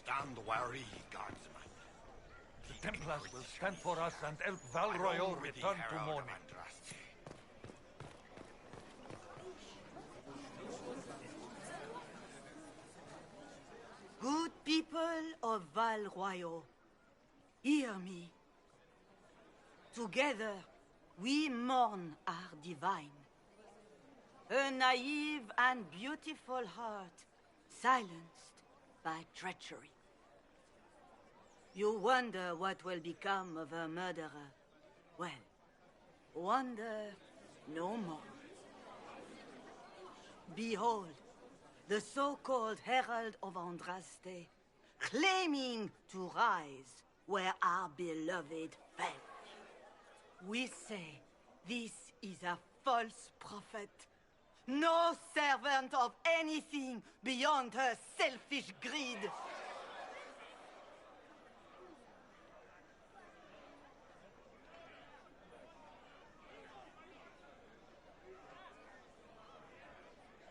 Stand wary, guardsman. The Templars will stand for us and help Valroyo return to mourning. Good people of Valroyo, hear me. Together, we mourn our divine. A naive and beautiful heart, silenced by treachery. You wonder what will become of a murderer. Well, wonder no more. Behold, the so-called Herald of Andraste, claiming to rise where our beloved fell. We say this is a false prophet, no servant of anything beyond her selfish greed.「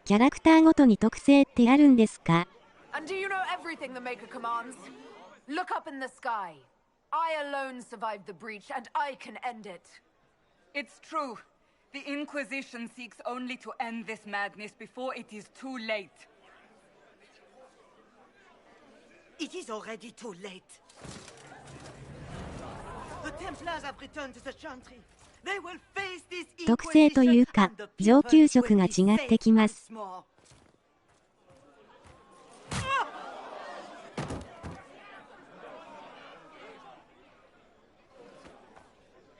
キャラクターごとに特性ってあるんですか？ And do you know everything the Maker commands? Look up in the sky. I alone survived the breach, and I can end it. It's true. The Inquisition seeks only to end this madness before it is too late. It is already too late. The Templars have returned to the Chantry. They will face this 特性というか、上級色が違ってきます。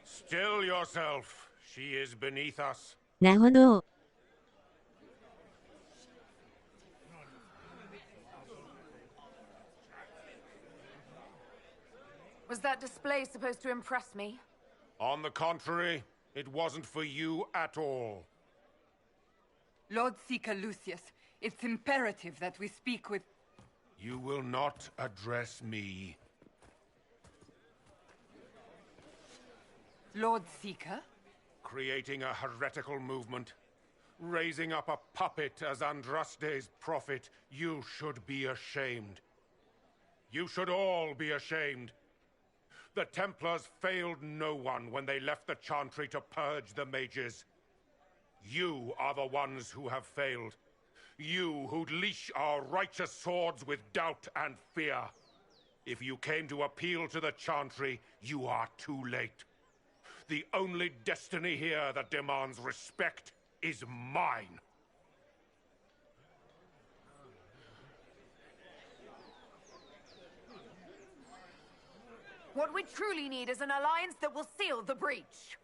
Still yourself. She is beneath us. なるほど。Was that display supposed to impress me? On the contrary, it wasn't for you at all. Lord Seeker Lucius, it's imperative that we speak with... You will not address me. Lord Seeker? Creating a heretical movement. Raising up a puppet as Andraste's prophet. You should be ashamed. You should all be ashamed. The Templars failed no one when they left the Chantry to purge the mages. You are the ones who have failed. You who'd leash our righteous swords with doubt and fear. If you came to appeal to the Chantry, you are too late. The only destiny here that demands respect is mine. What we truly need is an alliance that will seal the breach.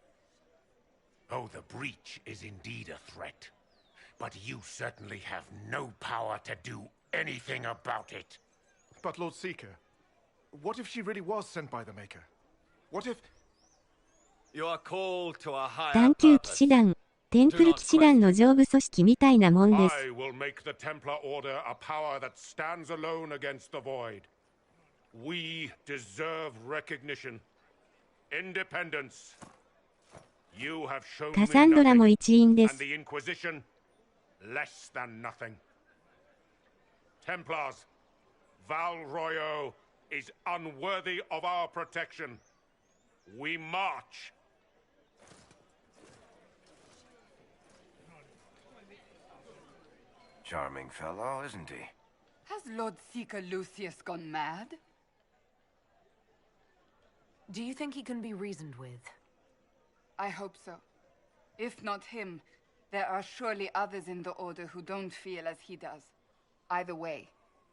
Oh, the breach is indeed a threat. But you certainly have no power to do anything about it. But Lord Seeker, what if she really was sent by the Maker? What if... You are called to a higher 探求騎士団。テンプル騎士団の上部組織みたいなもんです。I will make the Templar Order a power that stands alone against the void. We deserve recognition. Independence. You have shown me カサンドラも nothing, 一員で and す。 the Inquisition less than nothing. Templars, Val Royo is unworthy of our protection. We march. Charming fellow, isn't he? Has Lord Seeker Lucius gone mad? Do you think he can be reasoned with? I hope so. If not him, there are surely others in the Order who don't feel as he does. Either way,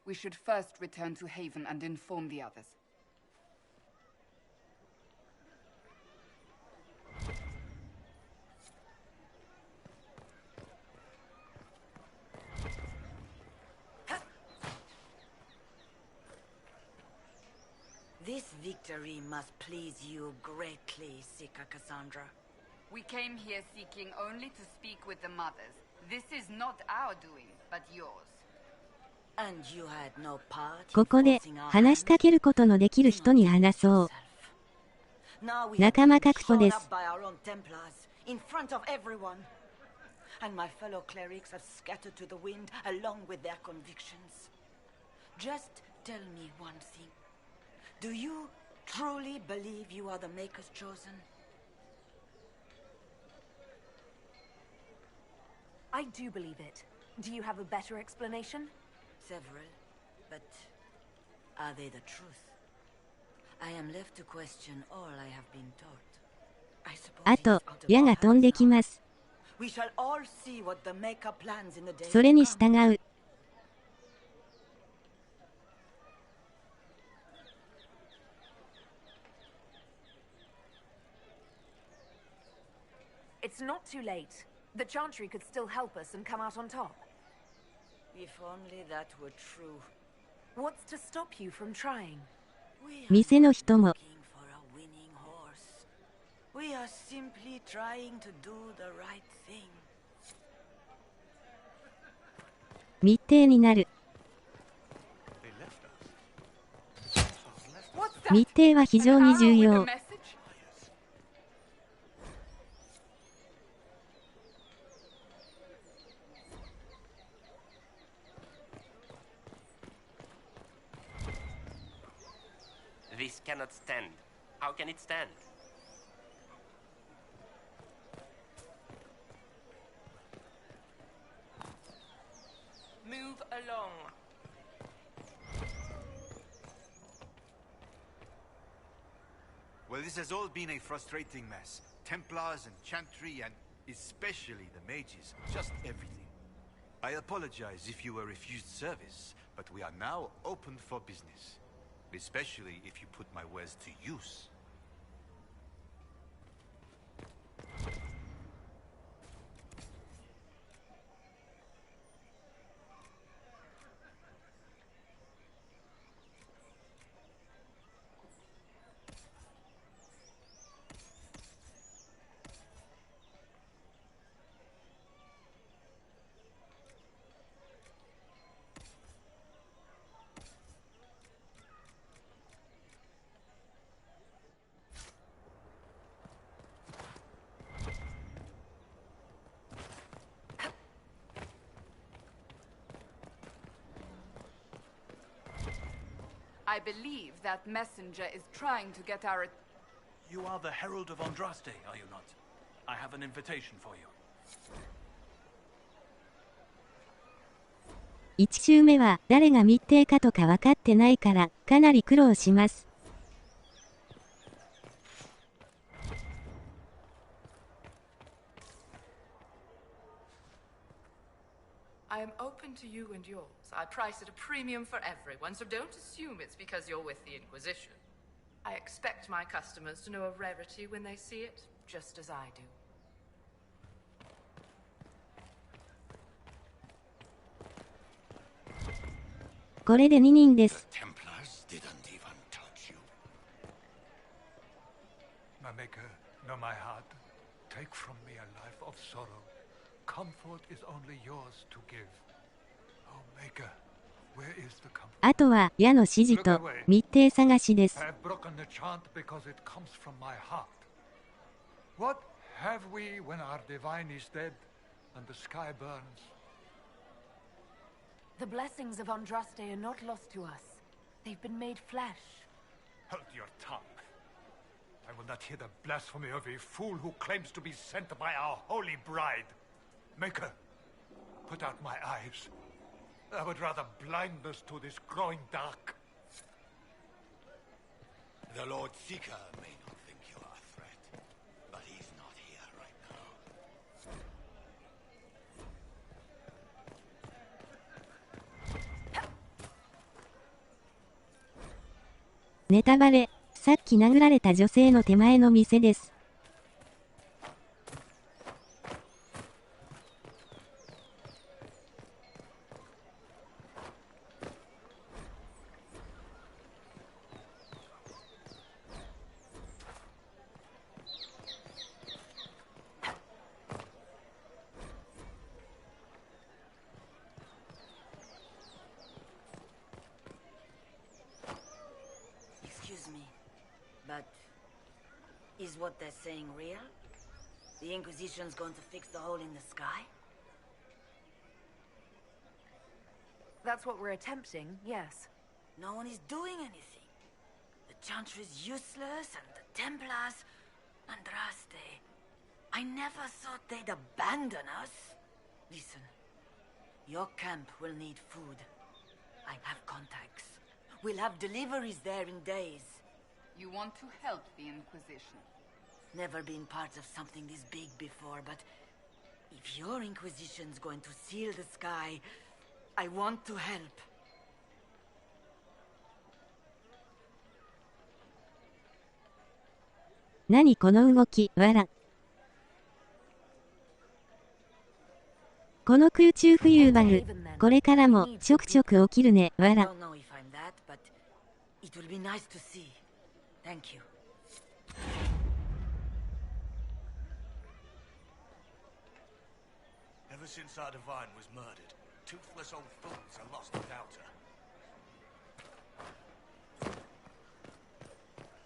we should first return to Haven and inform the others. This victory must please you greatly, Seeker Cassandra. We came here seeking only to speak with the mothers. This is not our doing, but yours. And you had no part ここで話しかけることのできる人に話そう。 仲間確保です。 in front of everyone. And my fellow clerics have scattered to the wind along with their convictions. Just tell me one thing. Do you truly believe you are the Maker's chosen? I do believe it. Do you have a better explanation? Several, but are they the truth? I am left to question all I have been taught. I suppose あと、矢が飛んできます。 we shall all see what the Maker plans in the days それに従う。 It's not too late. The Chantry could still help us and come out on top. If only that were true. What's to stop you from trying? 店の人も。 We are simply trying to do the right thing. 密偵になる。密偵は非常に重要。 This cannot stand. How can it stand? Move along. Well, this has all been a frustrating mess. Templars and Chantry and especially the mages. Just everything. I apologize if you were refused service, but we are now open for business. Especially if you put my wares to use. I believe that messenger is trying to get our... You are the Herald of Andraste, are you not? I have an invitation for you. 1周目は誰が密偵かとか分かってないからかなり苦労します。 I am open to you and yours. I price at a premium for everyone, so don't assume it's because you're with the Inquisition. I expect my customers to know a rarity when they see it, just as I do. これで2人です。 The Templars didn't even touch you. My maker, know my heart. take from me a life of sorrow. Comfort is only yours to give. Oh, Maker, where is the comfort? あとは矢の指示と密偵探しです。I have broken the chant because it comes from my heart. What have we when our divine is dead and the sky burns? The blessings of Andraste are not lost to us. They've been made flesh. Hold your tongue. I will not hear the blasphemy of a fool who claims to be sent by our holy bride. Maker, put out my eyes. I would rather blindness to this growing dark. The Lord Seeker may not think you are a threat, but he's not here right now. ネタバレ。さっき殴られた女性の手前の店です。Excuse me, but is what they're saying real? The Inquisition's going to fix the hole in the sky? That's what we're attempting, yes. No one is doing anything. The Chantry's useless, and the Templars... Andraste. I never thought they'd abandon us. Listen, your camp will need food. I have contacts. We'll have deliveries there in days. You want to help the Inquisition? Never been part of something this big before, but if your Inquisition's going to seal the sky, I want to help. 何この動き、わら。この空中浮遊バグ、これからもちょくちょく起きるね、わら。 Don't know if I'm that, but it will be nice to see. Thank you. Ever since our divine was murdered, toothless old fools are lost without her.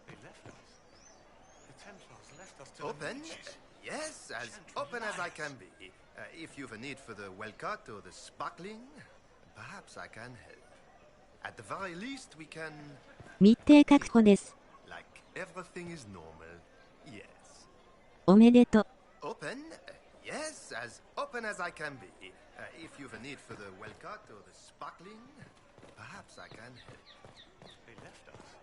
They left us. The Templars left us to Open? the witches. Yes, as open as I can be. If you've a need for the well cut or the sparkling, perhaps I can help. At the very least, we can... 密偵確保です。 Like everything is normal. Yes. おめでと。Open? Yes, as open as I can be. If you've a need for the well cut or the sparkling, perhaps I can help. They left us.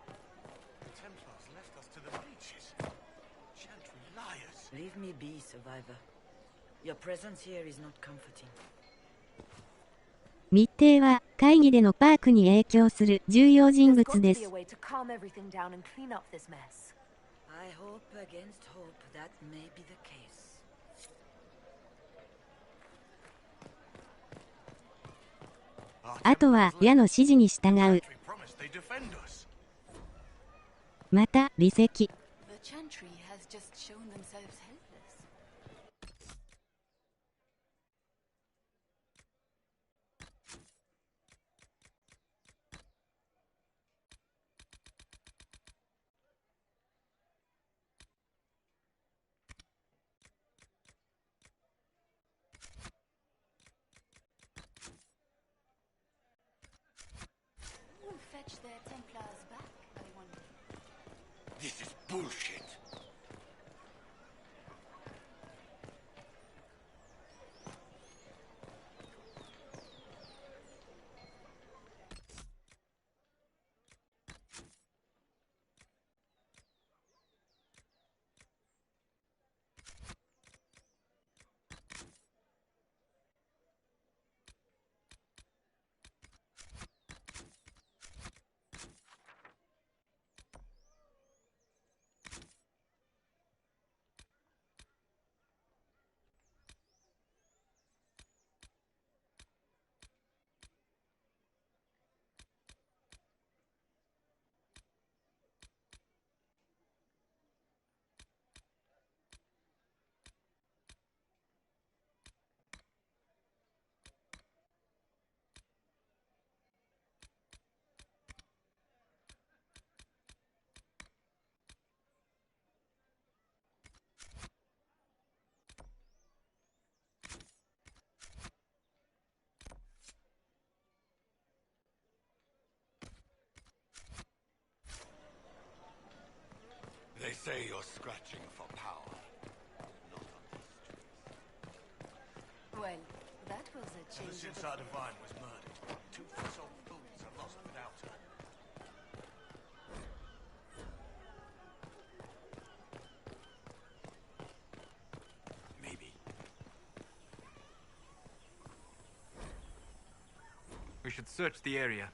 The Templars left us to the witches. Chantry liars. Leave me be, survivor. Your presence here is not comforting. 密偵は会議でのパークに影響する重要人物です。 There's got to be a way to calm everything down and clean up this mess. I hope against hope that may be the case. あとは矢の指示に従う。また離席。 The Chantry has just shown themselves helpless. Who will fetch their Templars back, I wonder? This is bullshit. say you're scratching for power. Well, that was a Ever change since of our divine was murdered, 2 soul fools are lost without her. Maybe. We should search the area.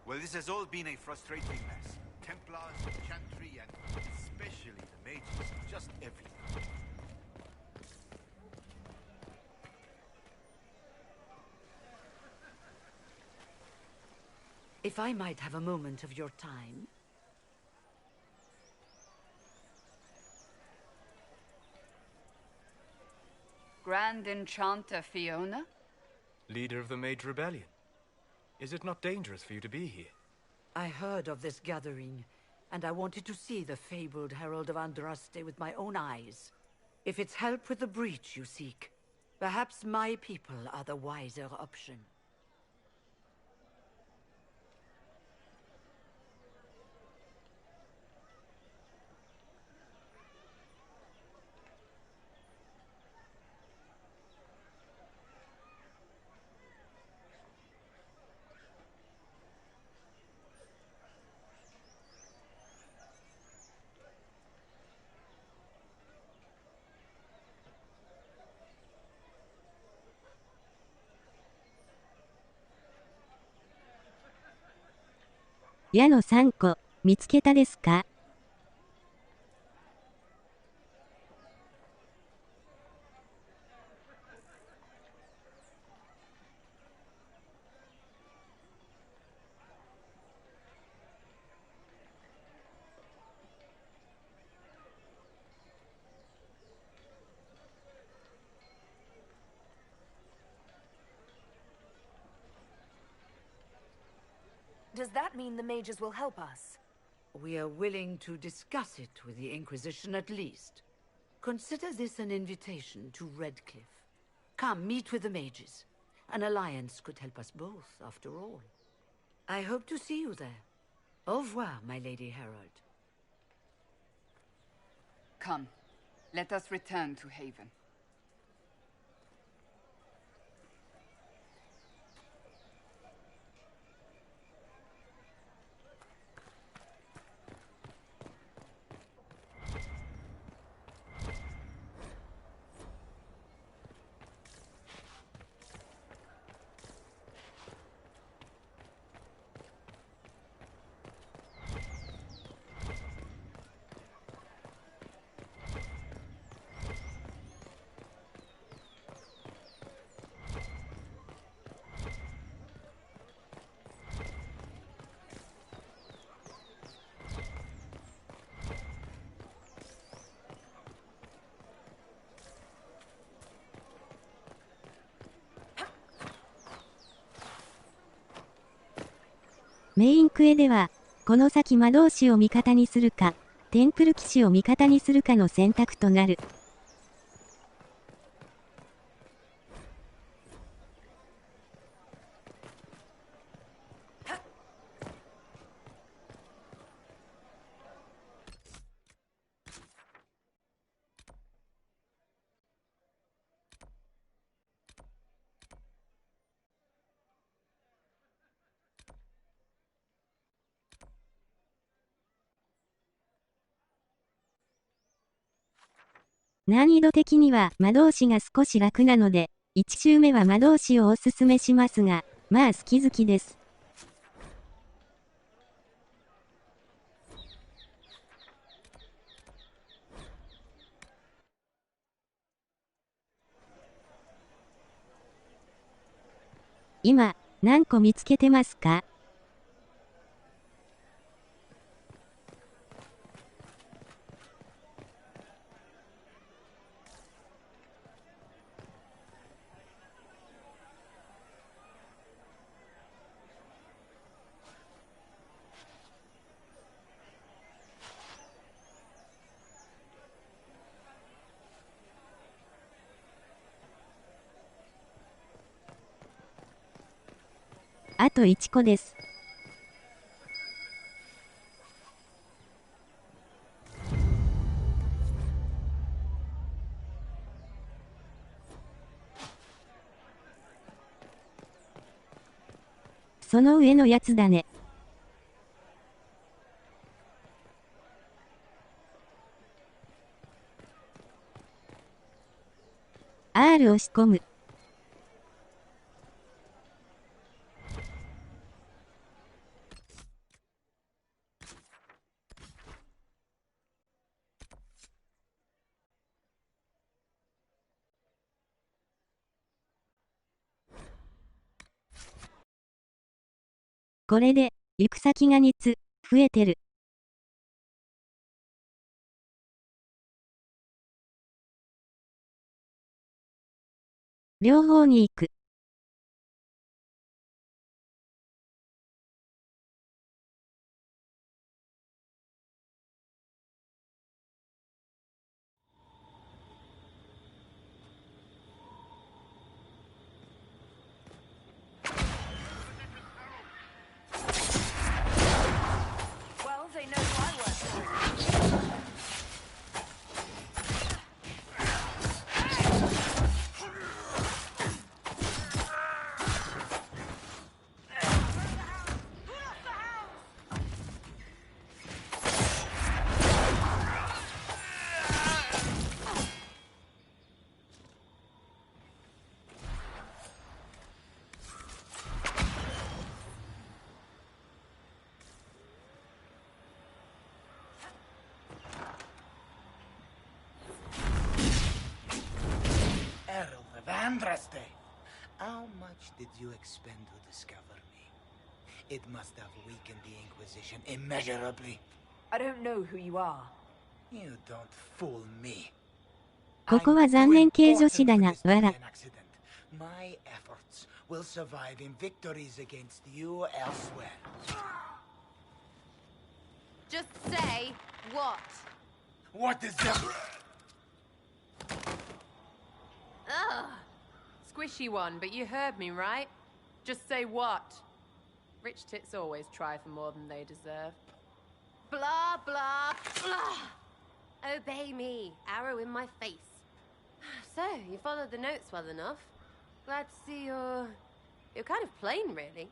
Well, this has all been a frustrating mess. Templars, Chantry, and especially the mages. Just everything. If I might have a moment of your time. Grand Enchanter Fiona? Leader of the Mage Rebellion. Is it not dangerous for you to be here? I heard of this gathering, and I wanted to see the fabled Herald of Andraste with my own eyes. If it's help with the breach you seek, perhaps my people are the wiser option.矢の3個、見つけたですか? Does that mean the mages will help us? We are willing to discuss it with the Inquisition at least. Consider this an invitation to Redcliffe. Come, meet with the mages. An alliance could help us both, after all. I hope to see you there. Au revoir, my Lady Herald. Come, let us return to Haven. メインクエでは、この先魔導士を味方にするか、テンプル騎士を味方にするかの選択となる。難易度的には魔導士が少し楽なので、1周目は魔導士をおすすめしますが、まあ好き好きです。今、何個見つけてますか？あと1個です。その上のやつだね。R 押し込む。これで、行く先が2つ、増えてる。両方に行く。Andraste, how much did you expend to discover me? It must have weakened the Inquisition immeasurably. I don't know who you are. You don't fool me. ここは残念系女子だな、わら。My efforts will survive in victories against you elsewhere. Just say what? What is that? Ugh. Squishy one, but you heard me, right? Just say what? Rich tits always try for more than they deserve. Blah, blah, blah. Obey me. Arrow in my face. So, you followed the notes well enough. Glad to see you're kind of plain, really.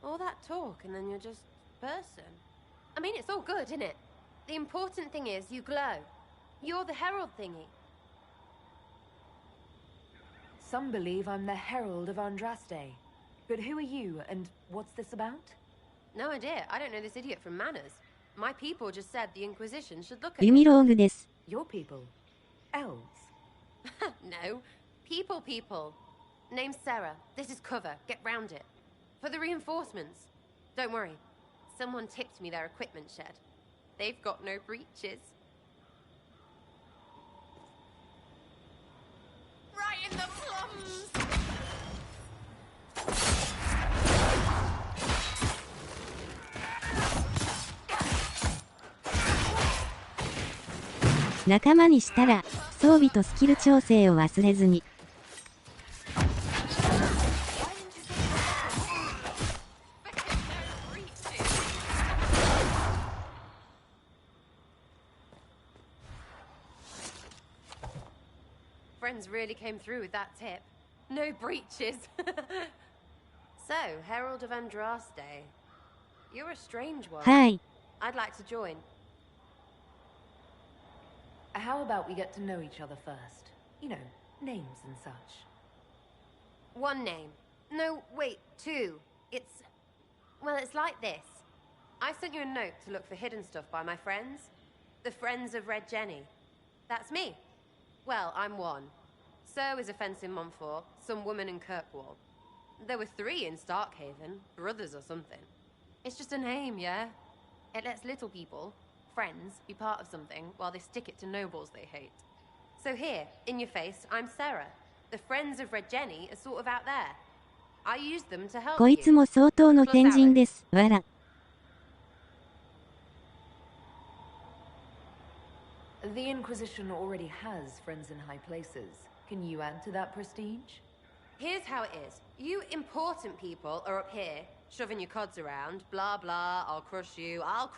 All that talk and then you're just person. I mean, it's all good, isn't it? The important thing is you glow. You're the herald thingy. Some believe I'm the Herald of Andraste. But who are you, and what's this about? No idea. I don't know this idiot from Manners. My people just said the Inquisition should look at弓ローグです。Your people? Elves? No. People. Name's Sarah. This is cover. Get round it. For the reinforcements. Don't worry. Someone tipped me their equipment shed. They've got no breaches. Right in the plums! 仲間にしたら、装備とスキル調整を忘れずに。Friends really came through with that tip. No breaches. So, Herald of Andraste. You're a strange one. はい。I'd like to join. How about we get to know each other first? You know, names and such. One name. No, wait, two. It's... Well, it's like this. I sent you a note to look for hidden stuff by my friends. The Friends of Red Jenny. That's me. Well, I'm one. So is a fence in Montfort, some woman in Kirkwall. There were 3 in Starkhaven, brothers or something. It's just a name, yeah? It lets little people, friends, be part of something while they stick it to nobles they hate. So here, in your face, I'm Sarah. The Friends of Red Jenny are sort of out there. I used them to help こいつも相当の変人です。わら。The Inquisition already has friends in high places. Can you add to that prestige? Here's how it is. You important people are up here, shoving your cods around, blah blah, I'll crush you, ooh,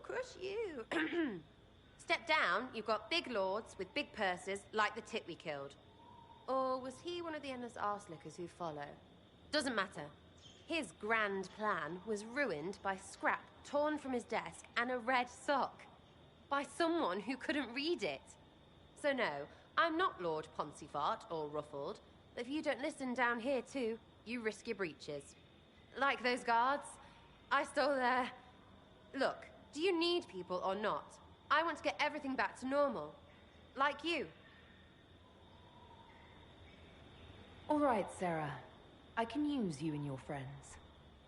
crush you. Step down, you've got big lords with big purses, like the tit we killed. Or was he one of the endless arse-lickers who follow? Doesn't matter. His grand plan was ruined by scrap torn from his desk and a red sock. By someone who couldn't read it. So no, I'm not Lord Poncyfart or Ruffled. If you don't listen down here too, you risk your breeches. Like those guards, I stole their... Look, do you need people or not? I want to get everything back to normal. Like you. All right, Sarah. I can use you and your friends.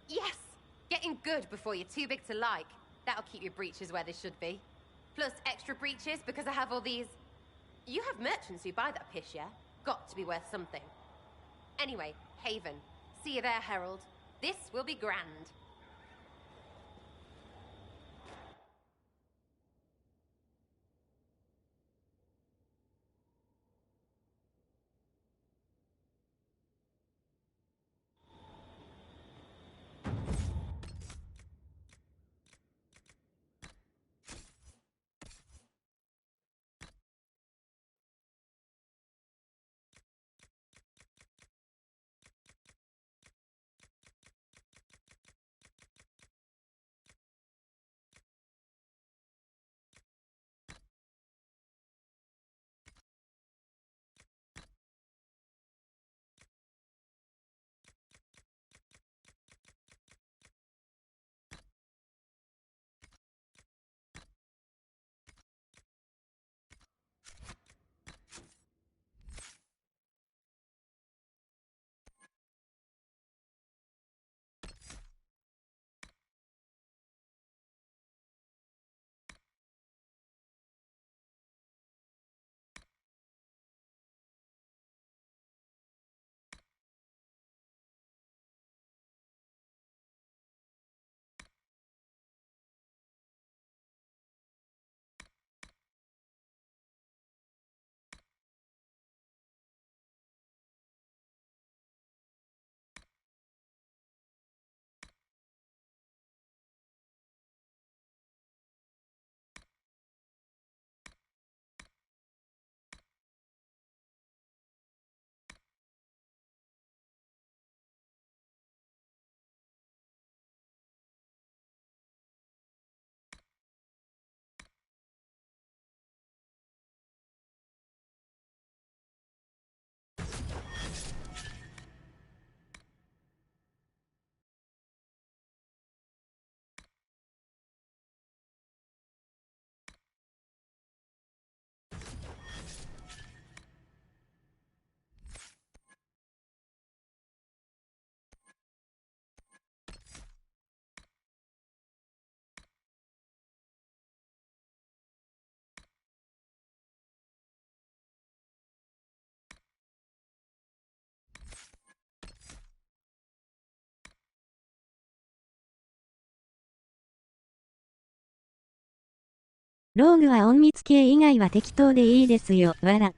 Yes! Getting good before you're too big to like. That'll keep your breeches where they should be. Plus extra breeches because I have all these... You have merchants who buy that piss, yeah? Got to be worth something. Anyway, Haven. See you there, Herald. This will be grand. ローグは隠密系以外は適当でいいですよ、わら。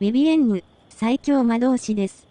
ビビエンヌ、最強魔導士です。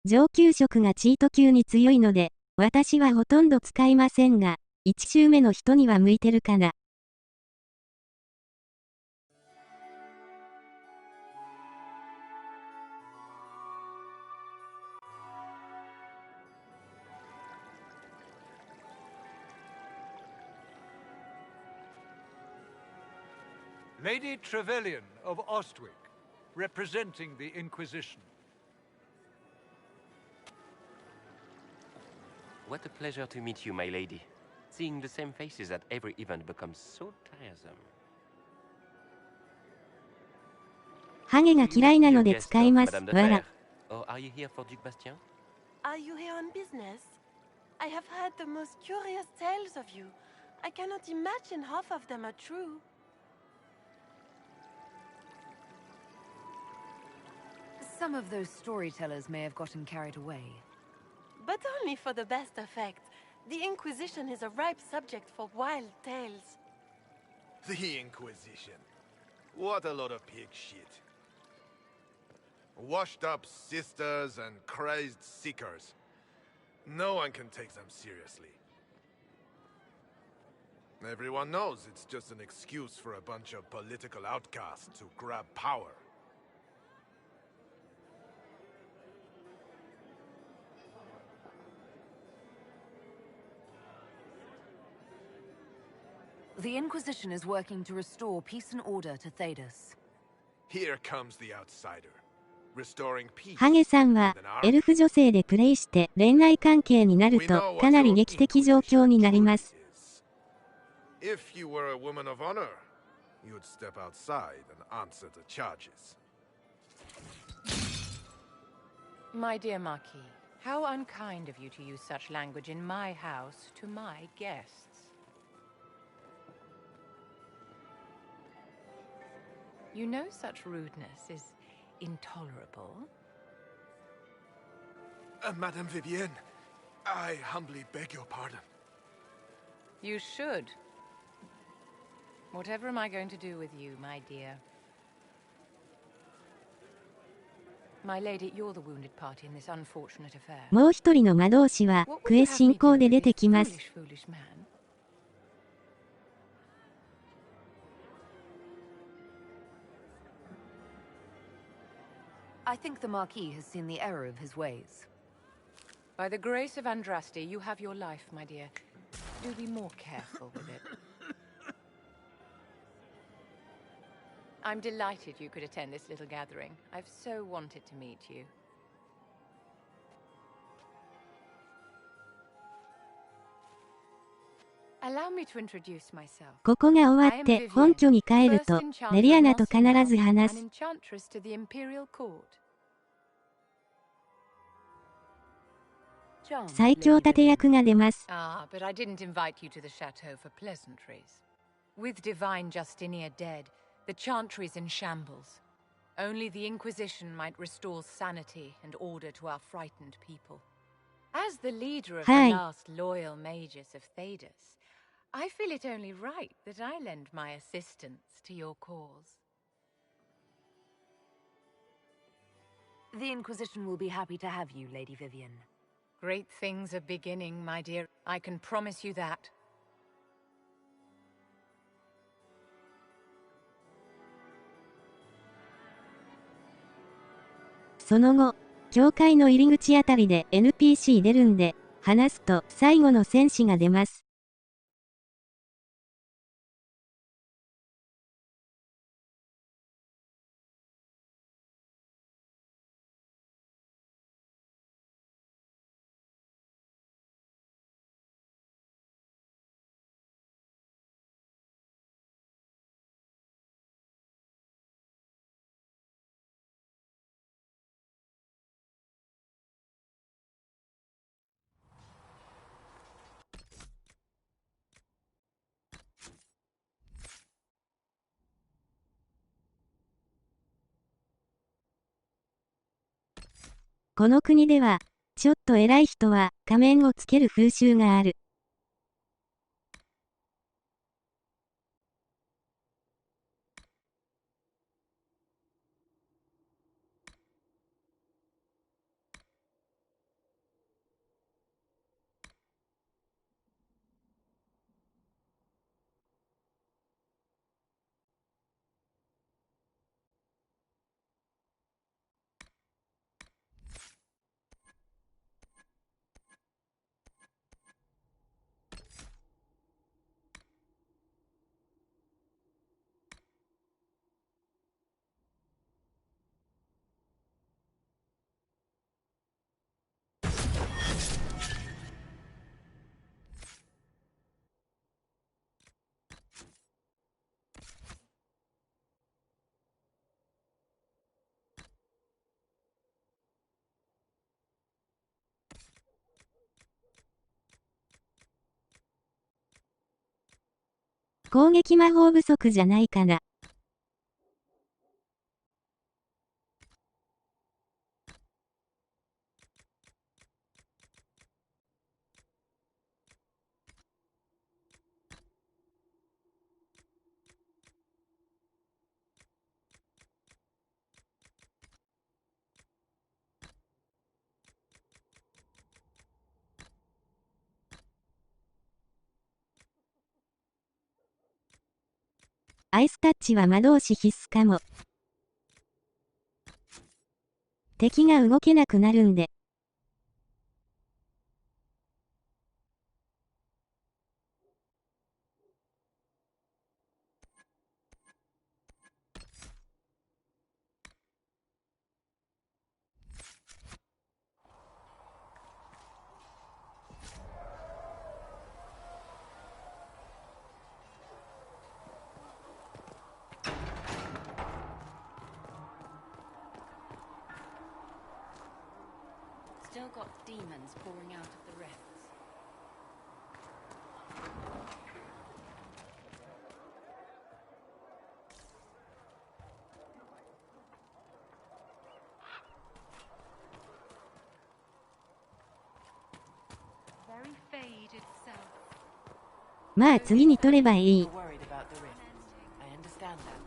上級職がチート級に強いので、私はほとんど使いませんが、1周目の人には向いてるかな。Lady Trevelyan of Ostwick, representing the Inquisition. What a pleasure to meet you, my lady. Seeing the same faces at every event becomes so tiresome. ハゲが嫌いなので使います。わら。Or are you here for Duke Bastien? Are you here on business? I have heard the most curious tales of you. I cannot imagine half of them are true. Some of those storytellers may have gotten carried away. But only for the best effect. The Inquisition is a ripe subject for wild tales. The Inquisition. What a lot of pig shit. Washed up sisters and crazed seekers. No one can take them seriously. Everyone knows it's just an excuse for a bunch of political outcasts to grab power. The Inquisition is working to restore peace and order to Thedas. Here comes the outsider. Restoring peace. ハゲさんは、エルフ女性でプレイして恋愛関係になると、かなり劇的状況になります。If you were a woman of honor, you would step outside and answer the charges. My dear Marquis, how unkind of you to use such language in my house to my guests. You know such rudeness is intolerable. Madame Vivienne, I humbly beg your pardon. You should. Whatever am I going to do with you, my dear? My lady, you're the wounded party in this unfortunate affair. もう一人の魔導士は、クエ進行で出てきます。Foolish man. I think the Marquis has seen the error of his ways. By the grace of Andraste, you have your life, my dear. Do be more careful with it. I'm delighted you could attend this little gathering. I've so wanted to meet you. Allow me to introduce myself. ここが終わって本拠に帰ると、レリアナと必ず話す。最強盾役が出ます。Ah, but I didn't invite you to the chateau for pleasantries. With divine Justinia dead, the Chantry's in shambles. Only the Inquisition might restore sanity and order to our frightened people. As the leader of the last loyal mages of Thedas, I feel it only right that I lend my assistance to your cause. The Inquisition will be happy to have you, Lady Vivienne. Great things are beginning, my dear. I can promise you that. その後、教会の入り口あたりで NPC 出るんで、話すと最後の戦士が出ます。この国では、ちょっと偉い人は仮面をつける風習がある。攻撃魔法不足じゃないかな。アイスタッチは魔導士必須かも。敵が動けなくなるんで。still got demons pouring out of the rifts. Very fade itself. まあ次に取ればいい。 Worried about the rift. I understand that.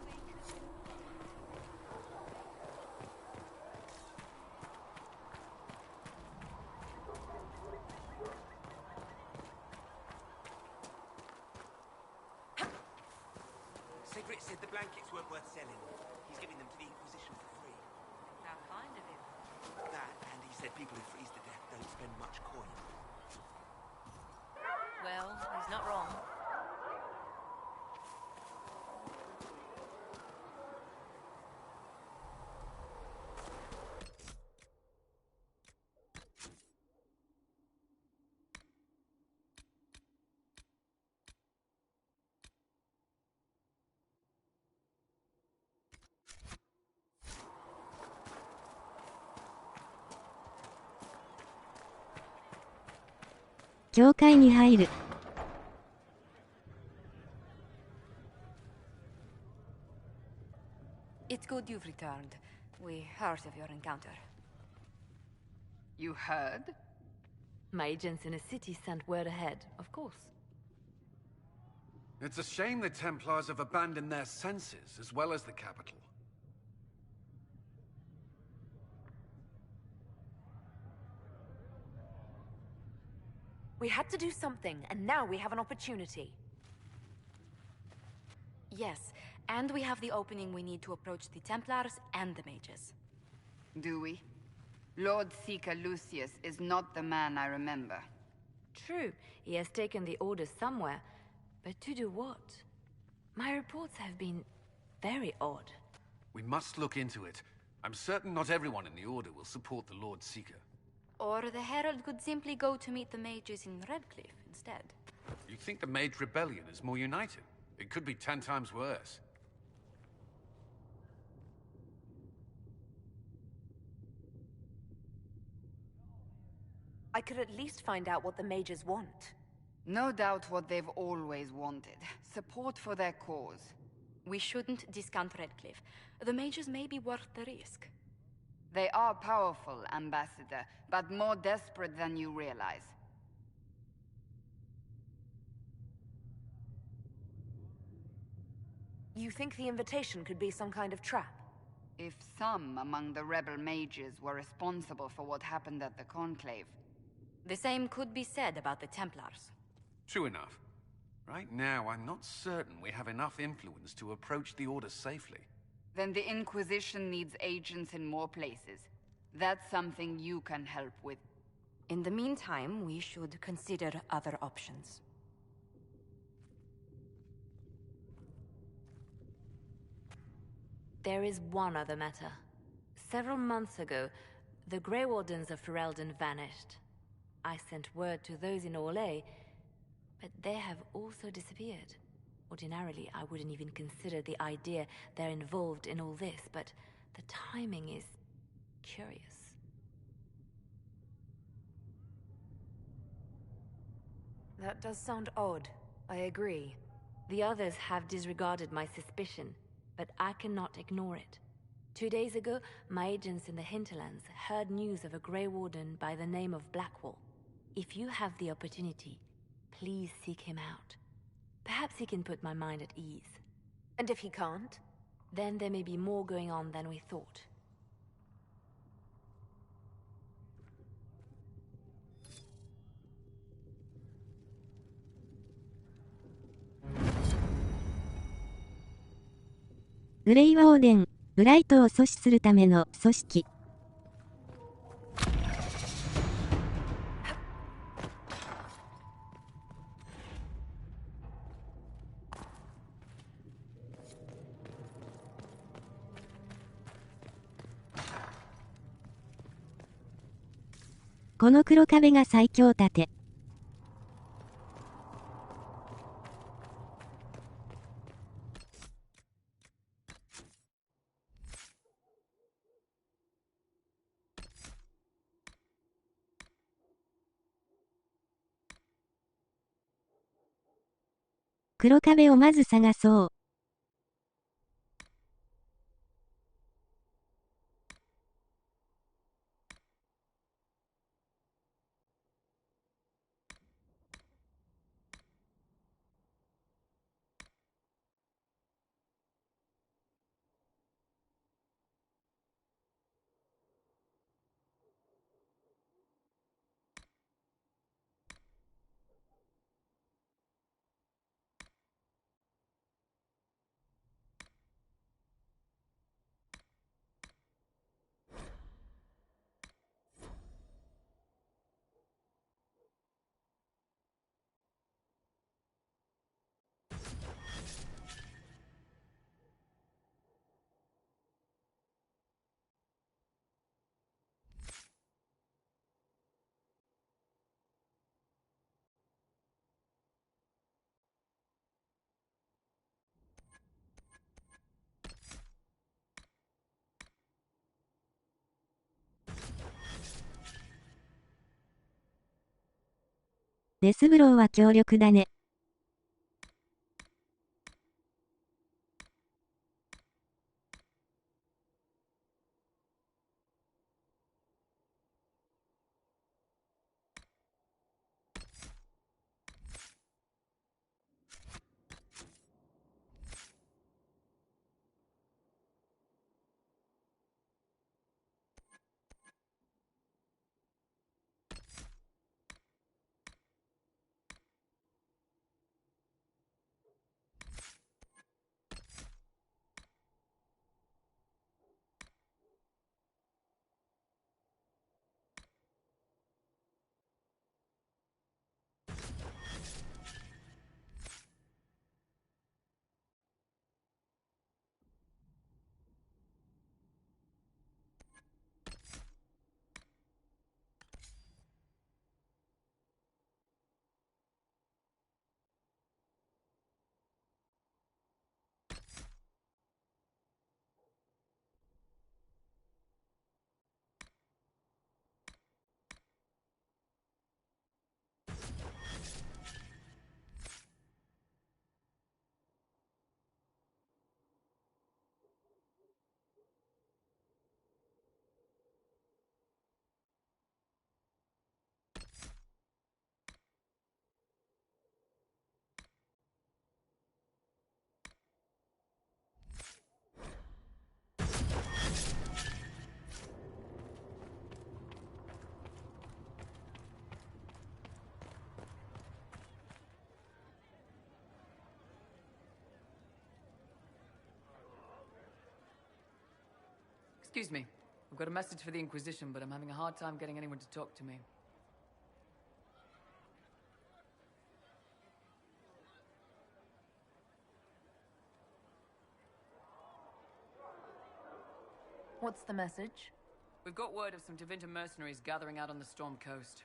Cedric said the blankets weren't worth selling. He's giving them to the Inquisition for free. How kind of him. That, and he said people who freeze to death don't spend much coin. Well, he's not wrong.「教会に入る」 It's good you've returned. We heard of your encounter. You heard? My agents in a city sent word ahead, of course. It's a shame the Templars have abandoned their senses, as well as the capital. We had to do something, and now we have an opportunity. Yes, and we have the opening we need to approach the Templars and the mages. Do we? Lord Seeker Lucius is not the man I remember. True, he has taken the orders somewhere, but to do what? My reports have been very odd. We must look into it. I'm certain not everyone in the Order will support the Lord Seeker. Or the Herald could simply go to meet the mages in Redcliffe instead. You think the Mage Rebellion is more united? It could be 10 times worse. I could at least find out what the mages want. No doubt what they've always wanted. Support for their cause. We shouldn't discount Redcliffe. The mages may be worth the risk. They are powerful, Ambassador, but more desperate than you realize. You think the invitation could be some kind of trap? If some among the rebel mages were responsible for what happened at the Conclave. The same could be said about the Templars. True enough. Right now, I'm not certain we have enough influence to approach the Order safely. Then the Inquisition needs agents in more places. That's something you can help with. In the meantime, we should consider other options. There is one other matter. Several months ago, the Grey Wardens of Ferelden vanished. I sent word to those in Orlais, but they have also disappeared. Ordinarily, I wouldn't even consider the idea they're involved in all this, but the timing is curious. That does sound odd. I agree. The others have disregarded my suspicion, but I cannot ignore it. 2 days ago, my agents in the hinterlands heard news of a Grey Warden by the name of Blackwall. If you have the opportunity, please seek him out. Perhaps he can put my mind at ease. And if he can't? Then there may be more going on than we thought.グレイウォーデン、ブライトを阻止するための組織。この黒壁が最強盾。黒壁をまず探そう。デスブローは強力だね。Excuse me. I've got a message for the Inquisition, but I'm having a hard time getting anyone to talk to me. What's the message? We've got word of some Tevinter mercenaries gathering out on the Storm Coast.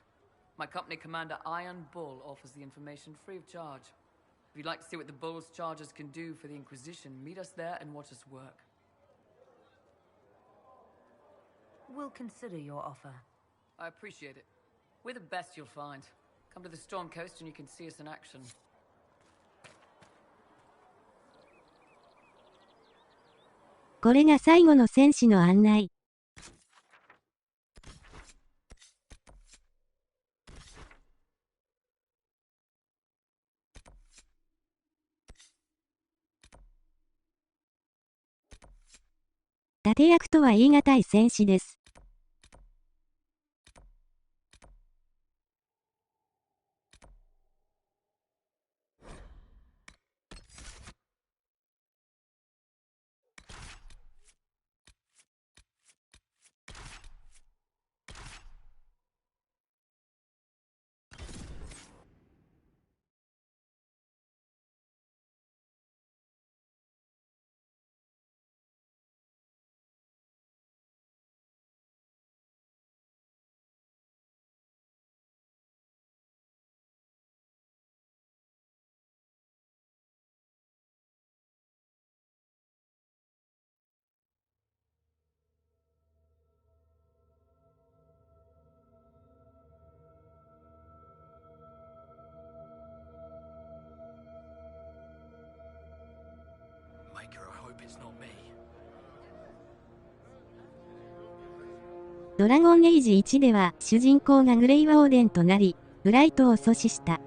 My company commander, Iron Bull, offers the information free of charge. If you'd like to see what the Bull's charges can do for the Inquisition, meet us there and watch us work. We'll consider your offer. I appreciate it. We're the best you'll find. Come to the Storm Coast and you can see us in action. これが最後の戦士の案内。盾役とは言い難い戦士です。it's not me. ドラゴンエイジ1では主人公がグレイワオーデンとなり、ブライトを阻止した。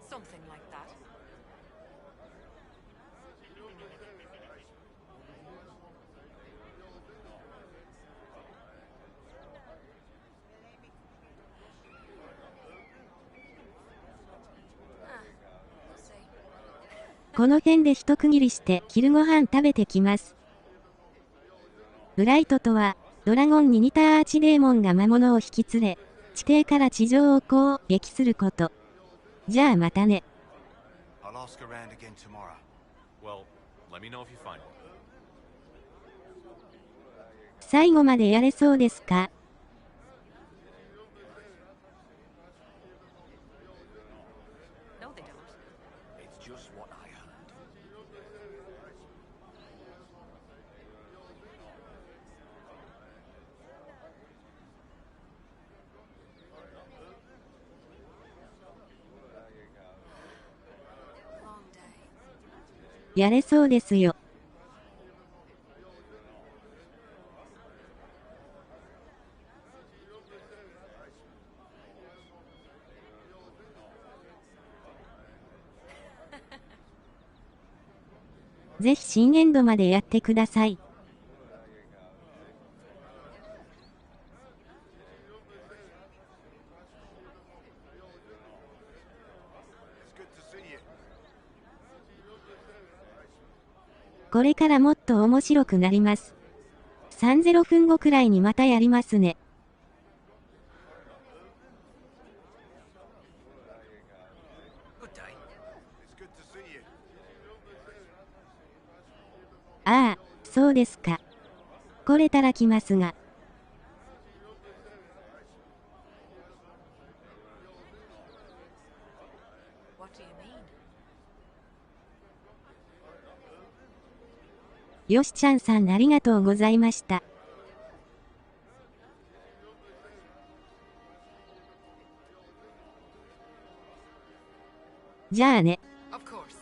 Something like that. この辺で一区切りして昼ご飯食べてきます。ブライトとは、ドラゴンに似たアーチデーモンが魔物を引き連れ、地底から地上を攻撃すること。じゃあまたね。I'll ask around again tomorrow. Well, let me know if you find one. 最後までやれそうですか？ No, they don't. It's just what I heard. Long day. やれそうですよ。ぜひ新エンドまでやってください。これからもっと面白くなります。30分後くらいにまたやりますね。Good day. It's good to see you. ああ、そうですか。来れたら来ますが。What do you mean? よしちゃんさんありがとうございました。じゃあね。Of course.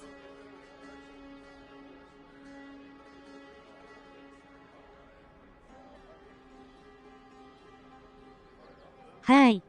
はい。